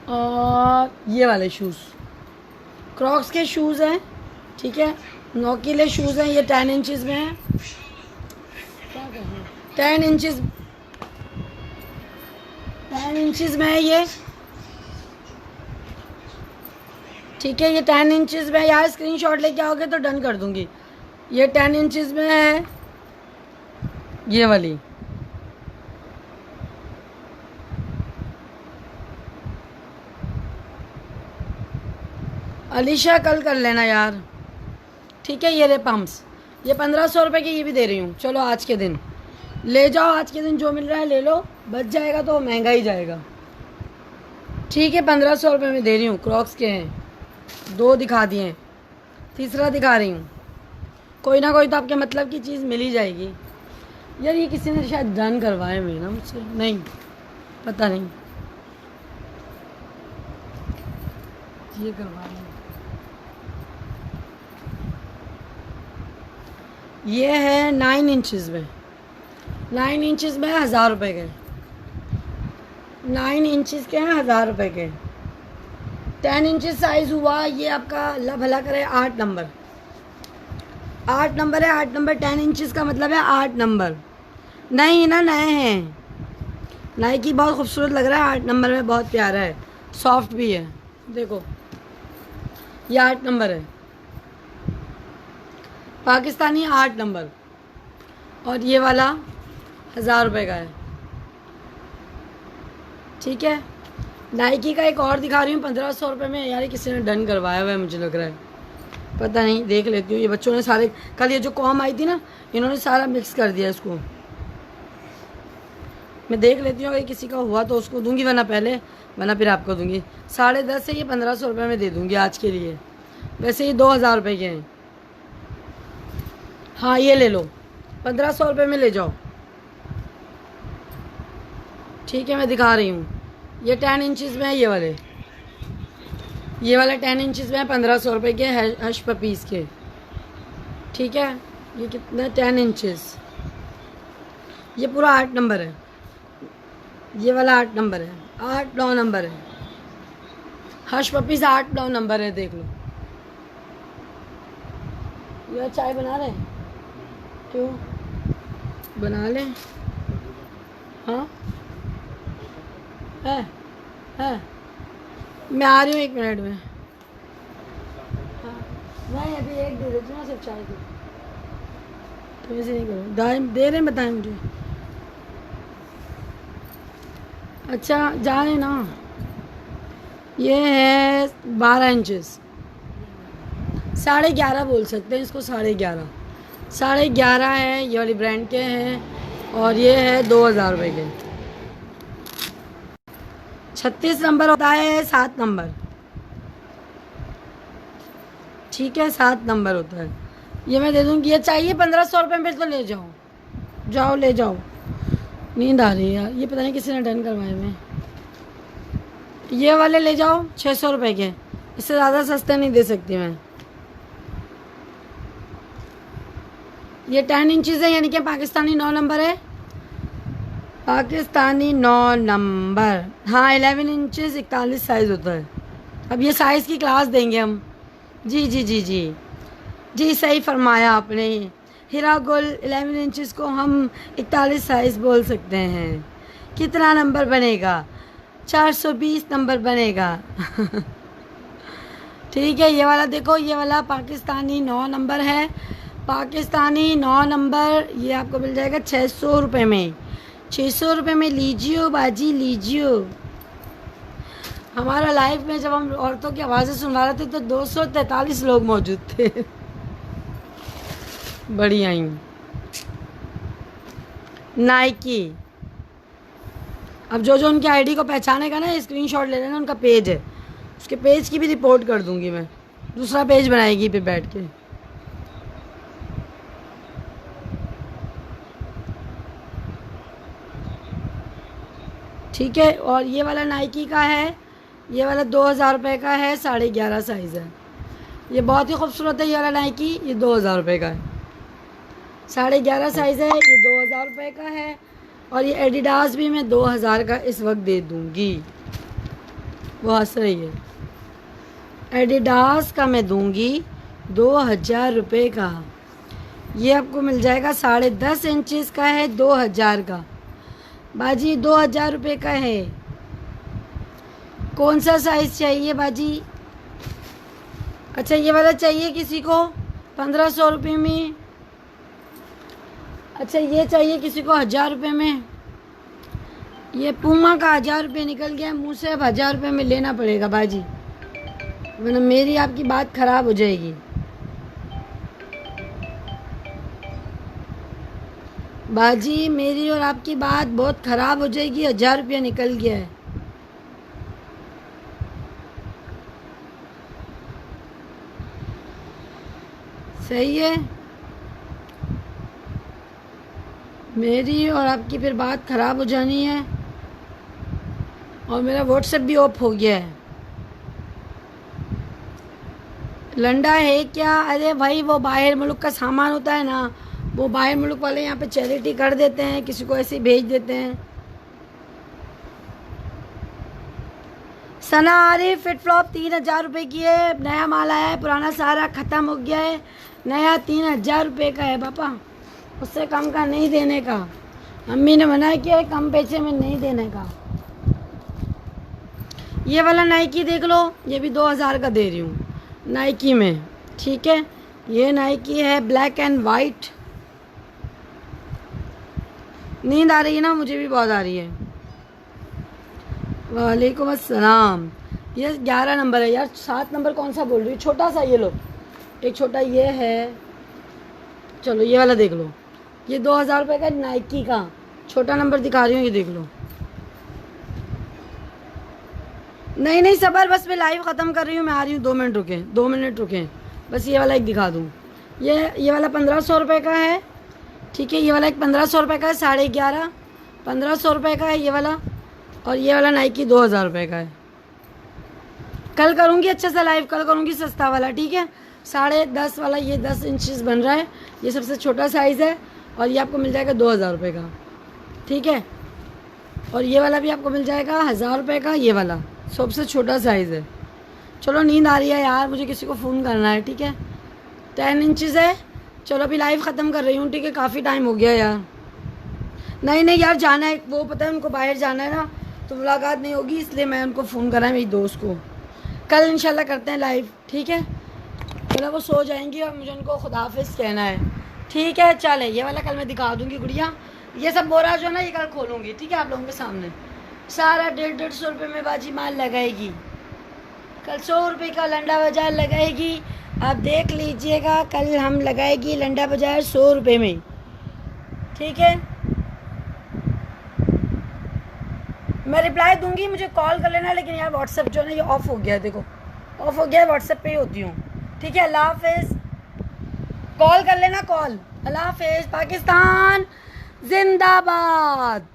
और ये वाले शूज़, क्रॉक्स के शूज़ हैं। ठीक है, नोकीले शूज़ हैं, ये 10 इंचज़ में है। 10 इंचज़, 10 इंचज़ में है ये। ठीक है, ये 10 इंचज़ में यार, स्क्रीनशॉट लेके आओगे तो डन कर दूंगी। ये 10 इंचज़ में है ये वाली। अलीशा कल कर लेना यार। ठीक है, ये रे पम्प्स, ये 1500 रुपये की, ये भी दे रही हूँ। चलो आज के दिन ले जाओ, आज के दिन जो मिल रहा है ले लो, बच जाएगा तो महंगा ही जाएगा। ठीक है, 1500 रुपये में दे रही हूँ। क्रॉक्स के हैं, 2 दिखा दिए हैं, तीसरा दिखा रही हूँ। कोई ना कोई तो आपके मतलब की चीज़ मिल ही जाएगी। यार ये किसी ने शायद डन करवाए हुए ना मुझसे, नहीं पता नहीं, ये करवाए। ये है 9 इंचज़ में, 9 इंचज़ में 1000 रुपये के, 9 इंचज़ के हैं 1000 रुपये के। 10 इंचज़ साइज़ हुआ ये आपका, अल्लाह भला करे, 8 नंबर, 8 नंबर है। 8 नंबर 10 इंचज़ का मतलब है 8 नंबर। नहीं ना, नए हैं, नाइकी बहुत खूबसूरत लग रहा है, 8 नंबर में बहुत प्यारा है, सॉफ्ट भी है। देखो ये 8 नंबर है, पाकिस्तानी 8 नंबर, और ये वाला 1000 रुपये का है। ठीक है, नाइकी का एक और दिखा रही हूँ 1500 रुपये में। यार किसी ने डन करवाया हुआ है मुझे लग रहा है, पता नहीं, देख लेती हूँ। ये बच्चों ने सारे, कल ये जो कॉम आई थी ना, इन्होंने सारा मिक्स कर दिया इसको। मैं देख लेती हूँ, अगर किसी का हुआ तो उसको दूंगी, वरना फिर आपको दूंगी। 10.5 से ये 1500 रुपये में दे दूंगी आज के लिए। वैसे ये 2000 रुपये के हैं। हाँ ये ले लो, 1500 रुपये में ले जाओ। ठीक है, मैं दिखा रही हूँ। ये 10 इंचज़ में है, ये वाले, ये वाला 10 इंचज़ में है, 1500 रुपये के, हश पपीस के। ठीक है, ये कितना, 10 इंचज़, ये पूरा 8 नंबर है, ये वाला 8 नंबर है, 8-9 नंबर है, हश पपीस 8-9 नंबर है। देख लो, ये चाय बना रहे हैं, क्यों बना लें? हाँ है, मैं आ रही हूँ 1 मिनट में। हाँ नहीं, अभी एक दे देती हूँ ना, सिर्फ चाय की, तो ऐसे नहीं करो, दे रहे हैं, बताएं मुझे। अच्छा जाने ना, ये है 12 इंचज़, 11.5 बोल सकते हैं इसको, 11.5, 11.5 है। ये वाली ब्रांड के हैं, और ये है 2000 रुपये के। 36 नंबर होता है, 7 नंबर। ठीक है, 7 नंबर होता है। ये मैं दे दूँगी। ये चाहिए 1500 रुपये में, तो ले जाओ, जाओ ले जाओ। नींद आ रही है यार, ये पता नहीं किसी ने डन करवाए में। ये वाले ले जाओ 600 रुपये के, इससे ज़्यादा सस्ते नहीं दे सकती मैं। ये 10 इंचज़ है, यानी कि पाकिस्तानी 9 नंबर है, पाकिस्तानी 9 नंबर। हाँ 11 इंचज़ 41 साइज़ होता है। अब ये साइज़ की क्लास देंगे हम। जी जी जी जी जी, सही फरमाया आपने। हीरा गुल 11 इंचज़ को हम 41 साइज़ बोल सकते हैं। कितना नंबर बनेगा? 420 नंबर बनेगा। ठीक है, ये वाला देखो, ये वाला पाकिस्तानी 9 नंबर है, पाकिस्तानी 9 नंबर। ये आपको मिल जाएगा 600 रुपये में। 600 रुपये में लीजियो बाजी, लीजियो। हमारा लाइव में जब हम औरतों की आवाज़ें सुनवा रहे थे तो 243 लोग मौजूद थे। बढ़िया ही। नाइकी, अब जो जो उनकी आईडी को पहचानेगा ना, स्क्रीनशॉट ले लेना, उनका पेज है, उसके पेज की भी रिपोर्ट कर दूंगी मैं। दूसरा पेज बनाएगी पे बैठ के। ठीक है, और ये वाला नाइकी का है, ये वाला 2000 रुपये का है, 11.5 साइज़ है। ये बहुत ही खूबसूरत है ये वाला नाइकी, ये 2000 रुपये का है, 11.5 साइज़ है, ये 2000 रुपये का है। और ये एडिडास भी मैं 2000 का इस वक्त दे दूँगी। वो हंस रही है। एडिडास का मैं दूँगी 2000 रुपये का। ये आपको मिल जाएगा 10.5 इंचज़ का है, 2000 का। बाजी 2000 रुपये का है। कौन सा साइज़ चाहिए बाजी? अच्छा ये वाला चाहिए किसी को 1500 रुपये में। अच्छा ये चाहिए किसी को 1000 रुपये में। ये पूमा का 1000 रुपये निकल गया मुँह से, अब 1000 रुपये में लेना पड़ेगा बाजी, वरना मेरी आपकी बात ख़राब हो जाएगी। बाजी मेरी और आपकी बात बहुत ख़राब हो जाएगी। 1000 रुपया निकल गया है। सही है। मेरी और आपकी फिर बात ख़राब हो जानी है। और मेरा व्हाट्सएप भी ऑफ हो गया है। लंडा है क्या? अरे भाई वो बाहर मुल्क का सामान होता है ना, वो बाहर मुल्क वाले यहाँ पे चैरिटी कर देते हैं, किसी को ऐसे ही भेज देते हैं। सना आरिफ फिट फ्लॉप 3000 रुपये की है। नया माल आया है, पुराना सारा ख़त्म हो गया है। नया 3000 रुपये का है पापा, उससे कम का नहीं देने का। अम्मी ने मना किया है कम पैसे में नहीं देने का। ये वाला नाइकी देख लो, ये भी 2000 का दे रही हूँ नाइकी में, ठीक है। ये नाइकी है ब्लैक एंड वाइट। नींद आ रही है ना? मुझे भी बहुत आ रही है। वालेकुम अस्सलाम। ये 11 नंबर है यार, 7 नंबर कौन सा बोल रही हूँ? छोटा सा ये लो, एक छोटा ये है। चलो ये वाला देख लो, ये 2000 रुपये का नाइकी का छोटा नंबर दिखा रही हूँ, ये देख लो। नहीं नहीं सबर, बस मैं लाइव ख़त्म कर रही हूँ, मैं आ रही हूँ। 2 मिनट रुकें, 2 मिनट रुकें, बस ये वाला एक दिखा दूँ। ये वाला 1500 रुपये का है, ठीक है। ये वाला एक 1500 रुपये का है, 11.5 1500 रुपये का है ये वाला। और ये वाला नाइकी 2000 रुपये का है। कल करूँगी अच्छा सा लाइव, कल करूँगी सस्ता वाला, ठीक है। 10.5 वाला ये 10 इंचेस बन रहा है, ये सबसे छोटा साइज़ है। और ये आपको मिल जाएगा 2000 रुपये का, ठीक है। और ये वाला भी आपको मिल जाएगा 1000 रुपये का, ये वाला सबसे छोटा साइज़ है। चलो नींद आ रही है यार, मुझे किसी को फ़ोन करना है, ठीक है। 10 इंचेस है। चलो अभी लाइव ख़त्म कर रही हूँ, ठीक है। काफ़ी टाइम हो गया यार। नहीं नहीं यार जाना है, वो पता है उनको बाहर जाना है ना, तो मुलाकात नहीं होगी, इसलिए मैं उनको फ़ोन करा है मेरी दोस्त को। कल इंशाल्लाह करते हैं लाइव, ठीक है। चलो वो सो जाएंगी और मुझे उनको खुदाफिज कहना है, ठीक है। चले ये वाला कल मैं दिखा दूँगी गुड़िया। ये सब बोरा जो है ना ये कल खोलूँगी, ठीक है, आप लोगों के सामने। सारा 150-150 रुपये में बाजी माल लगाएगी। कल 100 रुपये का लंडा बाजार लगाएगी, आप देख लीजिएगा। कल हम लगाएगी लंडा बाजार 100 रुपये में, ठीक है। मैं रिप्लाई दूंगी, मुझे कॉल कर लेना, लेकिन यार व्हाट्सएप जो है ना ये ऑफ़ हो गया है, देखो ऑफ़ हो गया है। व्हाट्सएप पे ही होती हूँ, ठीक है। अल्लाह हाफिज़। कॉल कर लेना, कॉल। अल्लाह हाफिज़। पाकिस्तान जिंदाबाद।